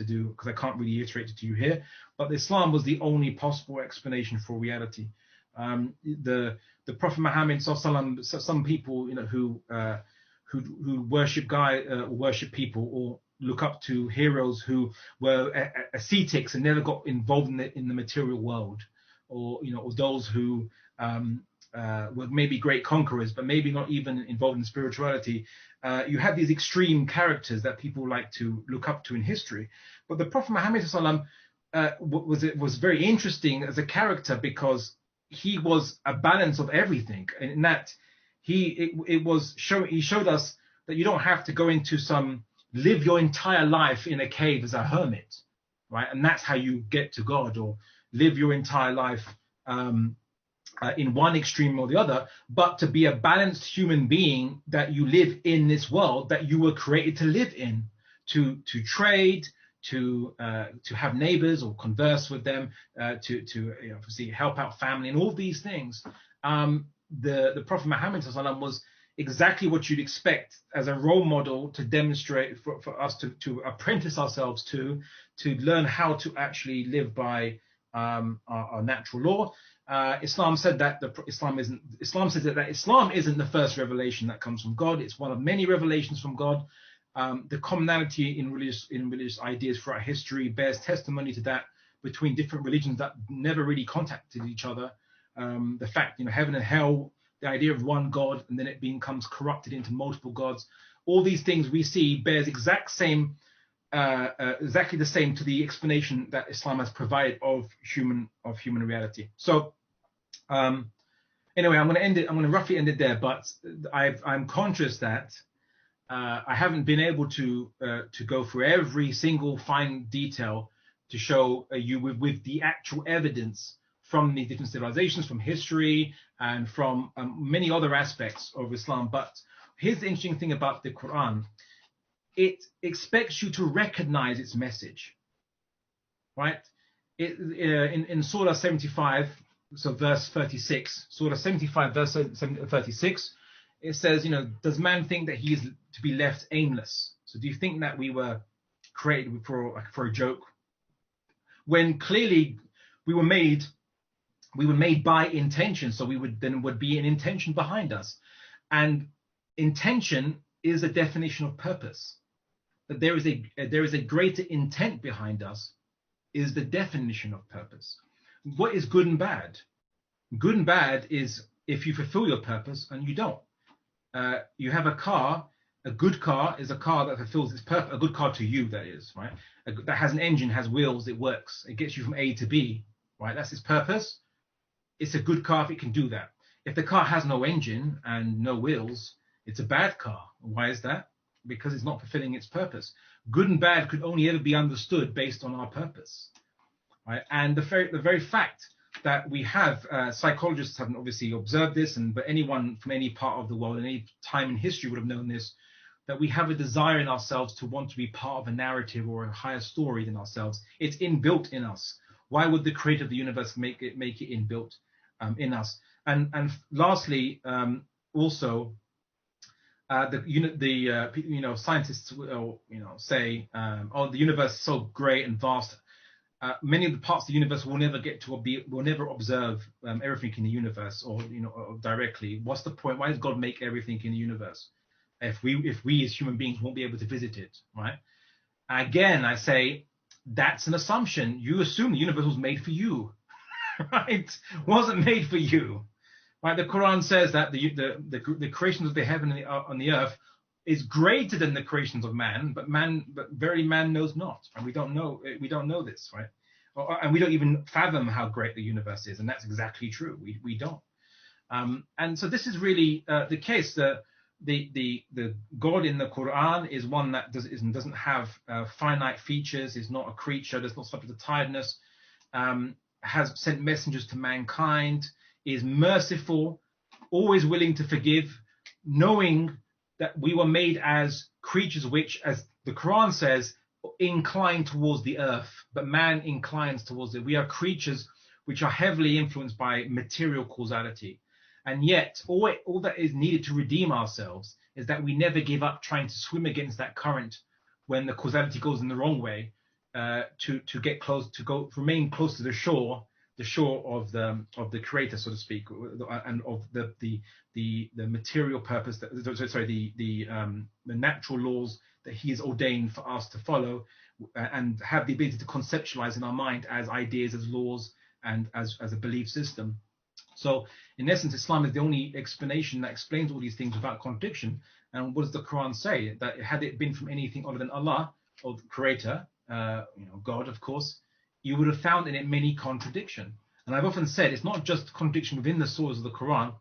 do, because I can't really iterate it to you here. But Islam was the only possible explanation for reality. The Prophet Muhammad sallallahu, some people who worship people, or look up to heroes who were ascetics and never got involved in the material world, or those who were maybe great conquerors but maybe not even involved in spirituality. You have these extreme characters that people like to look up to in history. But the Prophet Muhammad was very interesting as a character, because he was a balance of everything, in that he showed us that you don't have to go into live your entire life in a cave as a hermit, right? And that's how you get to God, or live your entire life in one extreme or the other, but to be a balanced human being, that you live in this world that you were created to live in, to trade, to have neighbors or converse with them, to obviously help out family and all these things. The Prophet Muhammad was exactly what you'd expect as a role model to demonstrate for us to apprentice ourselves to learn how to actually live by our natural law. Islam said that Islam isn't the first revelation that comes from God. It's one of many revelations from God. The commonality in religious ideas throughout history bears testimony to that between different religions that never really contacted each other. The fact, heaven and hell, the idea of one God, and then it becomes corrupted into multiple gods. All these things we see bears exactly the same to the explanation that Islam has provided of human reality. So anyway, I'm going to roughly end it there, but I'm conscious that I haven't been able to go through every single fine detail to show you with the actual evidence from the different civilizations, from history, and from many other aspects of Islam. But here's the interesting thing about the Quran. It expects you to recognize its message, right? In Surah 75, so verse 36, Surah 75, verse 36, it says, does man think that he is to be left aimless? So do you think that we were created for a joke? When clearly we were made by intention, so would be an intention behind us. And intention is a definition of purpose. That there is a greater intent behind us is the definition of purpose. What is good and bad? Good and bad is if you fulfill your purpose and you don't. You have a car. A good car is a car that fulfills its purpose. A good car to you, that is, right? That has an engine, has wheels, it works. It gets you from A to B, right? That's its purpose. It's a good car if it can do that. If the car has no engine and no wheels, it's a bad car. Why is that? Because it's not fulfilling its purpose. Good and bad could only ever be understood based on our purpose, right? And the very fact that we have psychologists haven't obviously observed this, but anyone from any part of the world, in any time in history would have known this, that we have a desire in ourselves to want to be part of a narrative or a higher story than ourselves. It's inbuilt in us. Why would the creator of the universe make it inbuilt in us? And lastly, also, scientists will say, oh, the universe is so great and vast. Many of the parts of the universe will never observe everything in the universe or directly. What's the point? Why does God make everything in the universe if we as human beings won't be able to visit it, right? Again, I say that's an assumption. You assume the universe was made for you, right? It wasn't made for you, right? The Quran says that the creations of the heaven and the earth is greater than the creations of man, but verily man knows not, and we don't know this, right? And we don't even fathom how great the universe is, and that's exactly true. We don't. And so this is really the case. The God in the Quran is one that doesn't have finite features, is not a creature, does not subject to tiredness, has sent messengers to mankind, is merciful, always willing to forgive, knowing that we were made as creatures which, as the Quran says, incline towards the earth, but man inclines towards it. We are creatures which are heavily influenced by material causality. And yet, all that is needed to redeem ourselves is that we never give up trying to swim against that current when the causality goes in the wrong way, to get close, remain close to the shore of the creator, so to speak, and of the material purpose, the natural laws that he has ordained for us to follow, and have the ability to conceptualize in our mind as ideas, as laws, and as a belief system. So in essence, Islam is the only explanation that explains all these things without contradiction. And what does the Quran say? That had it been from anything other than Allah, or the creator, God, of course, you would have found in it many contradiction. And I've often said it's not just contradiction within the source of the Quran,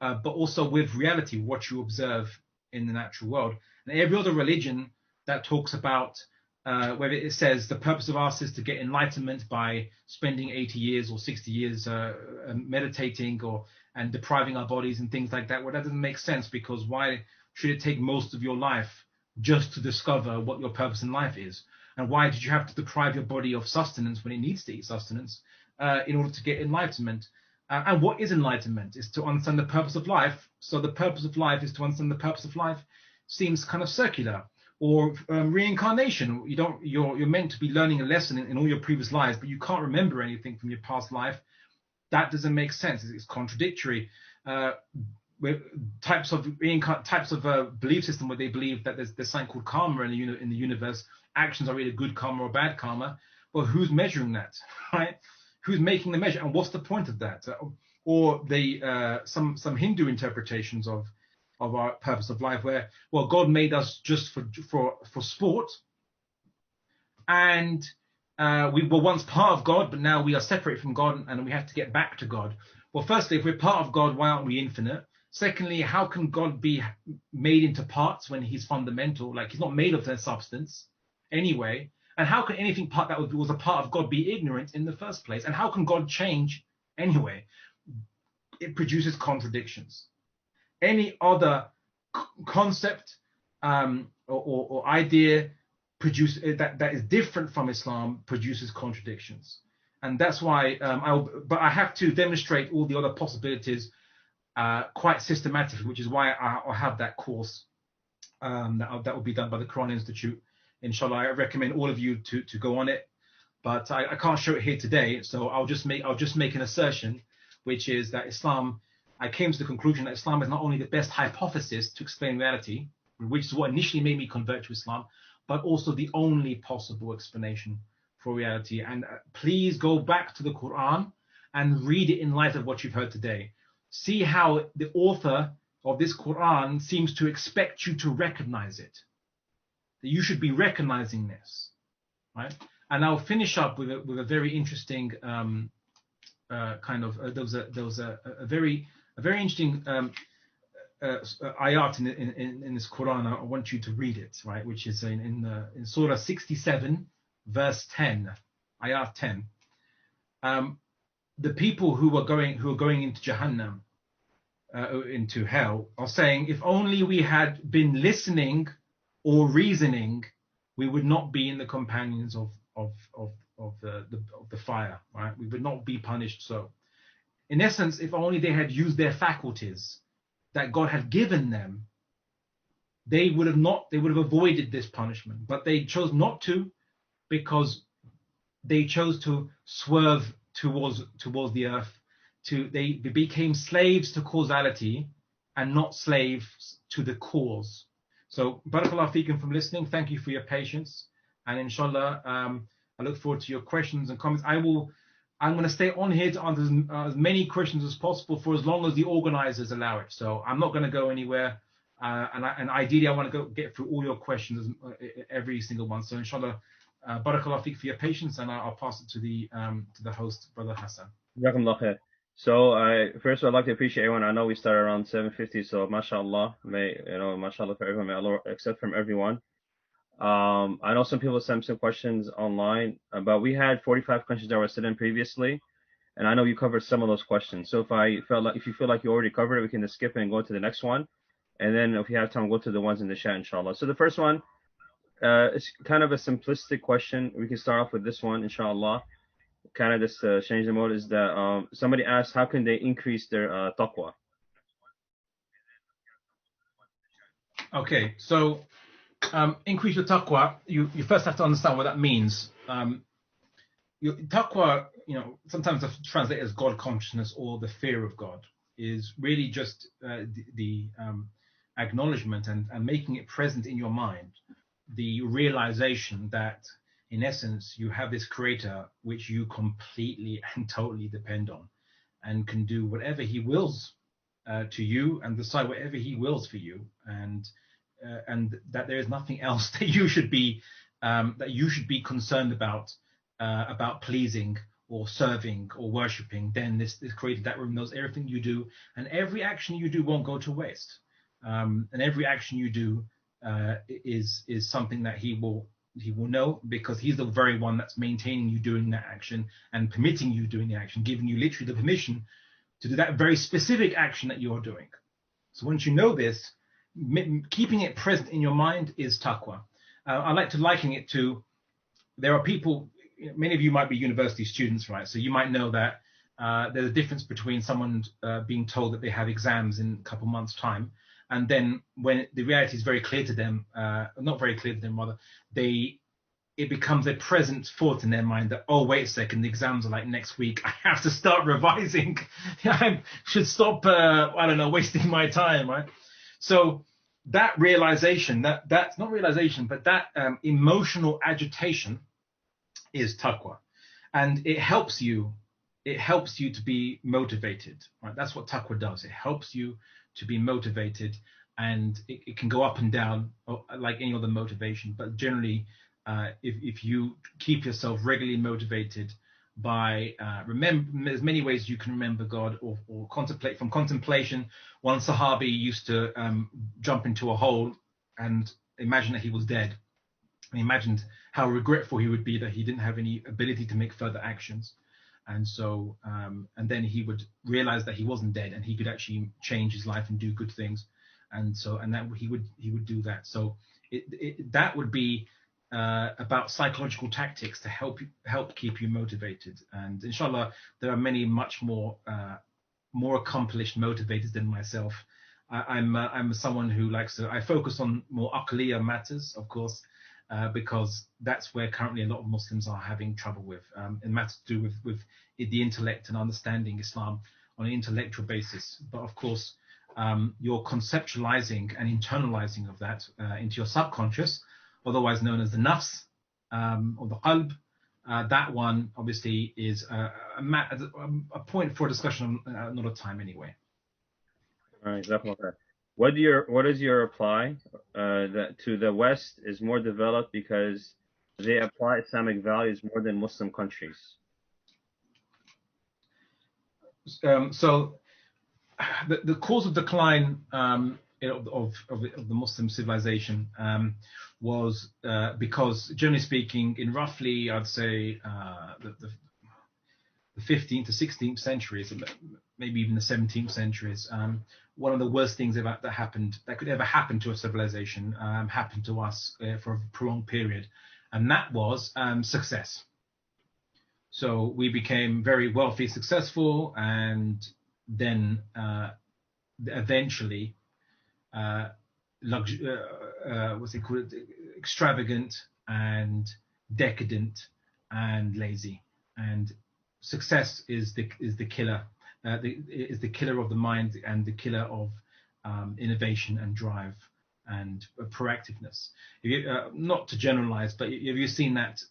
but also with reality, what you observe in the natural world. And every other religion that talks about whether it says the purpose of us is to get enlightenment by spending 80 years or 60 years meditating and depriving our bodies and things like that. Well, that doesn't make sense, because why should it take most of your life just to discover what your purpose in life is? And why did you have to deprive your body of sustenance when it needs to eat sustenance in order to get enlightenment? And what is enlightenment? Is to understand the purpose of life. So the purpose of life is to understand the purpose of life seems kind of circular. or reincarnation. You're meant to be learning a lesson in all your previous lives, but you can't remember anything from your past life. That doesn't make sense. It's contradictory. Types of belief system where they believe that there's something called karma in the universe. Actions are either good karma or bad karma. Well, who's measuring that, right? Who's making the measure, and what's the point of that? Or some Hindu interpretations of our purpose of life, where, well, God made us just for sport, and we were once part of God, but now we are separate from God, and we have to get back to God. Well, firstly, if we're part of God, why aren't we infinite? Secondly, how can God be made into parts when he's fundamental? Like, he's not made of their substance anyway. And how can anything that was a part of God be ignorant in the first place? And how can God change anyway? It produces contradictions. Any other concept or idea that is different from Islam produces contradictions. And that's why but I have to demonstrate all the other possibilities quite systematically, which is why I'll have that course that will be done by the Quran Institute. Inshallah, I recommend all of you to go on it, but I can't show it here today. So I'll just make an assertion, which is that Islam. I came to the conclusion that Islam is not only the best hypothesis to explain reality, which is what initially made me convert to Islam, but also the only possible explanation for reality. And please go back to the Quran and read it in light of what you've heard today. See how the author of this Quran seems to expect you to recognize it. That you should be recognizing this, right? And I'll finish up with a very interesting there was a very interesting ayat in this Quran. I want you to read it, right? Which is in Surah 67, verse 10, ayat 10. The people who are going into Jahannam, into hell, are saying, if only we had been listening or reasoning, we would not be in the companions of the fire, right? We would not be punished so. In essence, if only they had used their faculties that God had given them, they would have avoided this punishment. But they chose not to, because they chose to swerve towards the earth. They became slaves to causality and not slaves to the cause. So, barakallahu feekum from listening. Thank you for your patience, and inshallah, I look forward to your questions and comments. I'm going to stay on here to answer as many questions as possible for as long as the organizers allow it. So I'm not going to go anywhere, and ideally, I want to get through all your questions, every single one. So inshallah, barakallahu feekum for your patience, and I'll pass it to the host, Brother Hassan. So first I'd like to appreciate everyone. I know we started around 7:50, so mashallah, mashallah for everyone, may Allah accept from everyone. I know some people sent some questions online, but we had 45 questions that were sent in previously, and I know you covered some of those questions. So if you feel like you already covered it, we can just skip it and go to the next one, and then if you have time, we'll go to the ones in the chat, inshallah. So the first one, it's kind of a simplistic question. We can start off with this one, inshallah. Kind of just change the mode, is that somebody asked, how can they increase their taqwa? Okay, so increase your taqwa. You first have to understand what that means. Your taqwa, sometimes translated as God consciousness or the fear of God, is really just the acknowledgement and making it present in your mind, the realization that in essence, you have this creator which you completely and totally depend on, and can do whatever he wills to you and decide whatever he wills for you, and that there is nothing else that you should be concerned about pleasing or serving or worshipping. Then this creator, that room, knows everything you do, and every action you do won't go to waste. And every action you do is something that he will know, because he's the very one that's maintaining you doing that action and permitting you doing the action, giving you literally the permission to do that very specific action that you're doing. So once you know this, keeping it present in your mind is taqwa. I like to liken it to, there are people, many of you might be university students, right? So you might know that there's a difference between someone being told that they have exams in a couple months' time, and then when the reality is very clear to them, not very clear to them rather, it becomes a present thought in their mind that, oh, wait a second, the exams are like next week. I have to start revising. I should stop, I don't know, wasting my time, right? So that realization, that's not realization, but that emotional agitation is taqwa. And it helps you to be motivated, right? That's what taqwa does. It helps you to be motivated, and it can go up and down like any other motivation. But generally, if you keep yourself regularly motivated by remember, there's many ways you can remember God or contemplate. From contemplation, one Sahabi used to jump into a hole and imagine that he was dead. And he imagined how regretful he would be that he didn't have any ability to make further actions. And so, and then he would realize that he wasn't dead and he could actually change his life and do good things. And so, and that he would do that. So that would be about psychological tactics to help keep you motivated. And inshallah, there are many much more accomplished motivators than myself. I'm someone who likes to. I focus on more aqliya matters, of course, because that's where currently a lot of Muslims are having trouble with, and matters to do with the intellect and understanding Islam on an intellectual basis. But of course, you're conceptualizing and internalizing of that into your subconscious, otherwise known as the nafs or the qalb. That one obviously is a point for discussion another time anyway. All right, definitely. What is your reply that to the West is more developed because they apply Islamic values more than Muslim countries? So the cause of decline of the Muslim civilization was because, generally speaking, in roughly, I'd say, the 15th to 16th centuries, maybe even the 17th centuries, one of the worst things that could ever happen to a civilization happened to us for a prolonged period, and that was success. So we became very wealthy, successful, and then eventually, what's it called? Extravagant and decadent and lazy. And success is the killer. Is the killer of the mind and the killer of innovation and drive and proactiveness. Not to generalize, but have you seen that?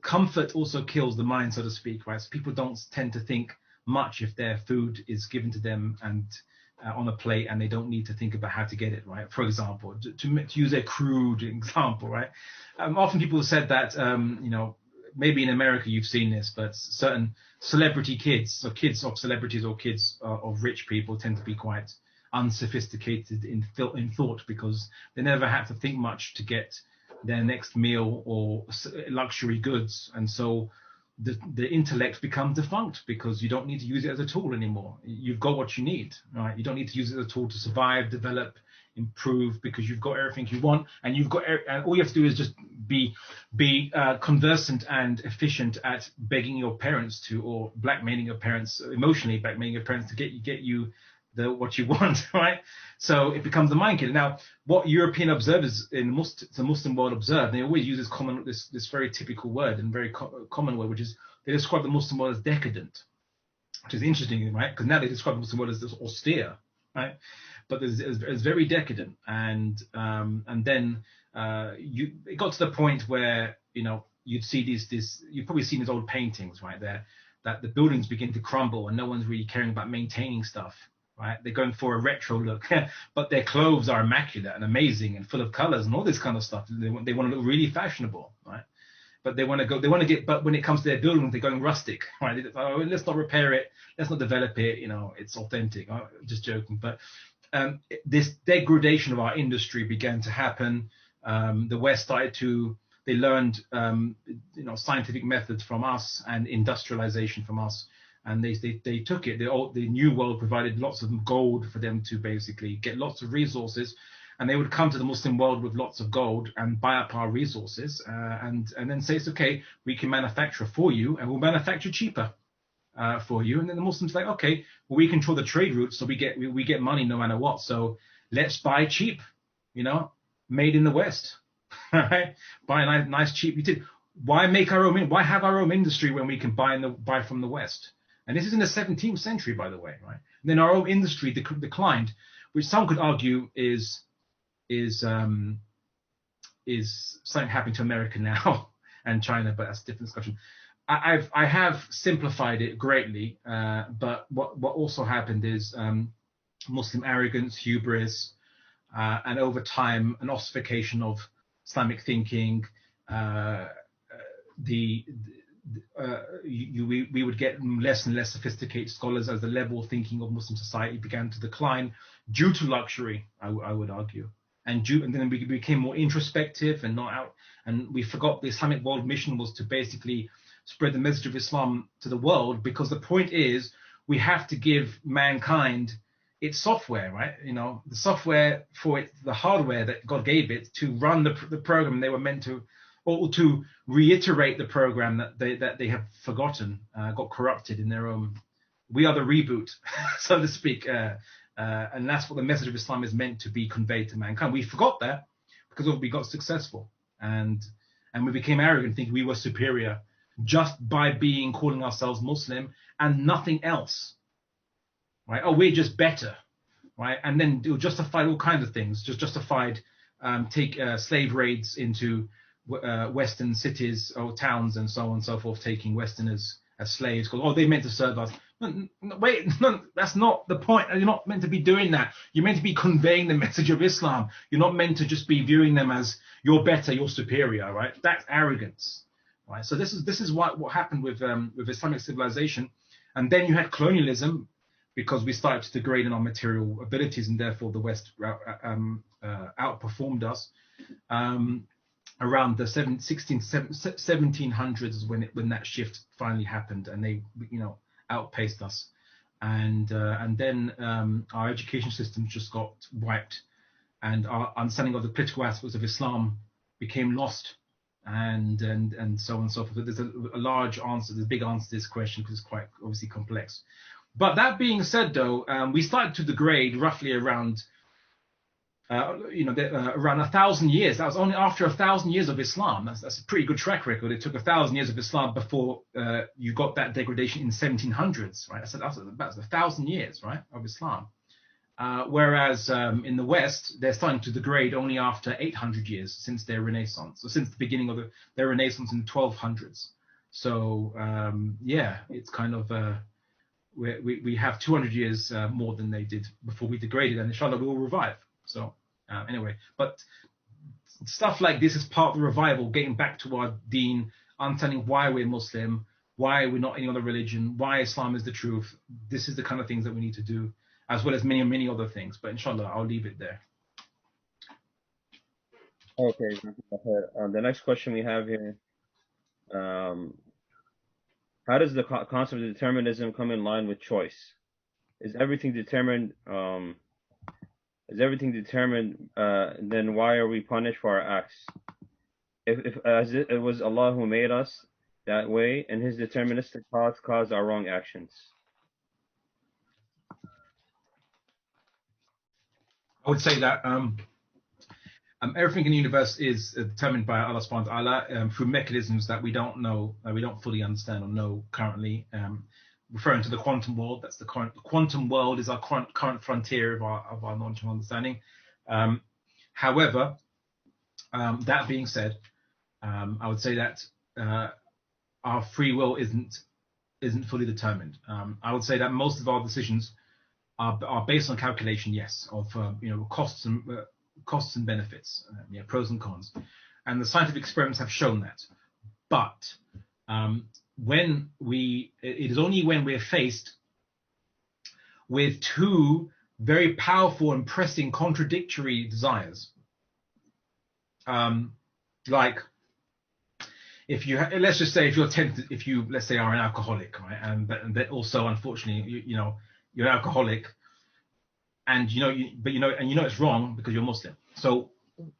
Comfort also kills the mind, so to speak, right? So people don't tend to think much if their food is given to them and on a plate, and they don't need to think about how to get it, right? For example, to use a crude example, right? Often people have said that, maybe in America you've seen this, but certain celebrity kids, so kids of celebrities or kids of rich people, tend to be quite unsophisticated in thought because they never had to think much to get their next meal or luxury goods, and so the intellect becomes defunct because you don't need to use it as a tool anymore. You've got what you need, right? You don't need to use it as a tool to survive, develop, improve, because you've got everything you want, and and all you have to do is just be conversant and efficient at begging your parents or blackmailing your parents, emotionally blackmailing your parents to get you what you want, right? So it becomes the mind killer. Now, what European observers in the Muslim world observe, they always use this very typical word and very common word, which is they describe the Muslim world as decadent, which is interesting, right? Because now they describe the Muslim world as this austere, right? But it's very decadent, and then it got to the point where you'd see you've probably seen these old paintings, right? There, that the buildings begin to crumble and no one's really caring about maintaining stuff. Right, they're going for a retro look, but their clothes are immaculate and amazing and full of colors and all this kind of stuff. They want to look really fashionable, right? But but when it comes to their buildings, they're going rustic, right? Let's not repair it, let's not develop it. It's authentic. Just joking, but this degradation of our industry began to happen. The West they learned, scientific methods from us and industrialization from us. And they took it. The New World provided lots of gold for them to basically get lots of resources, and they would come to the Muslim world with lots of gold and buy up our resources, and then say, it's okay, we can manufacture for you, and we'll manufacture cheaper. for you. And then the Muslims like, okay, well, we control the trade routes, so we get money no matter what. So let's buy cheap, made in the West, right? Buy a nice cheap. Why make our own? Why have our own industry when we can buy from the West? And this is in the 17th century, by the way, right? And then our own industry declined, which some could argue is something happening to America now and China, but that's a different discussion. I have simplified it greatly, but what also happened is Muslim arrogance, hubris, and over time an ossification of Islamic thinking. We would get less and less sophisticated scholars as the level of thinking of Muslim society began to decline due to luxury, I would argue, and then we became more introspective and not out, and we forgot the Islamic world mission was to basically spread the message of Islam to the world, because the point is we have to give mankind its software, right? The software for it, the hardware that God gave it to run the program they were meant to, or to reiterate the program that they have forgotten, got corrupted in their own. We are the reboot, so to speak, and that's what the message of Islam is meant to be conveyed to mankind. We forgot that because we got successful, and we became arrogant, thinking we were superior just by calling ourselves Muslim and nothing else, right? Oh, we're just better, right? And then it justified all kinds of things, just justified slave raids into Western cities or towns and so on and so forth, taking Westerners as slaves because they meant to serve us. No, wait, that's not the point. You're not meant to be doing that. You're meant to be conveying the message of Islam. You're not meant to just be viewing them as you're better, you're superior, right? That's arrogance, right? So this is what happened with Islamic civilization, and then you had colonialism because we started to degrade in our material abilities, and therefore the West outperformed us. Around the 1700s is when that shift finally happened, and they outpaced us, and then our education system just got wiped, and our understanding of the political aspects of Islam became lost, and so on and so forth. But there's a large answer, there's a big answer to this question because it's quite obviously complex. But that being said, though, we started to degrade roughly around around 1,000 years. That was only after 1,000 years of Islam. That's a pretty good track record. It took 1,000 years of Islam before you got that degradation in the 1700s, right? That's about 1,000 years, right, of Islam. Whereas in the West, they're starting to degrade only after 800 years since their Renaissance, so since the beginning of their Renaissance in the 1200s. So it's kind of we have 200 years more than they did before we degraded, and inshallah we will revive. So anyway, but stuff like this is part of the revival, getting back to our deen, understanding why we're Muslim, why we're not any other religion, why Islam is the truth. This is the kind of things that we need to do, as well as many other things. But inshallah, I'll leave it there. Okay. The next question we have here: how does the concept of determinism come in line with choice? Is everything determined? Then why are we punished for our acts? If as it was Allah who made us that way, and His deterministic path caused our wrong actions. I would say that everything in the universe is determined by Allah subhanahu wa ta'ala through mechanisms that we don't know, we don't fully understand or know currently. Referring to the quantum world, that's the quantum world is our current frontier of our knowledge and understanding. However, that being said, I would say that our free will isn't fully determined. I would say that most of our decisions are based on calculation, yes, of costs and benefits, pros and cons, and the scientific experiments have shown that. But it is only when we're faced with two very powerful and pressing contradictory desires, like if you let's just say if you're tempted, if you let's say are an alcoholic, right, and but also unfortunately you're an alcoholic, and it's wrong because you're Muslim. So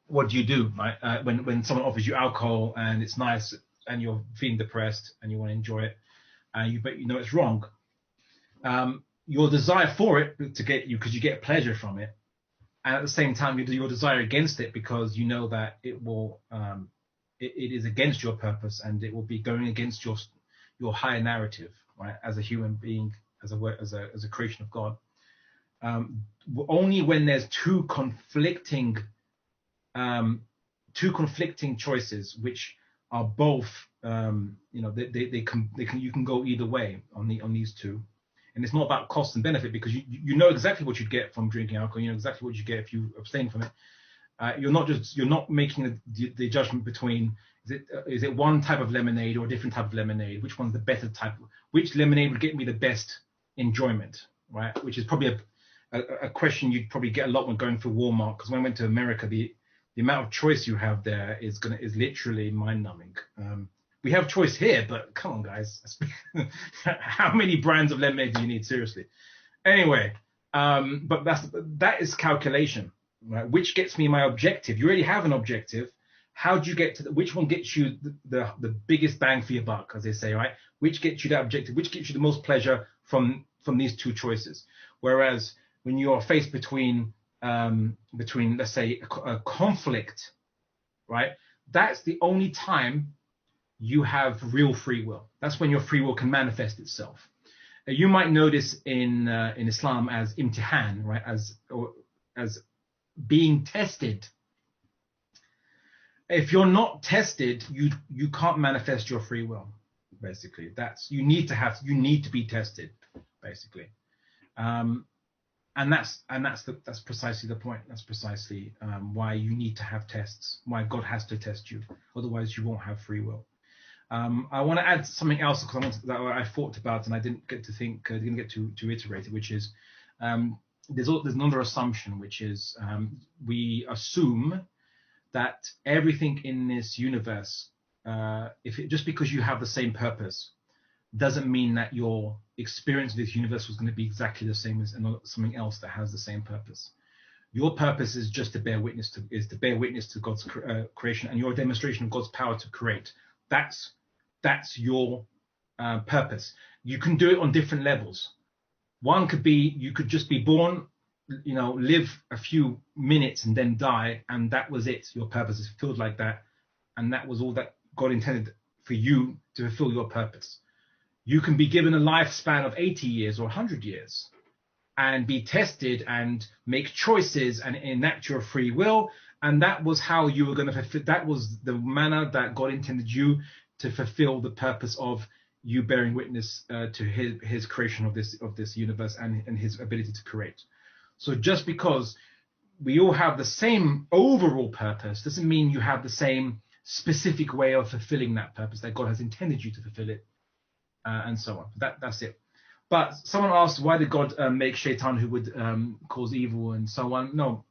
what do you do, right? When someone offers you alcohol and it's nice and you're feeling depressed and you want to enjoy it, but you know it's wrong. Your desire for it to get you because you get pleasure from it, and at the same time your desire against it because you know that it will it is against your purpose and it will be going against your higher narrative, right? As a human being, as a creation of God. Only when there's two conflicting choices which are both they can you can go either way on these two. And it's not about cost and benefit because you know exactly what you'd get from drinking alcohol. You know exactly what you get if you abstain from it. You're not making the judgment between is it one type of lemonade or a different type of lemonade? Which one's the better type? Which lemonade would get me the best enjoyment, right? Which is probably a question you'd probably get a lot when going through Walmart, because when I went to America, the amount of choice you have there is literally mind-numbing. We have choice here, but come on, guys. How many brands of lemonade do you need? Seriously. Anyway, but that is calculation, right? Which gets me my objective. You already have an objective. How do you get to which one gets you the biggest bang for your buck, as they say, right? Which gets you that objective? Which gets you the most pleasure from these two choices? Whereas when you are faced between let's say a conflict, right? That's the only time you have real free will. That's when your free will can manifest itself. You might know this in Islam as imtihan, right? As being tested. If you're not tested, you can't manifest your free will. Basically, you need to be tested, basically. And that's precisely the point. That's precisely why you need to have tests. Why God has to test you. Otherwise, you won't have free will. I want to add something else that I thought about and I didn't get to iterate it, which is there's another assumption, which is we assume that everything in this universe, just because you have the same purpose, doesn't mean that your experience of this universe was going to be exactly the same as something else that has the same purpose. Your purpose is just to bear witness to God's creation and your demonstration of God's power to create. That's your purpose. You can do it on different levels. One could be you could just be born, live a few minutes and then die, and that was it. Your purpose is fulfilled like that, and that was all that God intended for you to fulfill your purpose. You can be given a lifespan of 80 years or 100 years and be tested and make choices and enact your free will. And that was how you were going to fulfill. That was the manner that God intended you to fulfill the purpose of you bearing witness to his creation of this universe and his ability to create. So just because we all have the same overall purpose doesn't mean you have the same specific way of fulfilling that purpose that God has intended you to fulfill it. And so on. That's it. But someone asked, why did God make Shaitan who would cause evil and so on? No.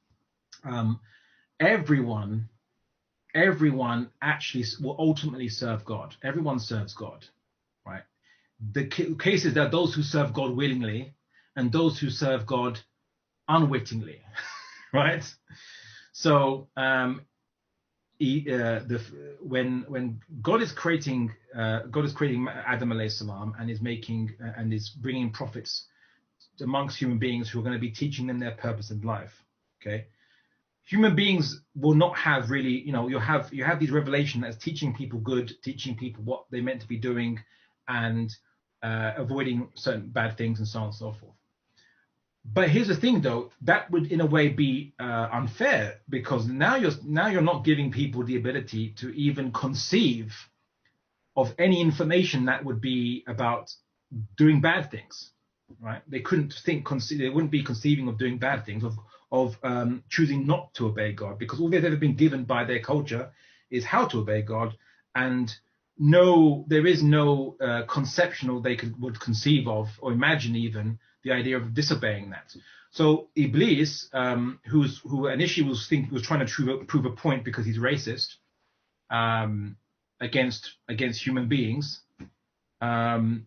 Everyone actually will ultimately serve God. Everyone serves God, right? The case is that those who serve God willingly and those who serve God unwittingly, right? So when God is creating Adam alayhi salam and is bringing prophets amongst human beings who are going to be teaching them their purpose in life. Okay, human beings will not have really, you have these revelations that's teaching people good, teaching people what they're meant to be doing, and avoiding certain bad things and so on and so forth. But here's the thing, though, that would in a way be unfair, because now you're not giving people the ability to even conceive of any information that would be about doing bad things, right? They wouldn't be conceiving of doing bad things, of choosing not to obey God, because all they've ever been given by their culture is how to obey God, and there is no conception they would conceive of or imagine even the idea of disobeying that. So Iblis, who initially was trying to prove a point because he's racist against human beings,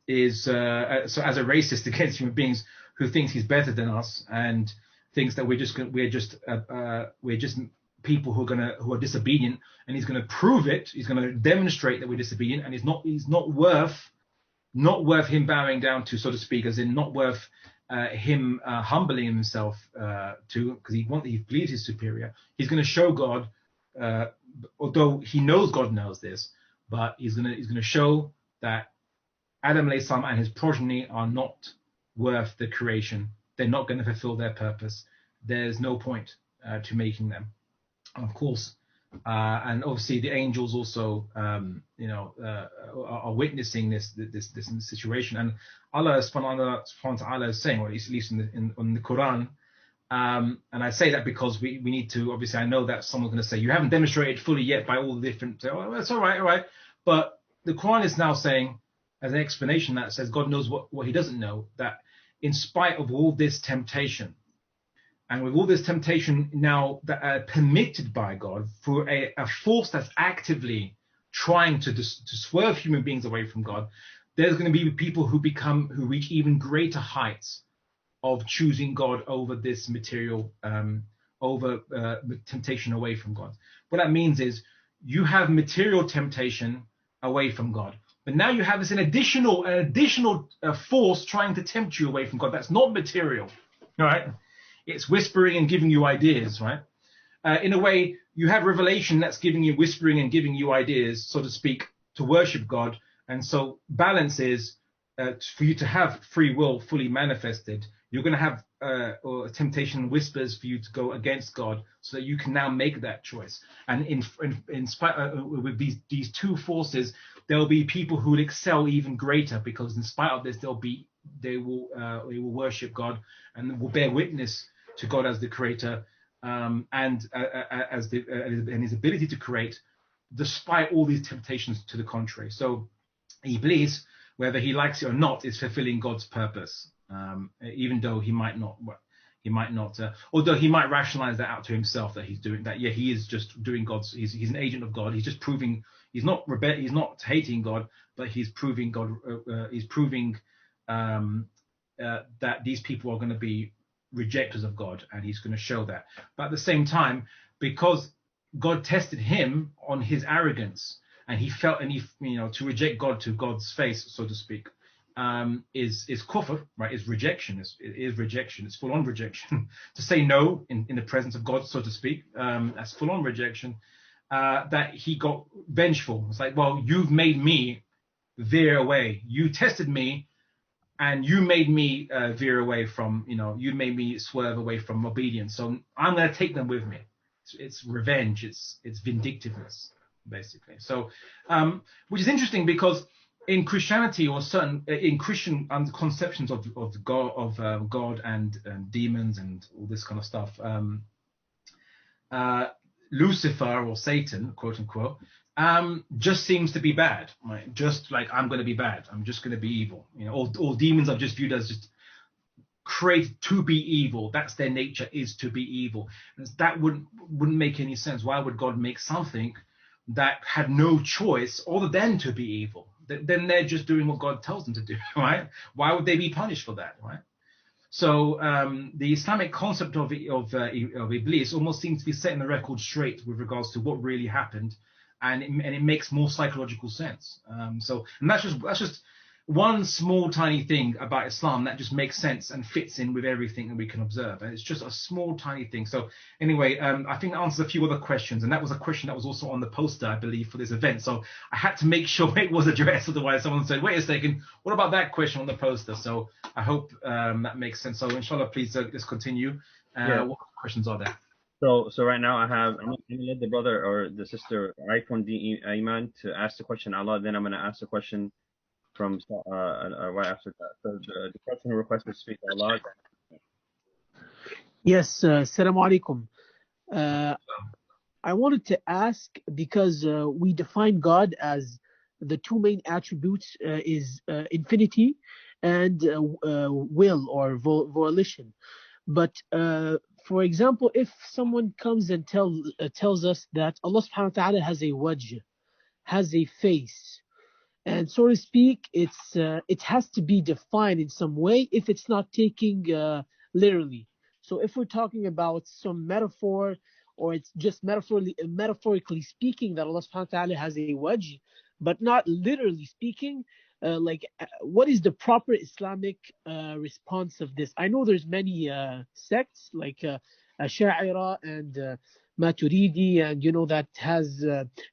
is so as a racist against human beings who thinks he's better than us and thinks that we're just people who are disobedient, and he's going to prove it. He's going to demonstrate that we're disobedient, and he's not worth not worth him bowing down to, so to speak, as in not worth him humbling himself to, because he believes he's superior. He's going to show God, although he knows God knows this, but he's going to show that Adam alayhi salam and his progeny are not worth the creation. They're not going to fulfill their purpose. There's no point to making them. Of course, and obviously the angels also, are witnessing this situation. And Allah subhanahu wa ta'ala is saying, or at least in the Quran, and I say that because we need to, obviously, I know that someone's going to say, you haven't demonstrated fully yet by all the different, oh, that's all right. But the Quran is now saying, as an explanation that says God knows what he doesn't know, that in spite of all this temptation, and with all this temptation now that permitted by God for a force that's actively trying to swerve human beings away from God, there's going to be people who reach even greater heights of choosing God over this material, over temptation away from God. What that means is you have material temptation away from God, but now you have this an additional force trying to tempt you away from God. That's not material, all right? It's whispering and giving you ideas, right? In a way, you have revelation that's giving you whispering and giving you ideas, so to speak, to worship God. And so balance is for you to have free will fully manifested. You're going to have temptation whispers for you to go against God, so that you can now make that choice. And in spite with these two forces, there will be people who will excel even greater, because in spite of this, they will worship God and will bear witness to God as the creator, and his ability to create, despite all these temptations to the contrary. So Iblis, whether he likes it or not, is fulfilling God's purpose, even though he might not. Although he might rationalize that out to himself, that he's doing that. Yeah, he is just doing God's. He's an agent of God. He's just proving. He's not hating God, but he's proving God. He's proving that these people are going to be rejectors of God, and he's going to show that. But at the same time, because God tested him on his arrogance, and he felt, and to reject God to God's face, so to speak, is kufr, right? Is rejection. It is rejection. It's full on rejection. To say no in the presence of God, so to speak, that's full on rejection. That he got vengeful. It's like, well, you've made me veer away. You tested me, and you made me veer away from, you made me swerve away from obedience. So I'm going to take them with me. It's revenge. It's vindictiveness, basically. So, which is interesting, because in Christianity, or in Christian conceptions of God and demons and all this kind of stuff, Lucifer, or Satan, quote unquote, just seems to be bad, right? Just like, I'm going to be bad. I'm just going to be evil. All demons are just viewed as just created to be evil. That's their nature, is to be evil. And that wouldn't make any sense. Why would God make something that had no choice other than to be evil? Then they're just doing what God tells them to do, right? Why would they be punished for that, right? So the Islamic concept of Iblis almost seems to be setting the record straight with regards to what really happened, and it makes more psychological sense. And that's just one small tiny thing about Islam that just makes sense and fits in with everything that we can observe. And it's just a small tiny thing. So anyway, I think that answers a few other questions. And that was a question that was also on the poster, I believe, for this event. So I had to make sure it was addressed. Otherwise, someone said, wait a second, what about that question on the poster? So I hope that makes sense. So inshallah, please let's continue. What questions are there? So right now I'm going to let the brother or the sister Raifun D Iman to ask the question Allah. Then I'm going to ask the question from right after that. So the person who requested to speak Allah. Yes, Assalamu alaikum. I wanted to ask, because we define God as the two main attributes is infinity and will or volition. But for example, if someone comes and tells us that Allah subhanahu wa ta'ala has a wajh, has a face, and so to speak, it has to be defined in some way if it's not taking literally. So if we're talking about some metaphor, or it's just metaphorically speaking that Allah subhanahu wa ta'ala has a wajh, but not literally speaking, what is the proper Islamic response of this? I know there's many sects like Asha'ira and Maturidi, and that has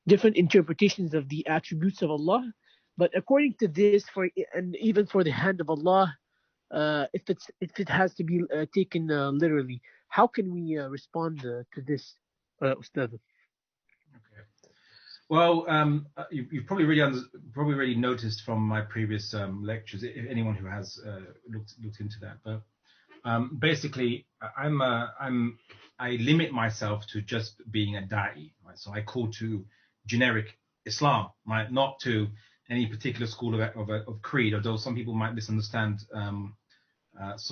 different interpretations of the attributes of Allah. But according to this, and even for the hand of Allah, if it has to be taken literally, how can we respond to this, Ustad? Okay. Well, you've probably already noticed from my previous lectures, if anyone who has looked into that. But basically, I limit myself to just being a da'i, right? So I call to generic Islam, right? Not to any particular school of creed. Although some people might misunderstand some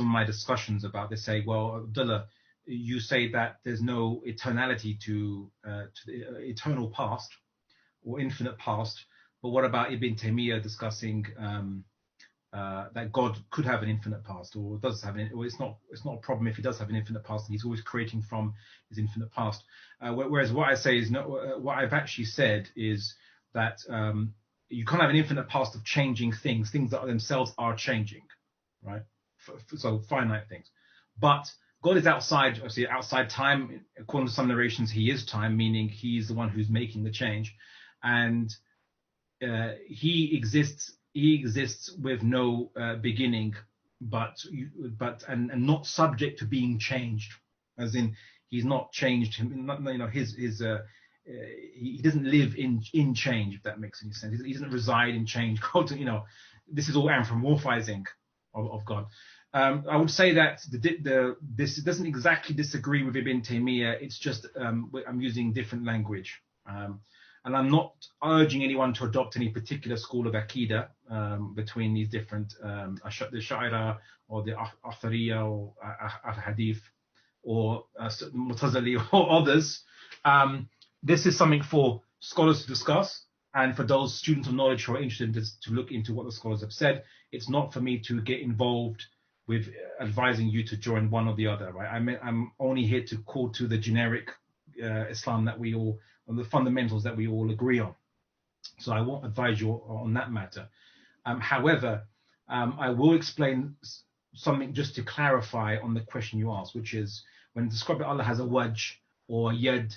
of my discussions about this. Say, well, Abdullah, you say that there's no eternality to the eternal past or infinite past, but what about Ibn Taymiyyah discussing that God could have an infinite past, or does have it, or it's not a problem if he does have an infinite past, and he's always creating from his infinite past. Whereas what I say is what I've actually said is that you can't have an infinite past of changing things that themselves are changing, right? So finite things, but God is outside time. According to some narrations, he is time, meaning he's the one who's making the change, and he exists with no beginning, but not subject to being changed, as in he's not changed. He doesn't live in change, if that makes any sense. He doesn't reside in change. This is all anthropomorphizing of God. I would say that this doesn't exactly disagree with Ibn Taymiyyah. It's just I'm using different language, and I'm not urging anyone to adopt any particular school of Aqidah between these different the Sha'ira or the Athariya or Al-Hadith or Mu'tazili or others. This is something for scholars to discuss, and for those students of knowledge who are interested to look into what the scholars have said. It's not for me to get involved with advising you to join one or the other, right? I'm only here to call to the generic Islam that we all, or the fundamentals that we all agree on. So I won't advise you on that matter. However, I will explain something just to clarify on the question you asked, which is when describing Allah has a wajh or a yad,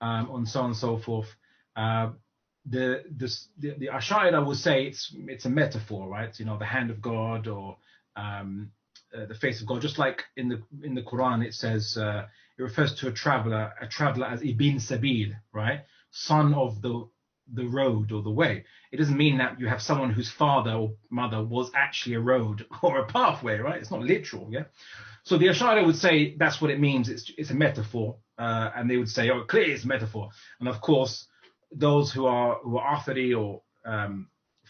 and so on and so forth. The Ash'ari will say it's a metaphor, right? The hand of God or the face of God, just like in the Quran it says it refers to a traveler as Ibn Sabil, right? Son of the road or the way. It doesn't mean that you have someone whose father or mother was actually a road or a pathway, right? It's not literal, yeah. So the Ash'ari would say that's what it means. It's a metaphor, and they would say, oh, clearly it's a metaphor. And of course, those who are Athari or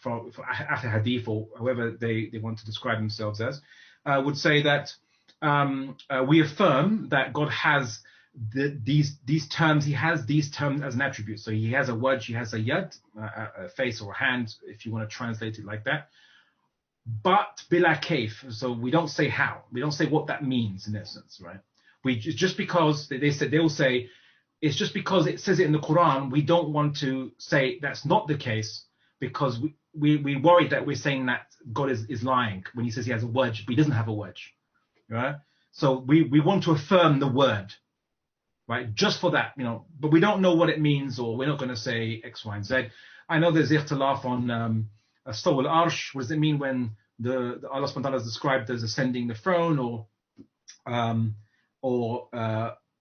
for Ahl Hadith or however they want to describe themselves as, would say that we affirm that God has these terms. He has these terms as an attribute. So he has a wajh, he has a yad, a face or a hand, if you want to translate it like that. But bila kayf, so we don't say how, we don't say what that means in essence, right? We just because they will say it's just because it says it in the Quran, we don't want to say that's not the case, because we worry that we're saying that God is lying when he says he has a wajh, but he doesn't have a wajh, right? So we want to affirm the word, right? Just for that, but we don't know what it means, or we're not going to say X, Y, and Z. I know there's ikhtilaf on Staw al-Arsh. What does it mean when the Allah subhanahu wa ta'ala is described as ascending the throne, or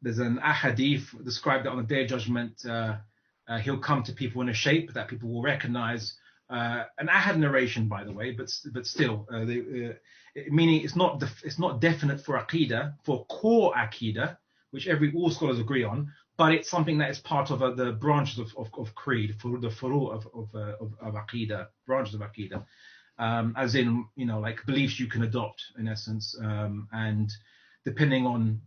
there's an ahadith described that on the Day of Judgment, he'll come to people in a shape that people will recognize. An ahad narration, by the way, but still, meaning it's not definite for aqidah, for core aqidah, which all scholars agree on, but it's something that is part of the branches of creed, for the furu of aqidah, branches of aqidah, as in like beliefs you can adopt in essence, and depending on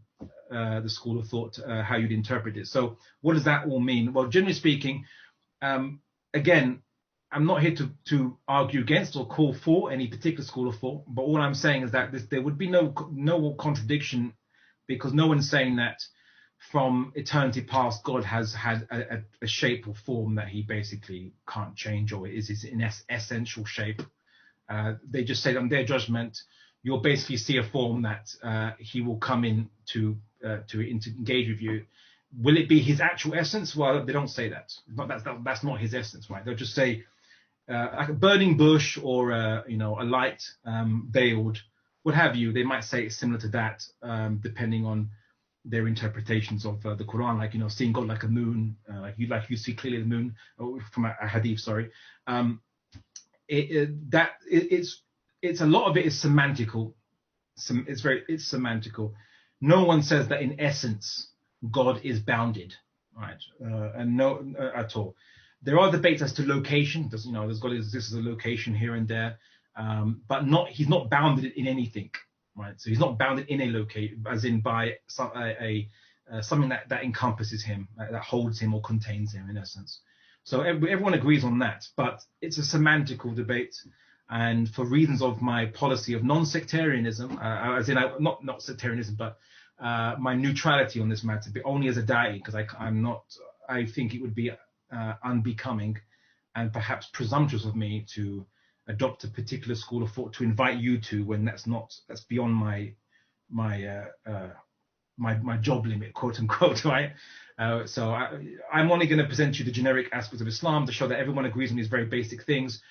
the school of thought, how you'd interpret it. So what does that all mean? Well, generally speaking, again, I'm not here to argue against or call for any particular school of thought, but all I'm saying is that there would be no contradiction, because no one's saying that from eternity past God has had a shape or form that he basically can't change, or is his essential shape. They just say on their judgment, you'll basically see a form that he will come in to engage with you. Will it be his actual essence? Well, they don't say that. That's not his essence, right? They'll just say like a burning bush or a light veiled, what have you. They might say it's similar to that, depending on their interpretations of the Quran, like seeing God like a moon, like you see clearly the moon from a hadith. Sorry, it's a lot of it is semantical. It's semantical. No one says that in essence God is bounded, right? And no at all. There are debates as to location. There's God exists as a location here and there, but he's not bounded in anything, right? So he's not bounded in a location, as in by something that encompasses him, that holds him or contains him in essence. So everyone agrees on that, but it's a semantical debate. And for reasons of my policy of non-sectarianism, as in not sectarianism, but my neutrality on this matter, but only as a da'i, because I think it would be unbecoming and perhaps presumptuous of me to adopt a particular school of thought to invite you to, when that's beyond my job limit, quote unquote, right? So I'm only going to present you the generic aspects of Islam to show that everyone agrees on these very basic things.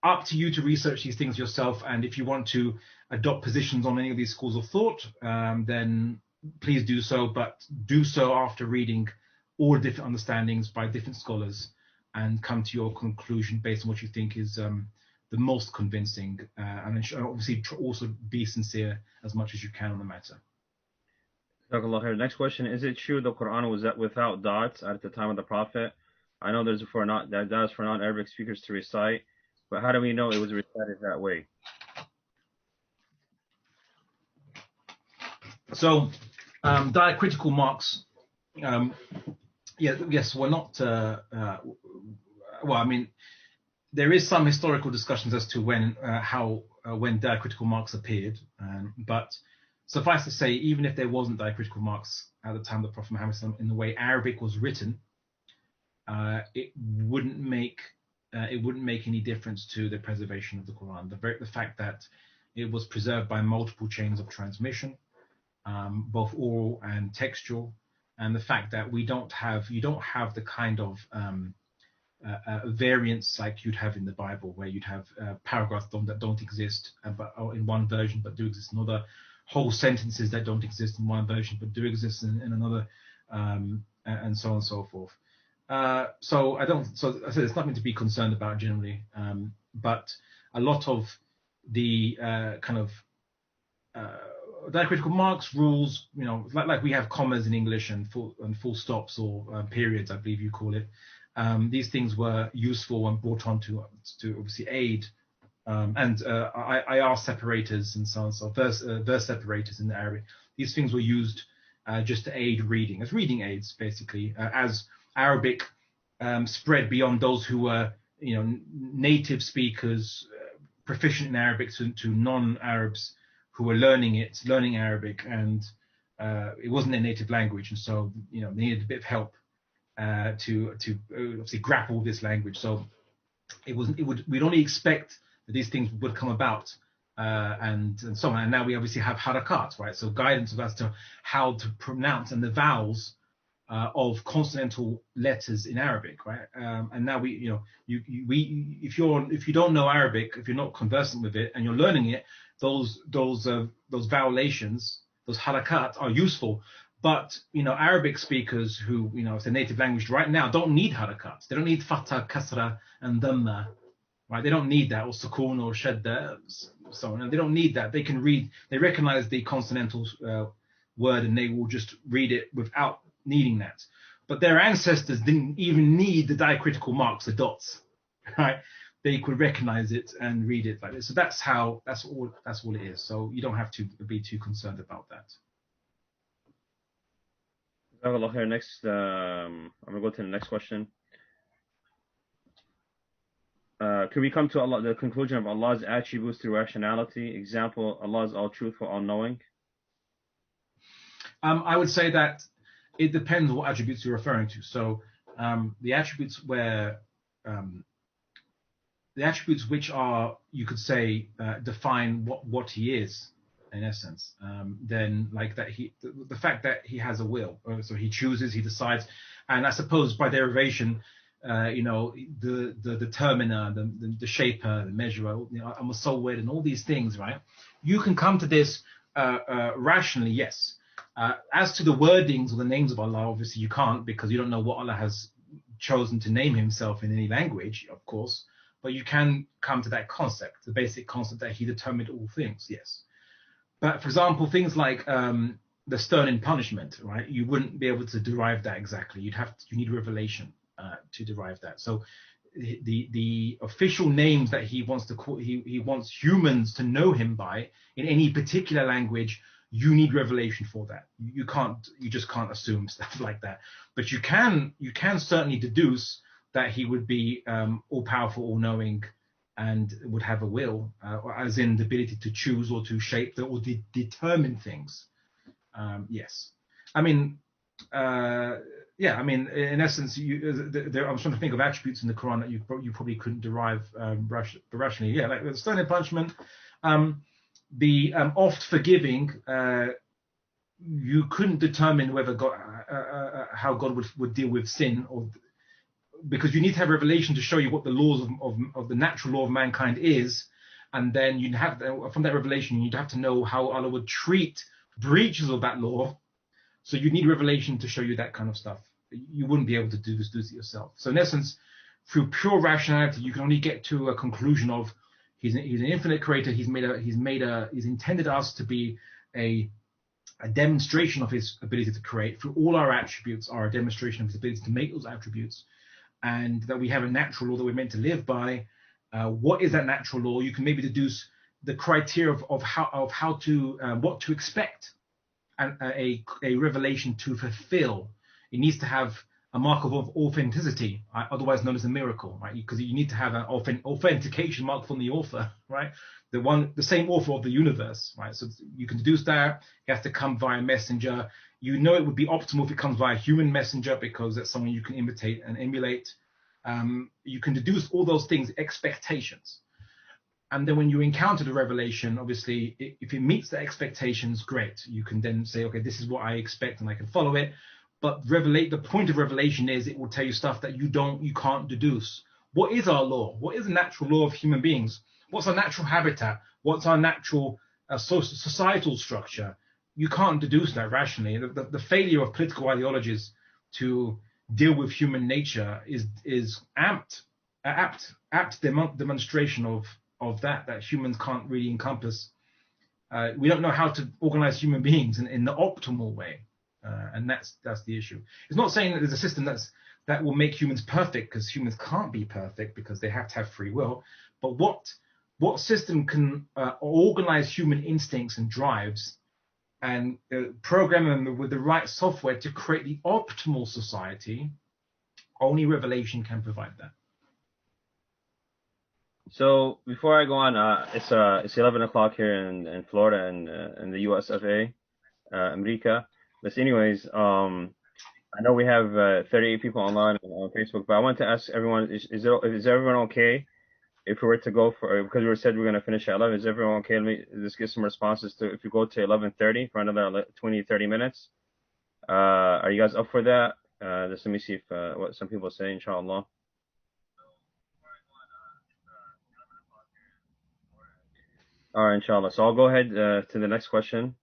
Up to you to research these things yourself, and if you want to adopt positions on any of these schools of thought, then please do so, but do so after reading all different understandings by different scholars and come to your conclusion based on what you think is the most convincing, and obviously also be sincere as much as you can on the matter. Next question: is it true the Quran was without dots at the time of the Prophet? I know there's for non-Arabic speakers to recite, but how do we know it was recited that way? So diacritical marks, yes, we're not. Well, I mean, there is some historical discussions as to when diacritical marks appeared, but suffice to say, even if there wasn't diacritical marks at the time of the Prophet Muhammad, in the way Arabic was written, it wouldn't make any difference to the preservation of the Quran. The fact that it was preserved by multiple chains of transmission, both oral and textual, and the fact that you don't have the kind of variants like you'd have in the Bible, where you'd have paragraphs that don't exist in one version but do exist in another, whole sentences that don't exist in one version but do exist in another, and so on and so forth. So I said there's nothing to be concerned about generally, but a lot of the kind of diacritical marks, rules, like we have commas in English and full stops or periods, I believe you call it. These things were useful and brought on to obviously aid, and IR separators and so on, so verse separators in Arabic. These things were used just to aid reading, as reading aids, basically, as Arabic spread beyond those who were, native speakers, proficient in Arabic, to non-Arabs who were learning Arabic, and it wasn't their native language, and so they needed a bit of help to obviously grapple with this language. So we'd only expect that these things would come about, and so on. And now we obviously have harakat, right? So guidance as to how to pronounce and the vowels of consonantal letters in Arabic, right? And now if you don't know Arabic, if you're not conversant with it and you're learning it, those vowelations, those harakat are useful. But Arabic speakers who it's their native language right now don't need harakats. They don't need fatha, kasra, and dhamma, right? They don't need that, or sukun or shadda, so on. And they don't need that. They can read. They recognize the consonantal word, and they will just read it without needing that. But their ancestors didn't even need the diacritical marks, the dots, right? They could recognize it and read it like this. So that's all it is. So you don't have to be too concerned about that. Next, I'm gonna go to the next question. Can we come to the conclusion of Allah's attributes through rationality? Example: Allah is all truthful, all knowing. I would say that it depends what attributes you're referring to. So the attributes where the attributes which are, you could say, define what he is in essence. Then like that the fact that he has a will, so he chooses, he decides, and I suppose by derivation, the determiner, the shaper, the measurer, I'm a soul word, and all these things, right? You can come to this rationally, yes. As to the wordings or the names of Allah, obviously you can't, because you don't know what Allah has chosen to name himself in any language, of course. But you can come to that concept, the basic concept that he determined all things, yes. But for example, things like the stoning punishment, right? You wouldn't be able to derive that exactly. You need revelation to derive that. So the official names that he wants to call, he wants humans to know him by in any particular language, you need revelation for that. You just can't assume stuff like that. But you can certainly deduce that he would be all powerful, all knowing, and would have a will, as in the ability to choose or to shape or determine things. Yes, I mean, yeah, I mean, in essence, I'm trying to think of attributes in the Quran that you probably couldn't derive rationally. Yeah, like the stoning punishment, the oft forgiving. You couldn't determine whether God, how God would deal with sin, or because you need to have revelation to show you what the laws of the natural law of mankind is, and then you'd have from that revelation you'd have to know how Allah would treat breaches of that law. So you need revelation to show you that kind of stuff. You wouldn't be able to do this yourself. So in essence, through pure rationality, you can only get to a conclusion of he's an infinite creator. He's intended us to be a demonstration of his ability to create. Through all our attributes are a demonstration of his ability to make those attributes, and that we have a natural law that we're meant to live by. What is that natural law? You can maybe deduce the criteria of how to what to expect, and a revelation to fulfill. It needs to have a mark of authenticity, otherwise known as a miracle, right? Because you need to have an authentication mark from the author, right? The same author of the universe, right? So you can deduce that. It has to come via messenger. You know it would be optimal if it comes via human messenger, because that's someone you can imitate and emulate. You can deduce all those things, expectations. And then when you encounter the revelation, obviously, if it meets the expectations, great. You can then say, okay, this is what I expect and I can follow it. But the point of revelation is it will tell you stuff that you can't deduce. What is our law? What is the natural law of human beings? What's our natural habitat? What's our natural societal structure? You can't deduce that rationally. The failure of political ideologies to deal with human nature is apt demonstration of that humans can't really encompass. We don't know how to organize human beings in the optimal way, and that's the issue. It's not saying that there's a system that will make humans perfect, because humans can't be perfect because they have to have free will. But what system can organize human instincts and drives and program them with the right software to create the optimal society? Only revelation can provide that. So before I go on, it's 11 o'clock here in Florida and in the US of A, America. But anyways, I know we have 38 people online on Facebook, but I want to ask everyone: is everyone okay if we were to go for, because we said we're going to finish at 11? Is everyone okay? Let me just get some responses to if we go to 11:30 for another 20-30 minutes. Are you guys up for that? Just let me see if what some people say, inshallah. All right, inshallah. So I'll go ahead to the next question.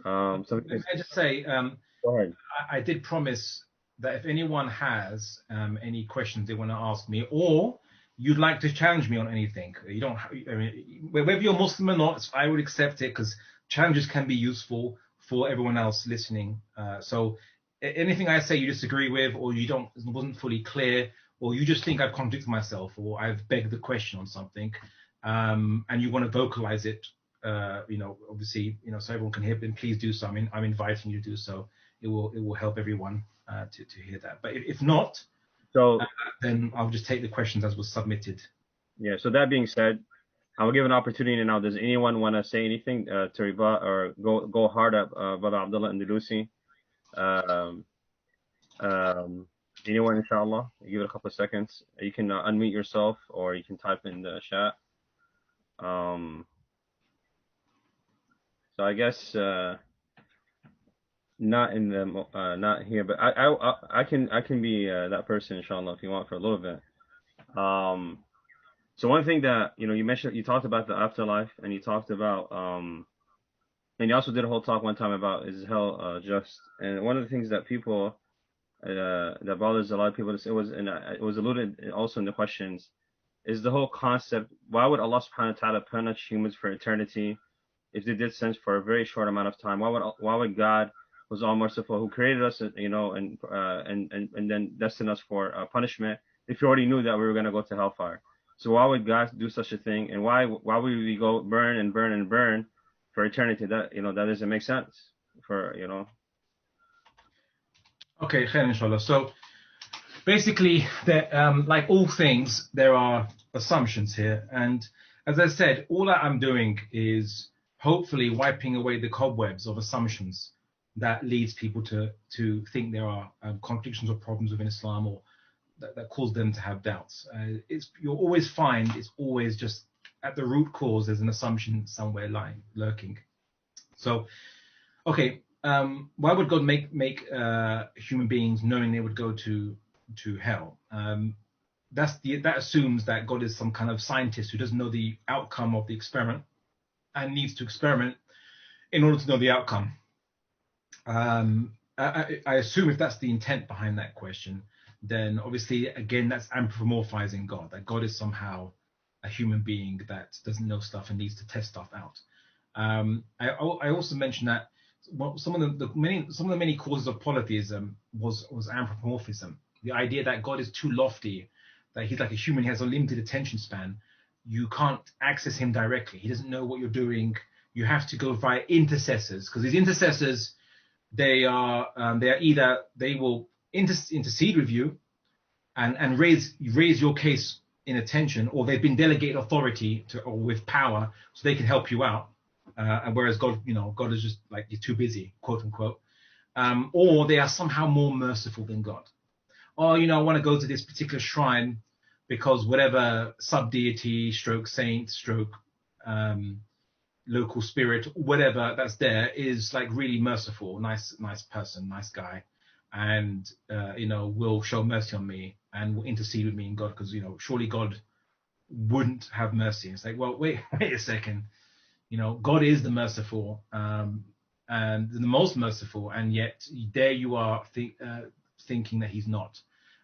Can I just say, go ahead. I did promise that if anyone has any questions they want to ask me, or you'd like to challenge me on anything, you don't. I mean, whether you're Muslim or not, I would accept it, because challenges can be useful for everyone else listening. So anything I say you disagree with, or wasn't fully clear, or you just think I've contradicted myself, or I've begged the question on something, and you want to vocalize it, obviously, so everyone can hear, then please do so. I'm inviting you to do so. It will help everyone to hear that. But if not, then I'll just take the questions as was submitted. Yeah. So that being said, I'll give an opportunity now. Does anyone want to say anything to rebut or go hard at Brother Abdullah Andalusi? Anyone, inshallah? Give it a couple of seconds. You can unmute yourself, or you can type in the chat. So I guess not in the not here, but I can be that person, inshallah, if you want, for a little bit. So one thing that you mentioned, you talked about the afterlife, and you talked about and you also did a whole talk one time about, is hell just? And one of the things that people that bothers a lot of people, it was alluded also in the questions, is the whole concept: why would Allah subhanahu wa ta'ala punish humans for eternity if they did sins for a very short amount of time? Why would God, who's all merciful, who created us, and then destined us for punishment, if He already knew that we were going to go to hellfire? So why would God do such a thing? And why would we go burn and burn and burn for eternity? That that doesn't make sense. Okay, khair, inshallah. So basically, like all things, there are assumptions here, and as I said, all that I'm doing is hopefully wiping away the cobwebs of assumptions that leads people to think there are contradictions or problems within Islam, or that cause them to have doubts. You'll always find it's always just at the root cause there's an assumption somewhere lurking. So, okay, why would God make human beings knowing they would go to hell? That assumes that God is some kind of scientist who doesn't know the outcome of the experiment and needs to experiment in order to know the outcome. I assume if that's the intent behind that question, then obviously, again, that's anthropomorphizing God, that God is somehow a human being that doesn't know stuff and needs to test stuff out. I also mentioned that some of the many causes of polytheism was anthropomorphism, the idea that God is too lofty, that he's like a human, he has a limited attention span. You can't access him directly. He doesn't know what you're doing. You have to go via intercessors, because these intercessors, they will intercede with you and raise your case in attention, or they've been delegated authority or with power, so they can help you out. And whereas God, God is just like, you're too busy, quote unquote. Or they are somehow more merciful than God. Or, I want to go to this particular shrine because whatever sub-deity, stroke saint, stroke local spirit, whatever that's there is like really merciful, nice person, nice guy, and will show mercy on me and will intercede with me in God, because surely God wouldn't have mercy. It's like, well, wait a second, God is the merciful and the most merciful, and yet there you are thinking that he's not.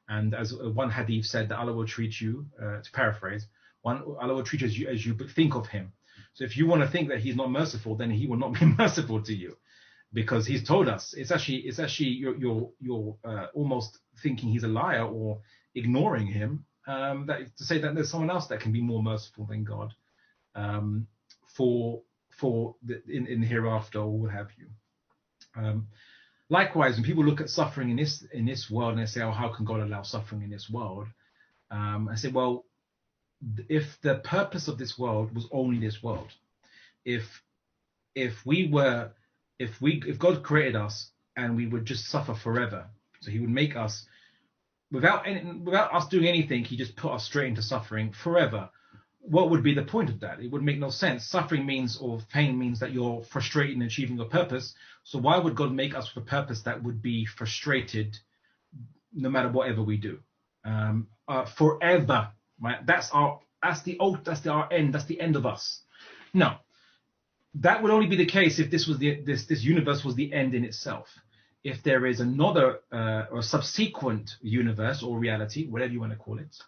And as one hadith said, that Allah will treat you, to paraphrase, Allah will treat you as you think of him. So if you want to think that he's not merciful, then he will not be merciful to you, because he's told us. It's actually you're almost thinking he's a liar or ignoring him, that to say that there's someone else that can be more merciful than God, in the hereafter, or what have you. Likewise, when people look at suffering in this world and they say, oh, how can God allow suffering in this world? I say, well, if the purpose of this world was only this world, if God created us and we would just suffer forever, so he would make us without us doing anything, he just put us straight into suffering forever, what would be the point of that? It would make no sense. Suffering means, or pain means, that you're frustrated in achieving your purpose. So why would God make us with a purpose that would be frustrated no matter whatever we do, forever? Right? That's our end. That's the end of us. No, that would only be the case if this was this universe was the end in itself. If there is another or subsequent universe or reality, whatever you want to call it,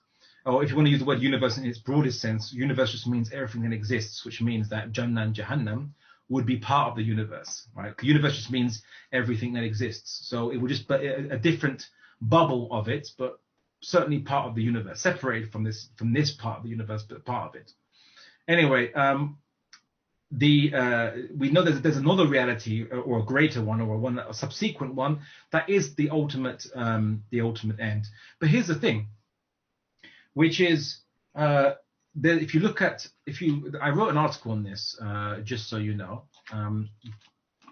or if you want to use the word universe in its broadest sense, universe just means everything that exists, which means that Jannah and Jahannam would be part of the universe, right? The universe just means everything that exists. So it would just be a different bubble of it, but certainly part of the universe, separated from this part of the universe, but part of it. Anyway, we know there's another reality, or a greater one, or a subsequent one, that is the ultimate end. But here's the thing, which is I wrote an article on this, just so you know.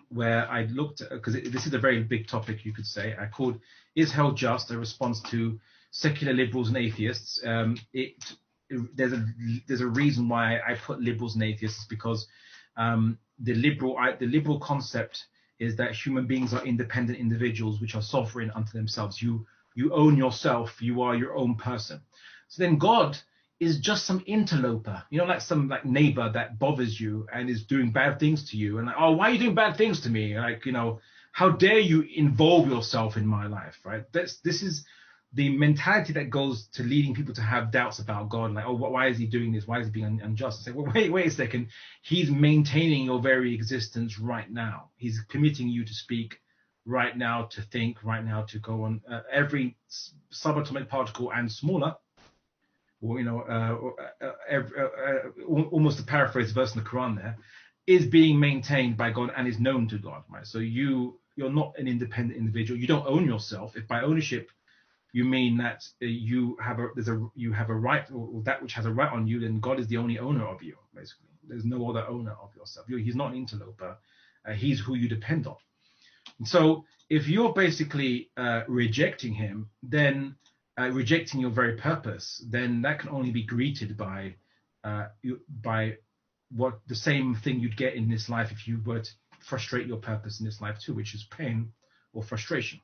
where I looked at, because this is a very big topic, you could say. I called "Is Hell Just?" a response to secular liberals and atheists. There's a reason why I put liberals and atheists, because the liberal concept is that human beings are independent individuals which are sovereign unto themselves. You own yourself. You are your own person. So then God is just some interloper, like some neighbor that bothers you and is doing bad things to you. And oh, why are you doing bad things to me? How dare you involve yourself in my life, right? This is the mentality that goes to leading people to have doubts about God, like, oh, why is he doing this? Why is he being unjust? I say, well, wait a second. He's maintaining your very existence right now. He's permitting you to speak right now, to think right now, to go on. Every subatomic particle and smaller, almost to paraphrase a verse in the Quran there, is being maintained by God and is known to God, right? So you're not an independent individual. You don't own yourself. If by ownership you mean that you have a right, or that which has a right on you, then God is the only owner of you, basically. There's no other owner of yourself. He's not an interloper. He's who you depend on. And so if you're basically rejecting him, then rejecting your very purpose, then that can only be greeted by what the same thing you'd get in this life if you were to frustrate your purpose in this life too, which is pain or frustration.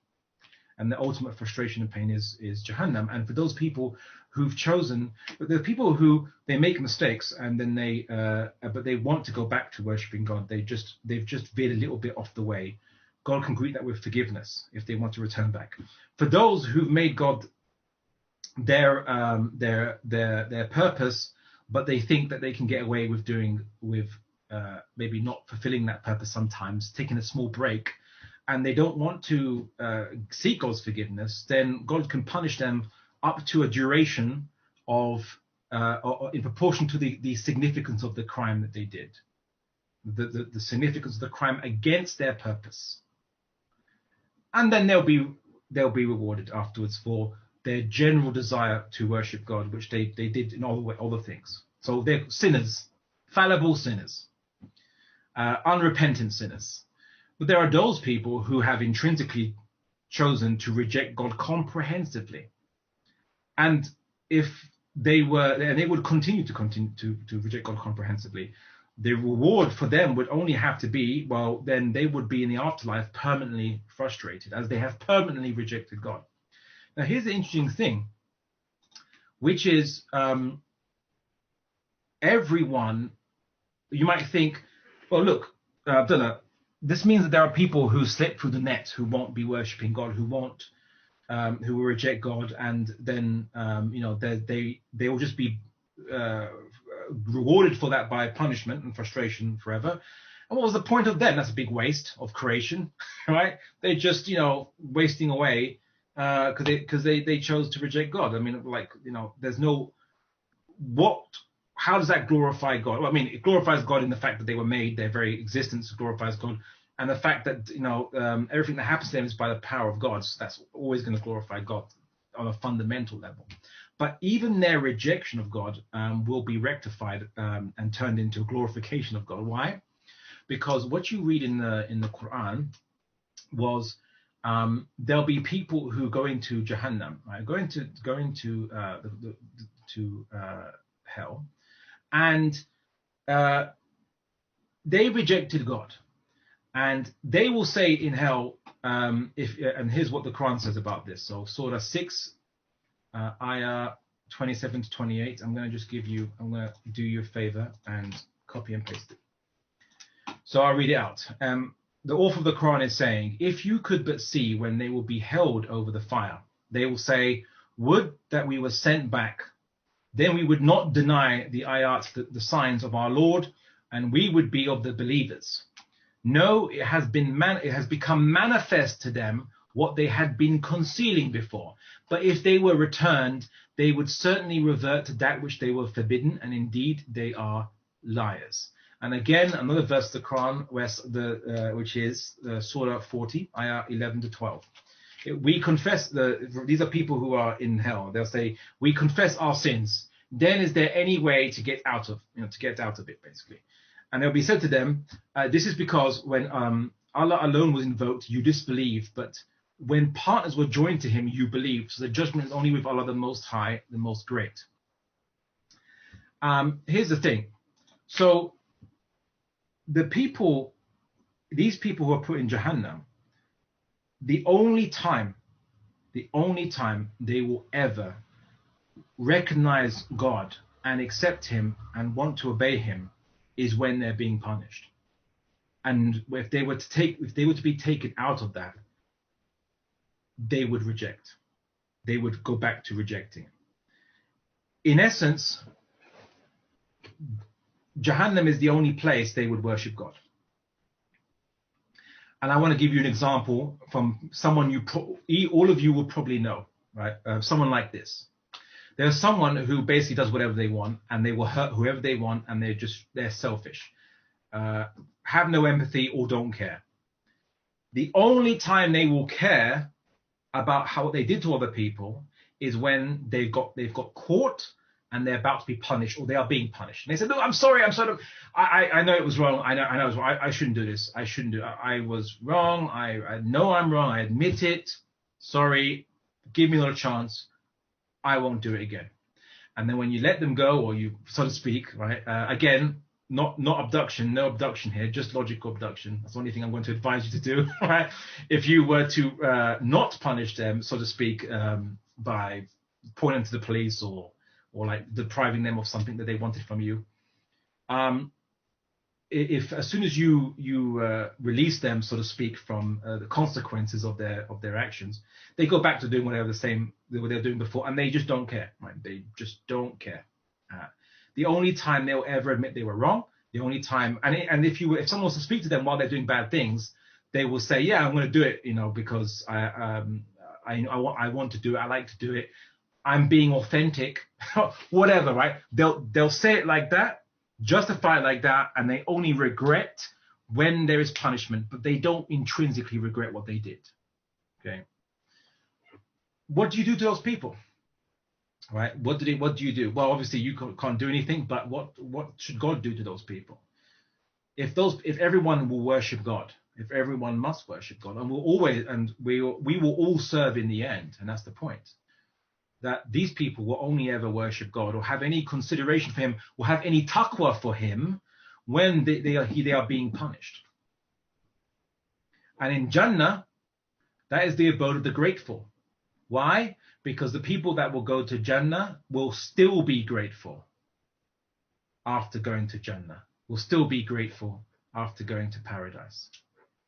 And the ultimate frustration and pain is Jahannam. And for those people who've chosen, but there are people who they make mistakes and then but they want to go back to worshiping God. They've just veered a little bit off the way. God can greet that with forgiveness if they want to return back. For those who've made God their purpose, but they think that they can get away with maybe not fulfilling that purpose sometimes, taking a small break, and they don't want to seek God's forgiveness, then God can punish them up to a duration of, or in proportion to the significance of the crime that they did, the significance of the crime against their purpose, and then they'll be rewarded afterwards for their general desire to worship God, which they did in all the things. So they're sinners, fallible sinners, unrepentant sinners. But there are those people who have intrinsically chosen to reject God comprehensively. And if they would continue to reject God comprehensively, the reward for them would only have to be, well, then they would be in the afterlife permanently frustrated, as they have permanently rejected God. Now, here's the interesting thing, which is everyone, you might think, well, look, Abdullah, this means that there are people who slip through the net, who won't be worshipping God, who will reject God, and then they will just be rewarded for that by punishment and frustration forever. And what was the point of them? That's a big waste of creation, right? They're just wasting away because they chose to reject God. I mean, there's no how does that glorify God? Well, I mean, it glorifies God in the fact that they were made, their very existence glorifies God, and the fact that everything that happens to them is by the power of God. So that's always going to glorify God on a fundamental level. But even their rejection of God will be rectified and turned into a glorification of God. Why? Because what you read in the Quran was there'll be people who go into Jahannam, right? Going to hell, and they rejected God, and they will say in hell, and here's what the Quran says about this. So Surah 6, ayah 27 to 28. I'm going to do you a favor and copy and paste it. So I'll read it out. The author of the Quran is saying, if you could but see when they will be held over the fire, they will say, would that we were sent back. Then we would not deny the ayats, the signs of our Lord, and we would be of the believers. No, it has become manifest to them what they had been concealing before. But if they were returned, they would certainly revert to that which they were forbidden, and indeed they are liars. And again, another verse of the Quran, which is Surah 40, ayah 11 to 12. We confess, these are people who are in hell. They'll say, we confess our sins. Then is there any way to get out of it, basically? And it'll be said to them, this is because when Allah alone was invoked, you disbelieved, but when partners were joined to him, you believed. So the judgment is only with Allah the Most High, the Most Great. Here's the thing. So these people who are put in Jahannam, the only time they will ever recognize God and accept him and want to obey him is when they're being punished. And if they were to be taken out of that, they would reject. They would go back to rejecting. In essence, Jahannam is the only place they would worship God. And I want to give you an example from someone all of you will probably know, right? Someone like this. There's someone who basically does whatever they want, and they will hurt whoever they want, and they're selfish, have no empathy or don't care. The only time they will care about what they did to other people is when they've got caught and they're about to be punished, or they are being punished. And they say, "Look, I'm sorry. I know it was wrong. I know it was wrong. I shouldn't do this. I shouldn't do it. I was wrong. I know I'm wrong. I admit it. Sorry. Give me another chance. I won't do it again." And then when you let them go, or you, so to speak, right? Again, not abduction, no abduction here, just logical abduction. That's the only thing I'm going to advise you to do, right? If you were to not punish them, so to speak, by pointing to the police or like depriving them of something that they wanted from you. If as soon as you release them, so to speak, from the consequences of their actions, they go back to doing whatever what they were doing before, and they just don't care, right? They just don't care. The only time they'll ever admit they were wrong, the only time, and if someone was to speak to them while they're doing bad things, they will say, "Yeah, I'm going to do it, because I want to do it. I like to do it. I'm being authentic," whatever, right? They'll say it like that, justify it like that, and they only regret when there is punishment, but they don't intrinsically regret what they did. Okay. What do you do to those people? Right? What do you do? Well, obviously you can't do anything, but what should God do to those people? If everyone will worship God, if everyone must worship God, and we will all serve in the end, and that's the point. That these people will only ever worship God or have any consideration for him or have any taqwa for him when they are being punished. And in Jannah, that is the abode of the grateful. Why? Because the people that will go to Jannah will still be grateful after going to Jannah, will still be grateful after going to paradise,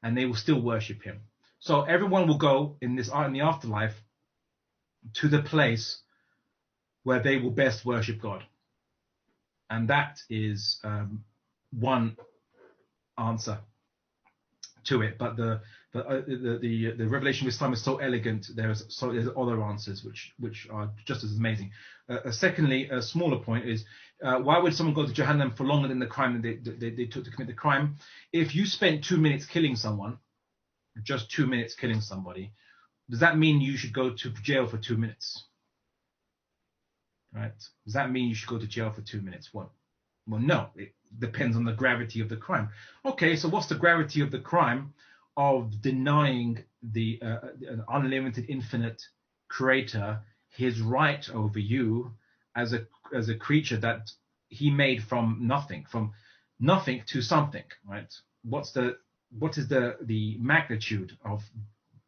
and they will still worship him. So everyone will go in the afterlife to the place where they will best worship God. And that is one answer to it. But the revelation of Islam is so elegant. There's other answers which are just as amazing. Secondly, a smaller point is why would someone go to Jahannam for longer than the crime that they took to commit the crime? If you spent 2 minutes killing someone, just 2 minutes killing somebody, does that mean you should go to jail for 2 minutes? Right? Does that mean you should go to jail for 2 minutes? Well, no. It depends on the gravity of the crime. Okay, so what's the gravity of the crime of denying the unlimited, infinite creator his right over you as a creature that he made from nothing to something, right? What is the magnitude of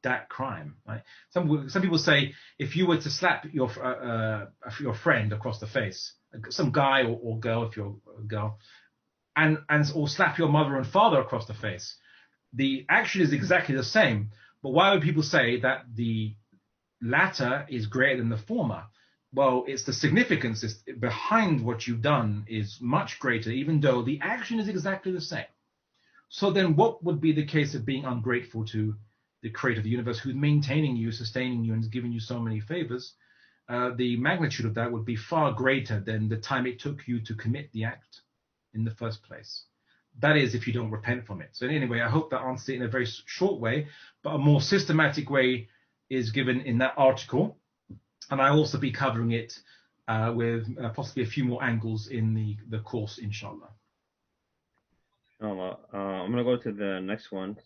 that crime, right? Some people say if you were to slap your friend across the face, some guy or girl, if you're a girl, or slap your mother and father across the face, the action is exactly the same. But why would people say that the latter is greater than the former? Well, it's the significance behind what you've done is much greater, even though the action is exactly the same. So then what would be the case of being ungrateful to the creator of the universe, who's maintaining you, sustaining you, and is giving you so many favors? The magnitude of that would be far greater than the time it took you to commit the act in the first place. That is, if you don't repent from it. So anyway, I hope that answers it in a very short way, but a more systematic way is given in that article. And I'll also be covering it with possibly a few more angles in the course, inshallah. I'm going to go to the next one.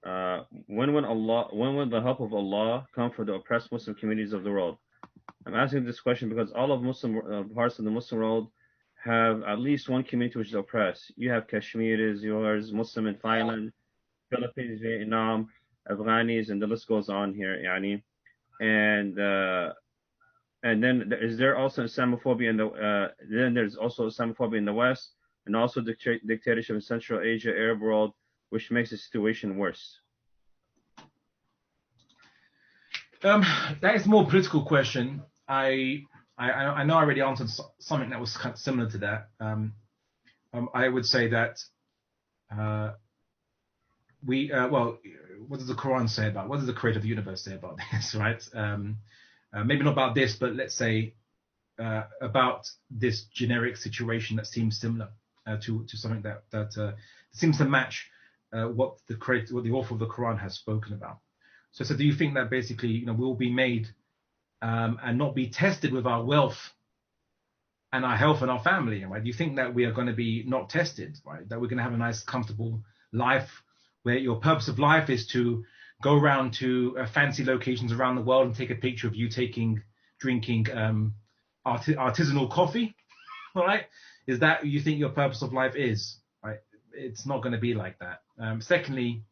when will the help of Allah come for the oppressed Muslim communities of the world? I'm asking this question because all of Muslim parts of the Muslim world have at least one community which is oppressed. You have Kashmiris, yours, Muslim in Thailand, Philippines, Vietnam, Afghanis, and the list goes on here, yani. And then is there also Islamophobia in the then there's also Islamophobia in the West, and also dictatorship in Central Asia, Arab world, which makes the situation worse. That is a more political question. I know I already answered something that was kind of similar to that. I would say that well, what does the Quran say about? What does the Creator of the universe say about this? Right? Maybe not about this, but let's say about this generic situation that seems similar to something that seems to match what the author of the Quran has spoken about. So do you think that basically, we'll be made and not be tested with our wealth and our health and our family, right? Do you think that we are going to be not tested, right? That we're going to have a nice, comfortable life where your purpose of life is to go around to fancy locations around the world and take a picture of you drinking artisanal coffee, all right? Is that you think your purpose of life is, right? It's not going to be like that. Secondly,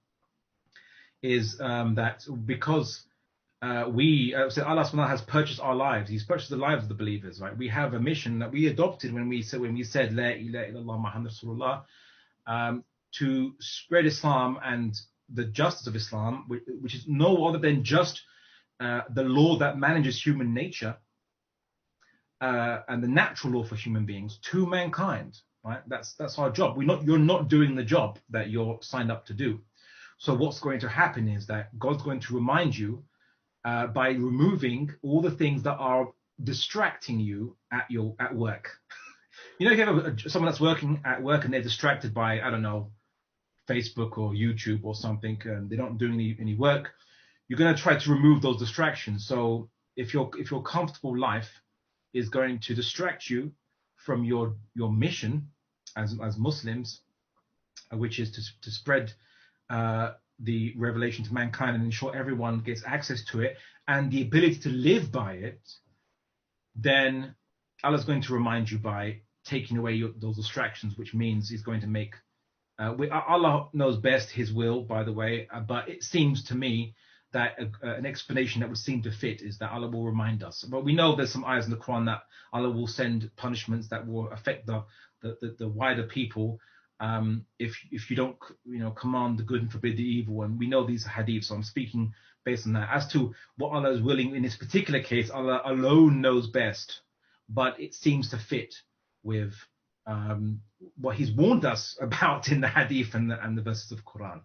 is that because Allah subhanahu wa ta'ala has purchased our lives, He's purchased the lives of the believers, right? We have a mission that we adopted when we said La ilaha illallah Muhammad Rasulullah, to spread Islam and the justice of Islam, which is no other than just the law that manages human nature and the natural law for human beings to mankind, right? That's our job. You're not doing the job that you're signed up to do. So what's going to happen is that God's going to remind you by removing all the things that are distracting you at work. If you have someone that's working at work and they're distracted by, I don't know, Facebook or YouTube or something, and they're not doing any work, you're going to try to remove those distractions. So if your comfortable life is going to distract you from your mission as Muslims, which is to spread the revelation to mankind and ensure everyone gets access to it and the ability to live by it, then Allah's going to remind you by taking away those distractions, which means He's going to make Allah knows best His will, by the way, but it seems to me that an explanation that would seem to fit is that Allah will remind us. But we know there's some ayahs in the Quran that Allah will send punishments that will affect the wider people if you don't command the good and forbid the evil. And we know these hadiths, so I'm speaking based on that. As to what Allah is willing in this particular case, Allah alone knows best, but it seems to fit with what He's warned us about in the hadith and the verses of Quran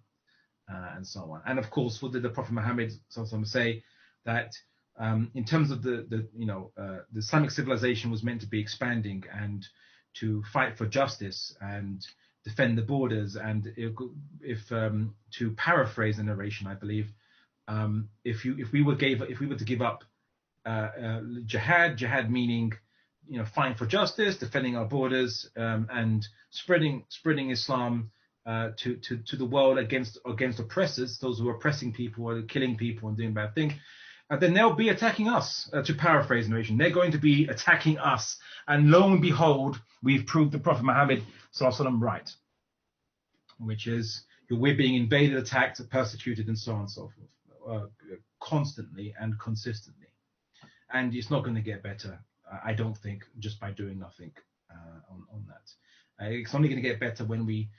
and so on. And of course, what did the Prophet Muhammad say? That in terms of the Islamic civilization was meant to be expanding and to fight for justice and defend the borders, and if to paraphrase the narration, I believe, if we were to give up jihad meaning fighting for justice, defending our borders, and spreading Islam to the world against oppressors, those who are oppressing people or killing people and doing bad things, then they'll be attacking us. To paraphrase the narration, they're going to be attacking us, and lo and behold, we've proved the Prophet Muhammad Sallallahu right, which is we're being invaded, attacked, persecuted, and so on and so forth, constantly and consistently. And it's not going to get better, I don't think, just by doing nothing on that. It's only going to get better when we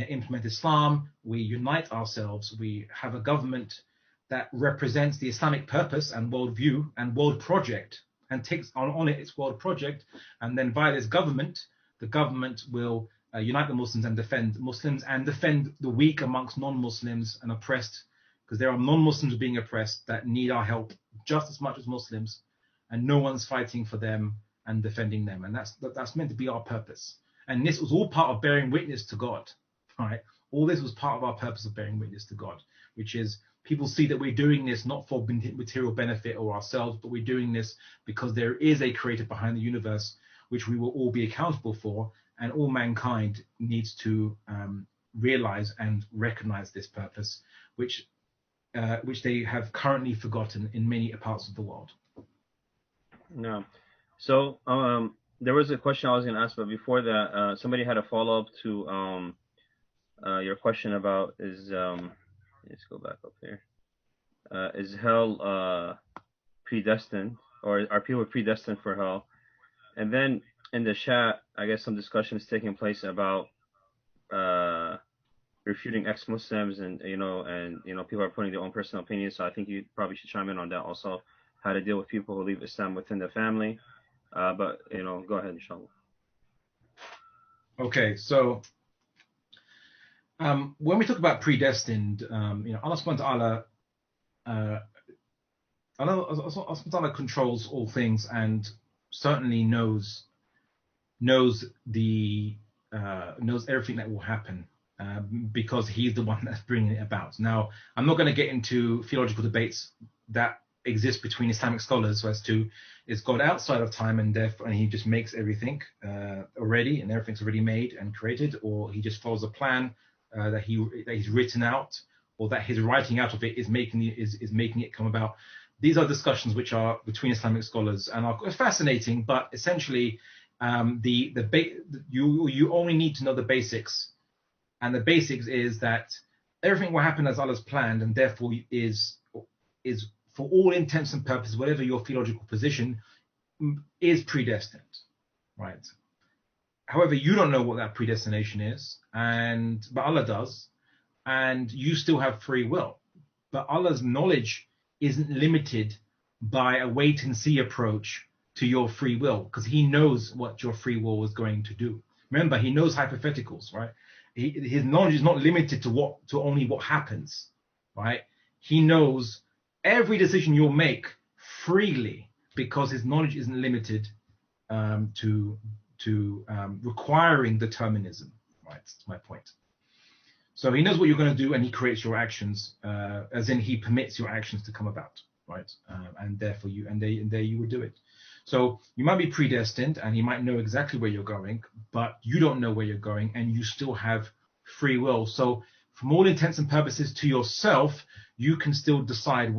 implement Islam, we unite ourselves, we have a government that represents the Islamic purpose and worldview and world project, and takes on it its world project, and then via this government, the government will unite the Muslims and defend the weak amongst non-Muslims and oppressed, because there are non-Muslims being oppressed that need our help just as much as Muslims, and no one's fighting for them and defending them, and that's meant to be our purpose. And this was all part of bearing witness to God, right? All this was part of our purpose of bearing witness to God, which is people see that we're doing this not for material benefit or ourselves, but we're doing this because there is a creator behind the universe, which we will all be accountable for, and all mankind needs to realize and recognize this purpose, which they have currently forgotten in many parts of the world. No. So there was a question I was going to ask, but before that, somebody had a follow up to your question about let's go back up here. Is hell predestined, or are people predestined for hell? And then in the chat, I guess some discussion is taking place about refuting ex-Muslims, and people are putting their own personal opinions. So I think you probably should chime in on that also, how to deal with people who leave Islam within the family. But go ahead, inshallah. Okay, so when we talk about predestined, Allah subhanahu wa ta'ala, Allah subhanahu wa ta'ala controls all things and certainly knows everything that will happen, because he's the one that's bringing it about. Now, I'm not going to get into theological debates that exist between Islamic scholars as to, is God outside of time and therefore, and he just makes everything already, and everything's already made and created, or he just follows a plan that he's written out, or that his writing out of it is making it come about. These are discussions which are between Islamic scholars and are fascinating, but essentially you only need to know the basics, and the basics is that everything will happen as Allah's planned, and therefore is for all intents and purposes, whatever your theological position, is predestined, right? However, you don't know what that predestination is, but Allah does, and you still have free will. But Allah's knowledge isn't limited by a wait and see approach to your free will, because he knows what your free will is going to do. Remember, he knows hypotheticals, right? His knowledge is not limited to only what happens, right? He knows every decision you'll make freely, because his knowledge isn't limited to requiring determinism, right? That's my point. So he knows what you're going to do, and he creates your actions, as in he permits your actions to come about, right? And therefore there you would do it. So you might be predestined, and he might know exactly where you're going, but you don't know where you're going, and you still have free will. So from all intents and purposes, to yourself, you can still decide,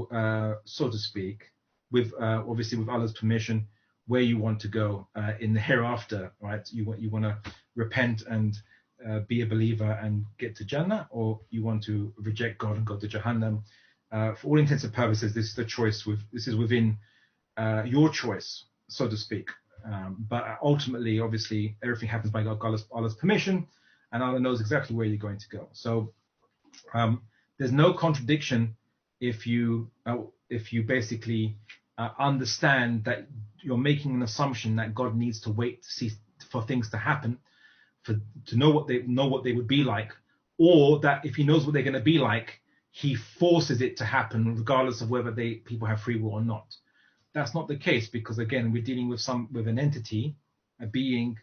so to speak, with obviously with Allah's permission, where you want to go in the hereafter, right? You want to repent and be a believer and get to Jannah, or you want to reject God and go to Jahannam. For all intents and purposes, this is the choice. This is within your choice, so to speak. But ultimately, obviously, everything happens by Allah's permission, and Allah knows exactly where you're going to go. So there's no contradiction if you basically understand that you're making an assumption that God needs to wait to see for things to happen, to know what they would be like, or that if he knows what they're going to be like, he forces it to happen regardless of whether people have free will or not. That's not the case, because again, we're dealing with an entity, a being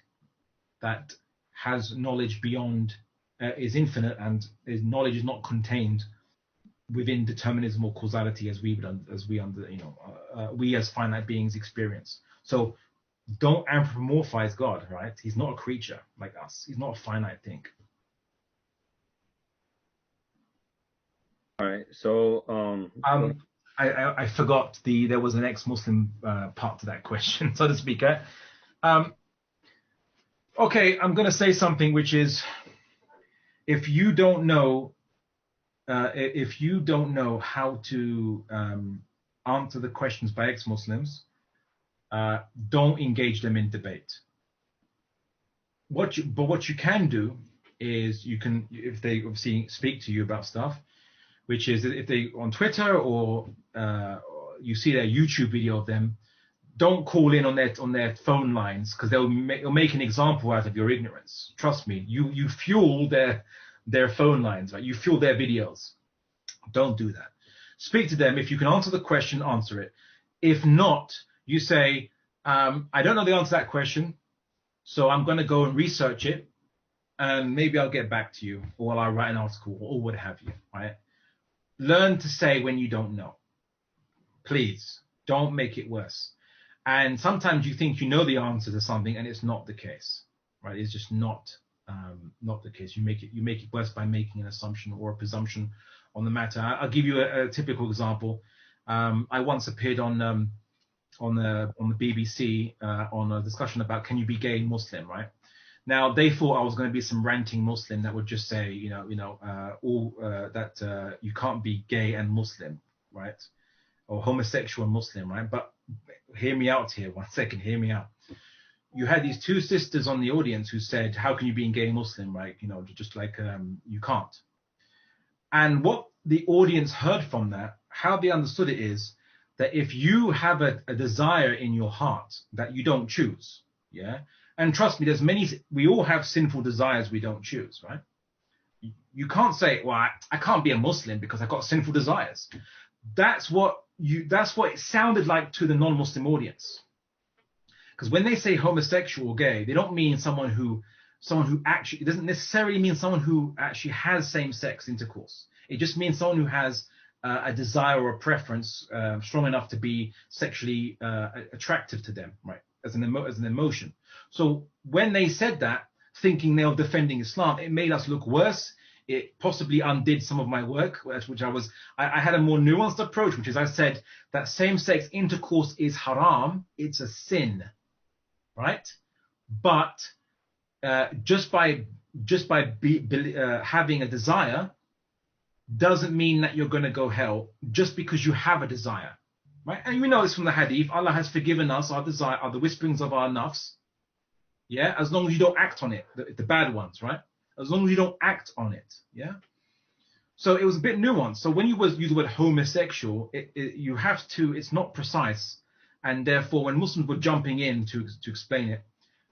that has knowledge beyond, is infinite, and his knowledge is not contained within determinism or causality as we as finite beings experience. So don't anthropomorphize God, right? He's not a creature like us. He's not a finite thing. All right. So I forgot there was an ex-Muslim part to that question, so to speak. Okay, I'm going to say something which is, if you don't know how to answer the questions by ex-Muslims, don't engage them in debate. What you can do is, you can, if they obviously speak to you about stuff, which is if they on Twitter or you see their YouTube video of them, don't call in on their phone lines, because they'll make an example out of your ignorance. Trust me, you fuel their phone lines, right? You fuel their videos. Don't do that. Speak to them. If you can answer the question, answer it. If not, you say, I don't know the answer to that question, so I'm going to go and research it, and maybe I'll get back to you, or I'll write an article, or what have you, right? Learn to say when you don't know. Please, don't make it worse. And sometimes you think you know the answer to something, and it's not the case, right? It's just not not the case. You make it worse by making an assumption or a presumption on the matter. I'll give you a typical example. I once appeared on the BBC on a discussion about can you be gay Muslim, right? Now they thought I was going to be some ranting Muslim that would just say, that you can't be gay and Muslim, right? Or homosexual and Muslim, right? But hear me out here. 1 second, hear me out. You had these two sisters on the audience who said, how can you be gay Muslim, right? Just like you can't. And what the audience heard from that, how they understood it is that if you have a desire in your heart that you don't choose, yeah? And trust me, we all have sinful desires we don't choose, right? You can't say, well, I can't be a Muslim because I've got sinful desires. That's what it sounded like to the non-Muslim audience. Because when they say homosexual or gay, they don't mean someone who actually, it doesn't necessarily mean someone who actually has same-sex intercourse. It just means someone who has a desire or a preference strong enough to be sexually attractive to them, right? As an emotion. So when they said that, thinking they were defending Islam, it made us look worse. It possibly undid some of my work, which I had a more nuanced approach, which is I said that same-sex intercourse is haram. It's a sin, right? But just by having a desire doesn't mean that you're going to go hell just because you have a desire. Right? And we know this from the hadith. Allah has forgiven us our desire, the whisperings of our nafs. Yeah, as long as you don't act on it, the bad ones, right? As long as you don't act on it. Yeah. So it was a bit nuanced. So when you use the word homosexual, you have to. It's not precise, and therefore, when Muslims were jumping in to explain it,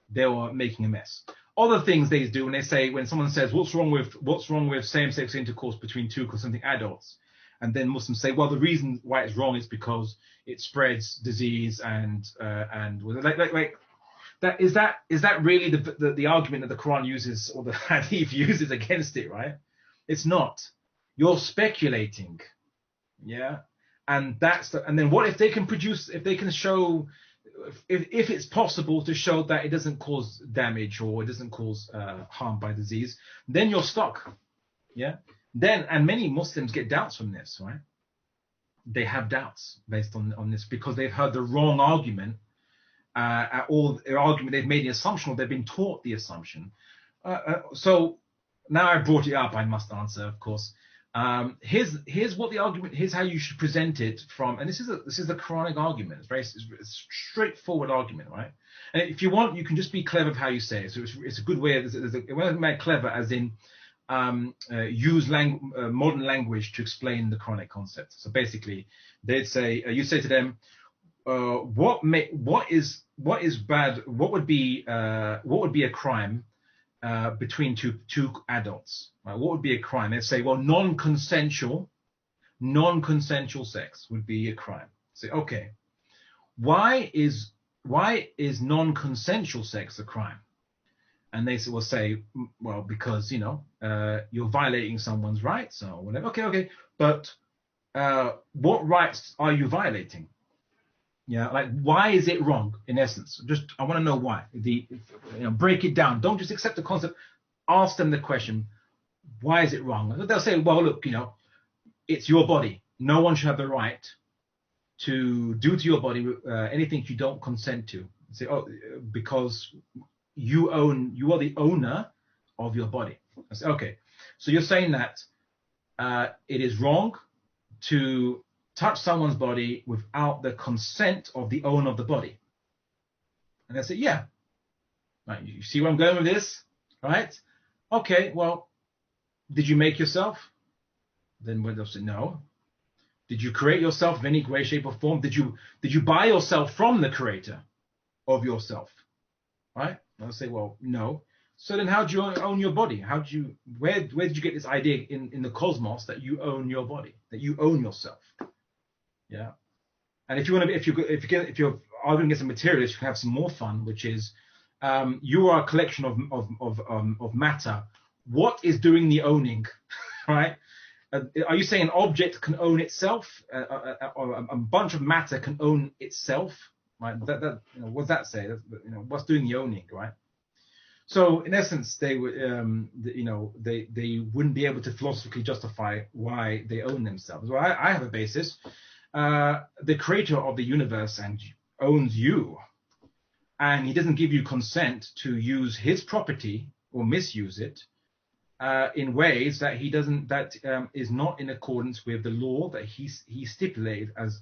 they were making a mess. Other things they do when someone says, "What's wrong with same-sex intercourse between two consenting adults?" And then Muslims say, well, the reason why it's wrong is because it spreads disease and like that is that really the argument that the Quran uses or the Hadith uses against it, right? It's not. You're speculating, yeah. And then what if they can show if it's possible to show that it doesn't cause damage or it doesn't cause harm by disease, then you're stuck, yeah. And many Muslims get doubts from this, right? They have doubts based on this because they've heard the wrong argument, or their argument, they've made the assumption or they've been taught the assumption. So now I brought it up, I must answer, of course. Here's what the argument. Here's how you should present it from. And this is the Quranic argument. It's a straightforward argument, right? And if you want, you can just be clever of how you say it. So it's a good way. When I mean clever, as in use modern language to explain the Quranic concept. So basically, they'd say, you say to them, what is bad? What would be a crime between two adults? Right? What would be a crime? They'd say, well, non-consensual sex would be a crime. Say, okay, why is non-consensual sex a crime? And they will say, well, because, you're violating someone's rights or whatever. Okay. But what rights are you violating? Yeah, like, why is it wrong, in essence? I want to know why. Break it down. Don't just accept the concept. Ask them the question, why is it wrong? And they'll say, well, look, it's your body. No one should have the right to do to your body anything you don't consent to. Say, because you are the owner of your body. I say, okay, so you're saying that it is wrong to touch someone's body without the consent of the owner of the body. And they say, yeah. Right, you see where I'm going with this, right? Okay, well, did you make yourself? Then they'll say, no. Did you create yourself in any way, shape, or form? Did you buy yourself from the creator of yourself? Right? And I'll say, well, no. So then how do you own your body? Where did you get this idea in the cosmos that you own your body, that you own yourself? Yeah. And if you're arguing against a materialist, you can have some more fun, which is you are a collection of matter. What is doing the owning, right? Are you saying an object can own itself? A bunch of matter can own itself, right? What does that say? What's doing the owning, right? So in essence, they would, they wouldn't be able to philosophically justify why they own themselves. Well, I have a basis. The creator of the universe and owns you, and he doesn't give you consent to use his property or misuse it in ways that he doesn't, that is not in accordance with the law that he stipulated as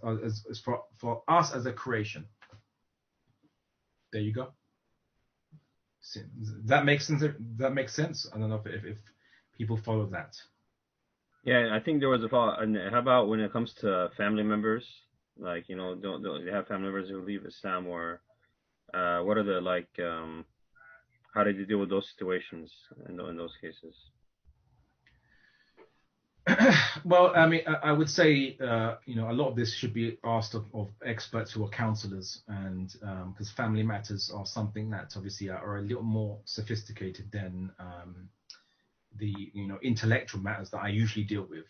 for us as a creation. There you go. That makes sense. That makes sense. I don't know if people follow that. Yeah, I think there was a thought. And how about when it comes to family members? Like, don't they have family members who leave Islam, or what are the how did you deal with those situations in those cases? Well, I mean, I would say, a lot of this should be asked of experts who are counselors, and because family matters are something that obviously are a little more sophisticated than the intellectual matters that I usually deal with.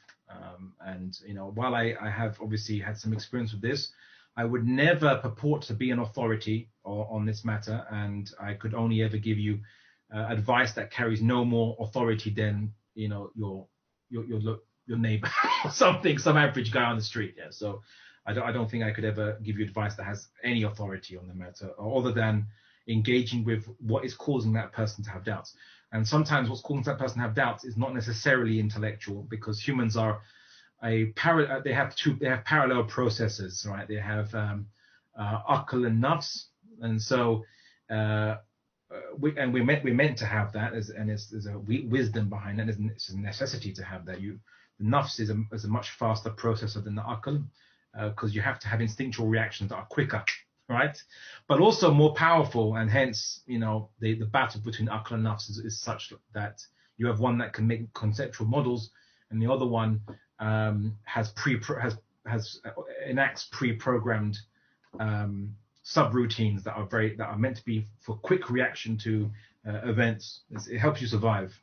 And while I have obviously had some experience with this, I would never purport to be an authority on this matter, and I could only ever give you advice that carries no more authority than your neighbor or something, some average guy on the street. Yeah. So I don't think I could ever give you advice that has any authority on the matter, other than engaging with what is causing that person to have doubts. And sometimes what's causing that person to have doubts is not necessarily intellectual, because humans are they have parallel processes, right? They have aql and nafs, and so we're meant to have that, and there's a wisdom behind it. It's a necessity to have that. The nafs is a much faster processor than the aql, because you have to have instinctual reactions that are quicker, right? But also more powerful, and hence the battle between aql and nafs is such that you have one that can make conceptual models, and the other one enacts pre-programmed subroutines that are meant to be for quick reaction to events. It helps you survive.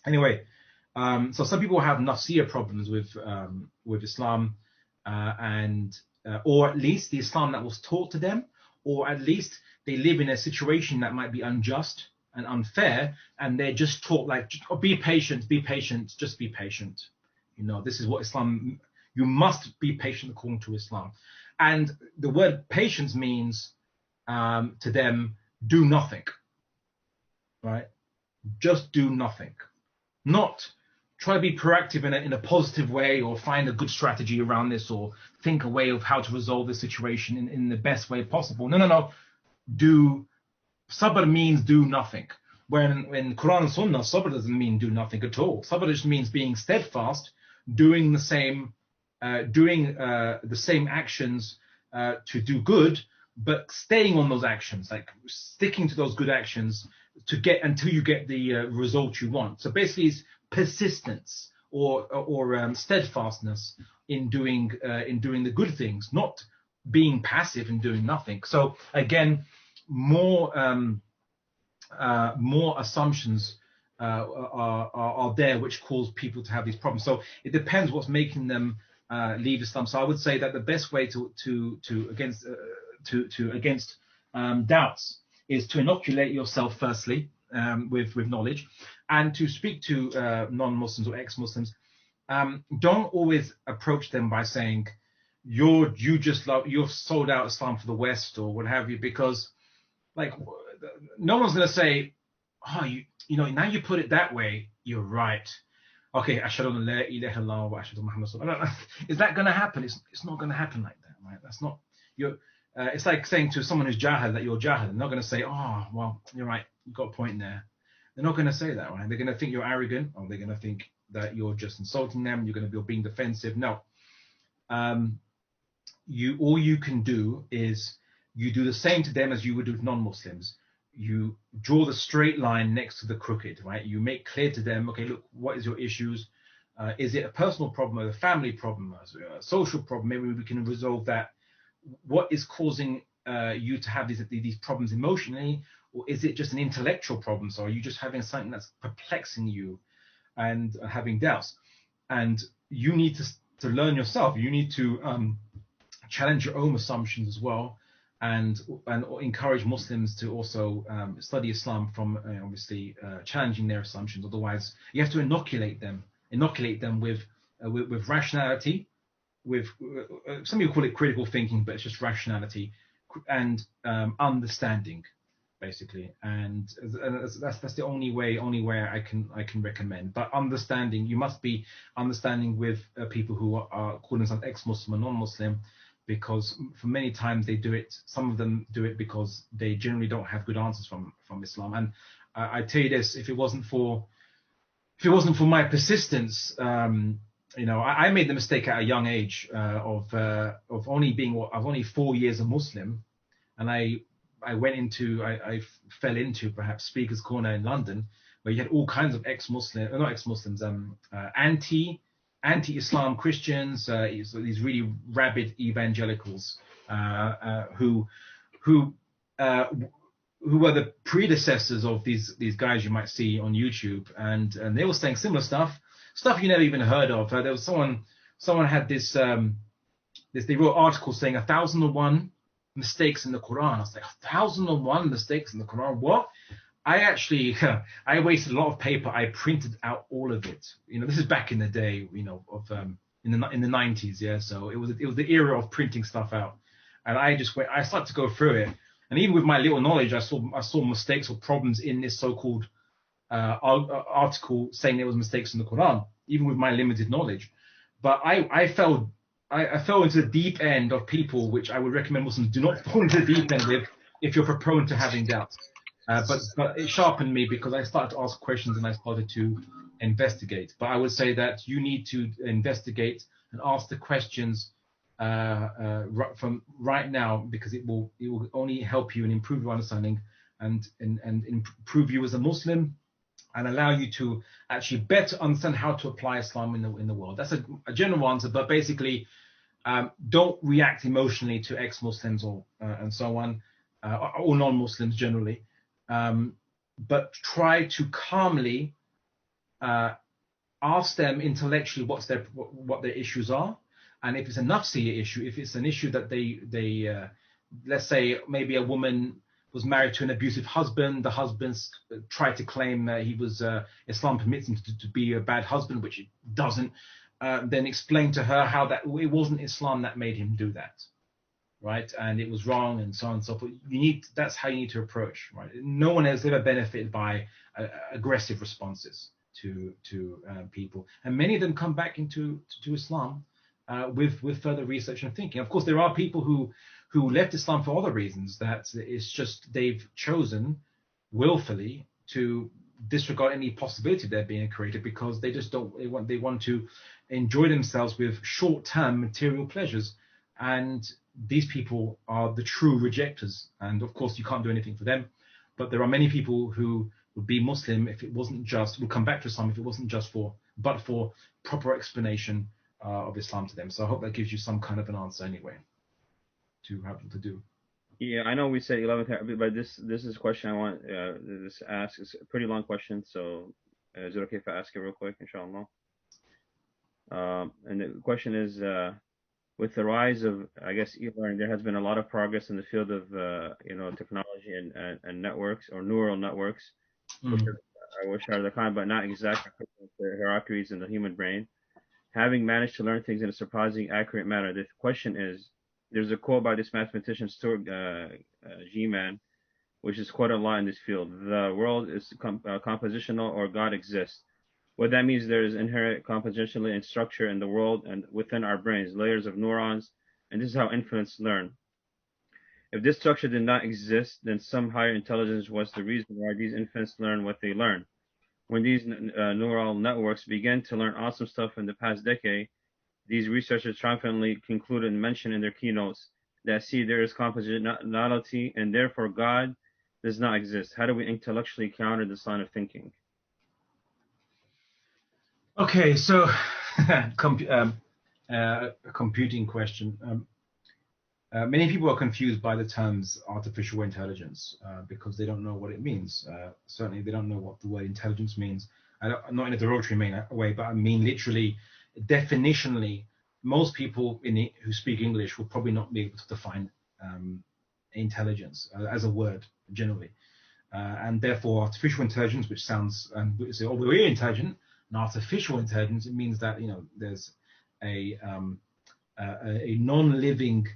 Anyway, so some people have nafsiyya problems with Islam, or at least the Islam that was taught to them, or at least they live in a situation that might be unjust and unfair, and they're just taught be patient, just be patient. This is what Islam, you must be patient according to Islam. And the word patience means to them, do nothing, right? Just do nothing. Not try to be proactive in a positive way, or find a good strategy around this, or think a way of how to resolve the situation in the best way possible. No. Sabr means do nothing. When in Quran and Sunnah, sabr doesn't mean do nothing at all. Sabr just means being steadfast, doing the same actions to do good, but staying on those actions, like sticking to those good actions until you get the result you want. So basically, it's persistence or steadfastness in doing the good things, not being passive and doing nothing. So again, more assumptions are there which cause people to have these problems. So it depends what's making them leave Islam. So I would say that the best way against doubts is to inoculate yourself firstly with knowledge, and to speak to non-Muslims or ex-Muslims. Don't always approach them by saying you've sold out Islam for the West or what have you, because no one's going to say, oh, now you put it that way, you're right. Okay, ashhadu an la ilaha illallah wa ashhadu Muhammad rasulullah. Is that going to happen? It's not going to happen like that, right? That's not it's like saying to someone who's jahil that you're jahil. They're not going to say, oh, well, you're right, you've got a point there. They're not going to say that, right? They're going to think you're arrogant, or they're going to think that you're just insulting them. You're going to be being defensive. No. All you can do is you do the same to them as you would with non-Muslims. You draw the straight line next to the crooked, right? You make clear to them, okay, look, what is your issues? Is it a personal problem, or a family problem, a social problem? Maybe we can resolve that. What is causing you to have these problems emotionally, or is it just an intellectual problem? So are you just having something that's perplexing you and having doubts? And you need to learn yourself. You need to challenge your own assumptions as well. and encourage Muslims to also study Islam from obviously challenging their assumptions. Otherwise, you have to inoculate them with rationality, with some people call it critical thinking, but it's just rationality and understanding, basically. And that's the only way I can recommend. But understanding, you must be understanding with people who are calling themselves ex-Muslim or non-Muslim, because for many times they do it. Some of them do it because they generally don't have good answers from Islam. And I tell you this: if it wasn't for my persistence, I made the mistake at a young age of only 4 years a Muslim, and I fell into perhaps Speaker's Corner in London, where you had all kinds of not ex-Muslims, anti-Islam Christians, these really rabid evangelicals who were the predecessors of these guys you might see on YouTube, and they were saying similar stuff you never even heard of. There was someone had this they wrote articles saying 1,001 mistakes in the Quran. I was like, 1,001 mistakes in the Quran? What? I wasted a lot of paper. I printed out all of it. This is back in the day, in the 90s, yeah. So it was the era of printing stuff out, and I started to go through it, and even with my little knowledge, I saw mistakes or problems in this so-called article saying there was mistakes in the Quran, even with my limited knowledge. But I fell into the deep end of people, which I would recommend Muslims do not fall into the deep end with if you're prone to having doubts. But it sharpened me because I started to ask questions and I started to investigate. But I would say that you need to investigate and ask the questions from right now, because it will only help you and improve your understanding and improve you as a Muslim, and allow you to actually better understand how to apply Islam in the world. That's a general answer, but basically, don't react emotionally to ex-Muslims or and so on, or non-Muslims generally. But try to calmly ask them intellectually what their issues are, and if it's a nafsi issue, if it's an issue that they let's say maybe a woman was married to an abusive husband, the husband tried to claim that he was Islam permits him to be a bad husband, which it doesn't. Then explain to her how that it wasn't Islam that made him do that, right? And it was wrong, and so on and so forth. That's how you need to approach, right? No one has ever benefited by aggressive responses to people, and many of them come back to Islam with further research and thinking. Of course, there are people who left Islam for other reasons, that it's just they've chosen willfully to disregard any possibility of there being a creator, because they just don't they want to enjoy themselves with short-term material pleasures. And these people are the true rejectors, and of course you can't do anything for them. But there are many people who would be Muslim if it wasn't just, would come back to Islam if it wasn't just for proper explanation of Islam to them. So I hope that gives you some kind of an answer anyway to have to do. Yeah, I know we said 11, but this is a question I want this ask. It's a pretty long question, so is it okay if I ask it real quick, inshallah? And the question is, with the rise of, I guess, e-learning, there has been a lot of progress in the field of technology and networks, or neural networks, which are the kind, but not exact hierarchies in the human brain, having managed to learn things in a surprisingly accurate manner. The question is, there's a quote by this mathematician Stuart G-Man, which is quoted a lot in this field: the world is compositional, or God exists. What that means, there is inherent compositionality and structure in the world and within our brains, layers of neurons, and this is how infants learn. If this structure did not exist, then some higher intelligence was the reason why these infants learn what they learn. When these neural networks began to learn awesome stuff in the past decade, these researchers triumphantly concluded and mentioned in their keynotes that, see, there is compositionality, and therefore God does not exist. How do we intellectually counter this line of thinking? Okay, so a computing question. Many people are confused by the terms artificial intelligence because they don't know what it means. Certainly, they don't know what the word intelligence means. Not in a derogatory way, but I mean literally, definitionally. Most people who speak English will probably not be able to define intelligence as a word generally. And therefore artificial intelligence, which sounds, we say, oh, we're intelligent, and artificial intelligence, it means that, you know, there's a non-living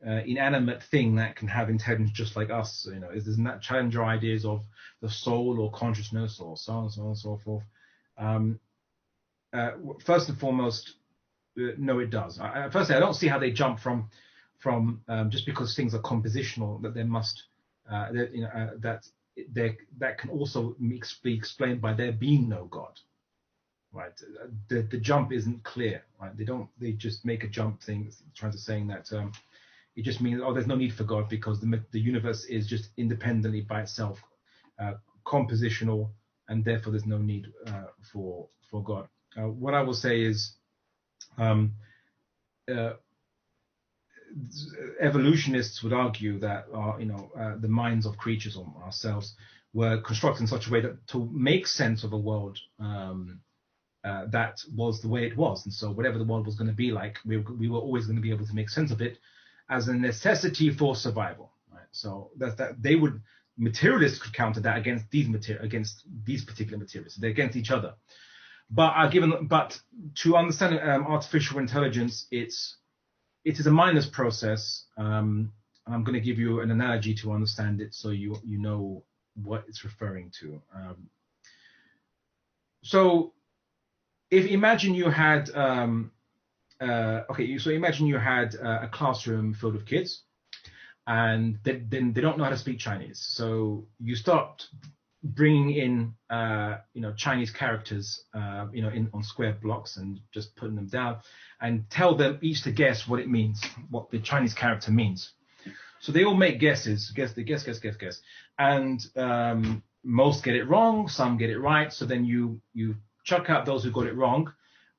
inanimate thing that can have intelligence just like us. You know, does that challenge our ideas of the soul or consciousness or so on and so forth? First and foremost, no, it does. Firstly, I don't see how they jump from just because things are compositional that there must that can also be explained by there being no God, right? The jump isn't clear, right? They just make a jump thing, trying to saying that it just means, oh, there's no need for God because the universe is just independently by itself compositional, and therefore there's no need for God. What I will say is evolutionists would argue that the minds of creatures or ourselves were constructed in such a way that to make sense of a world that was the way it was, and so whatever the world was going to be like, we were always going to be able to make sense of it as a necessity for survival, right? So that they would, materialists could counter that against these particular materials. They're against each other. But to understand artificial intelligence, it is a mindless process. And I'm going to give you an analogy to understand it, so you know what it's referring to. So imagine you had imagine you had a classroom filled with kids, and they don't know how to speak Chinese. So you start bringing in Chinese characters on square blocks and just putting them down, and tell them each to guess what it means, what the Chinese character means. So they all make guesses, guess, and most get it wrong, some get it right. So then you chuck out those who got it wrong,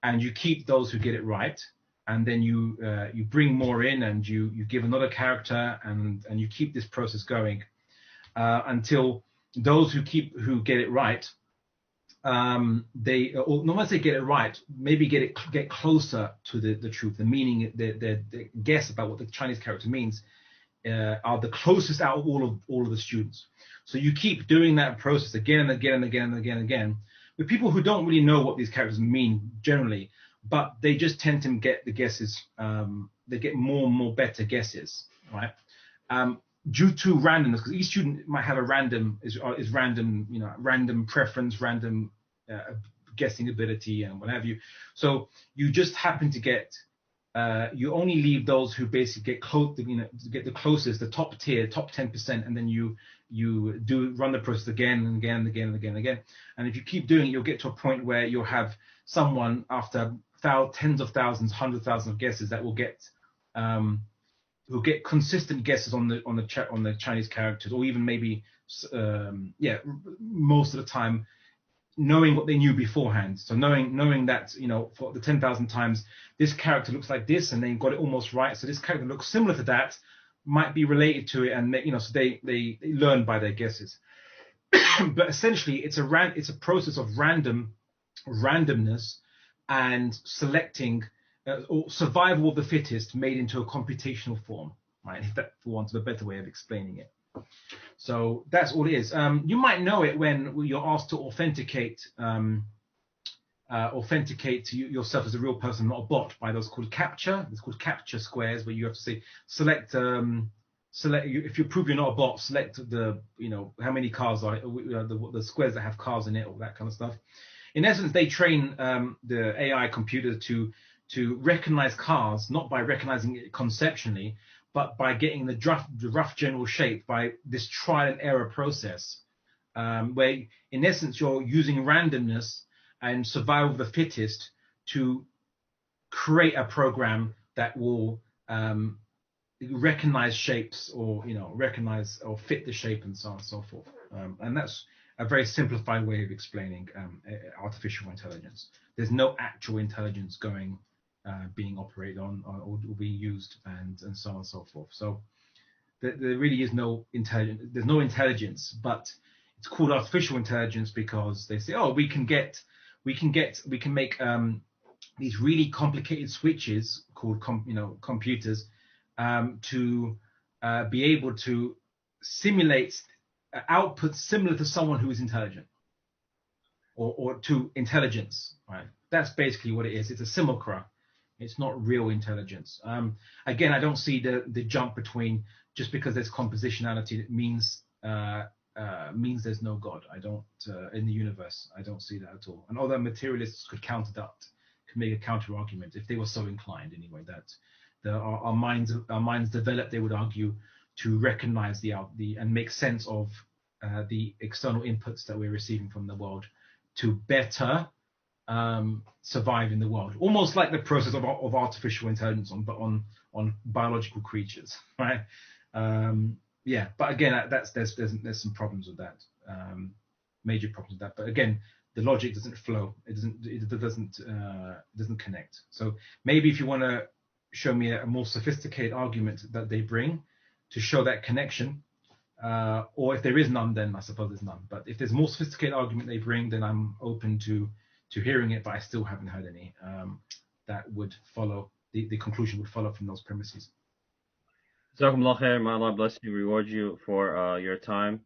and you keep those who get it right, and then you bring more in, and you give another character, and you keep this process going until those who get it right, or not once they get it right, maybe get closer to the truth, the meaning, the guess about what the Chinese character means, are the closest out of all of the students. So you keep doing that process again and again and again and again and again with people who don't really know what these characters mean generally, but they just tend to get the guesses. They get more and more better guesses, right? Due to randomness, because each student might have a random preference, random guessing ability, and what have you. So you just happen to get. You only leave those who basically get the closest, the top tier, top 10%, and then you run the process again and again and again and again and again. And if you keep doing it, you'll get to a point where you'll have someone after tens of thousands, 100,000 of guesses that will get consistent guesses on the Chinese characters, or even maybe most of the time knowing what they knew beforehand. So knowing that, for the 10,000 times this character looks like this, and they got it almost right. So this character looks similar to that, might be related to it, and so they learn by their guesses. But essentially, it's a process of randomness and selecting or survival of the fittest made into a computational form, right? If that, for want of a better way of explaining it. So that's all it is. You might know it when you're asked to authenticate yourself as a real person, not a bot, by those called captcha. It's called captcha squares, where you have to say select. If you prove you're not a bot, select how many cars are the squares that have cars in it, or that kind of stuff. In essence, they train the AI computer to recognize cars, not by recognizing it conceptually, but by getting the rough general shape by this trial and error process, where in essence you're using randomness and survival of the fittest to create a program that will recognize shapes, or recognize or fit the shape, and so on and so forth. And that's a very simplified way of explaining artificial intelligence. There's no actual intelligence being operated on or being used, and so on and so forth. So there really is no intelligence. There's no intelligence, but it's called artificial intelligence because they say, oh, we can make these really complicated switches called computers to be able to simulate output similar to someone who is intelligent, or to intelligence, right? That's basically what it is. It's a simulacra. It's not real intelligence. Again, I don't see the jump between just because there's compositionality that means there's no God. I don't in the universe. I don't see that at all. And other materialists could counter that, could make a counter argument if they were so inclined. Anyway, that our minds develop. They would argue to recognize the and make sense of the external inputs that we're receiving from the world to better survive in the world, almost like the process of artificial intelligence on biological creatures, right? Yeah, but again, there's some problems with that, major problems with that. But again, the logic doesn't flow. It doesn't connect. So maybe if you want to show me a more sophisticated argument that they bring to show that connection, or if there is none, then I suppose there's none. But if there's a more sophisticated argument they bring, then I'm open to hearing it. But I still haven't heard any that would follow. The conclusion would follow from those premises. Jazakumullah khair. May Allah bless you, reward you for your time.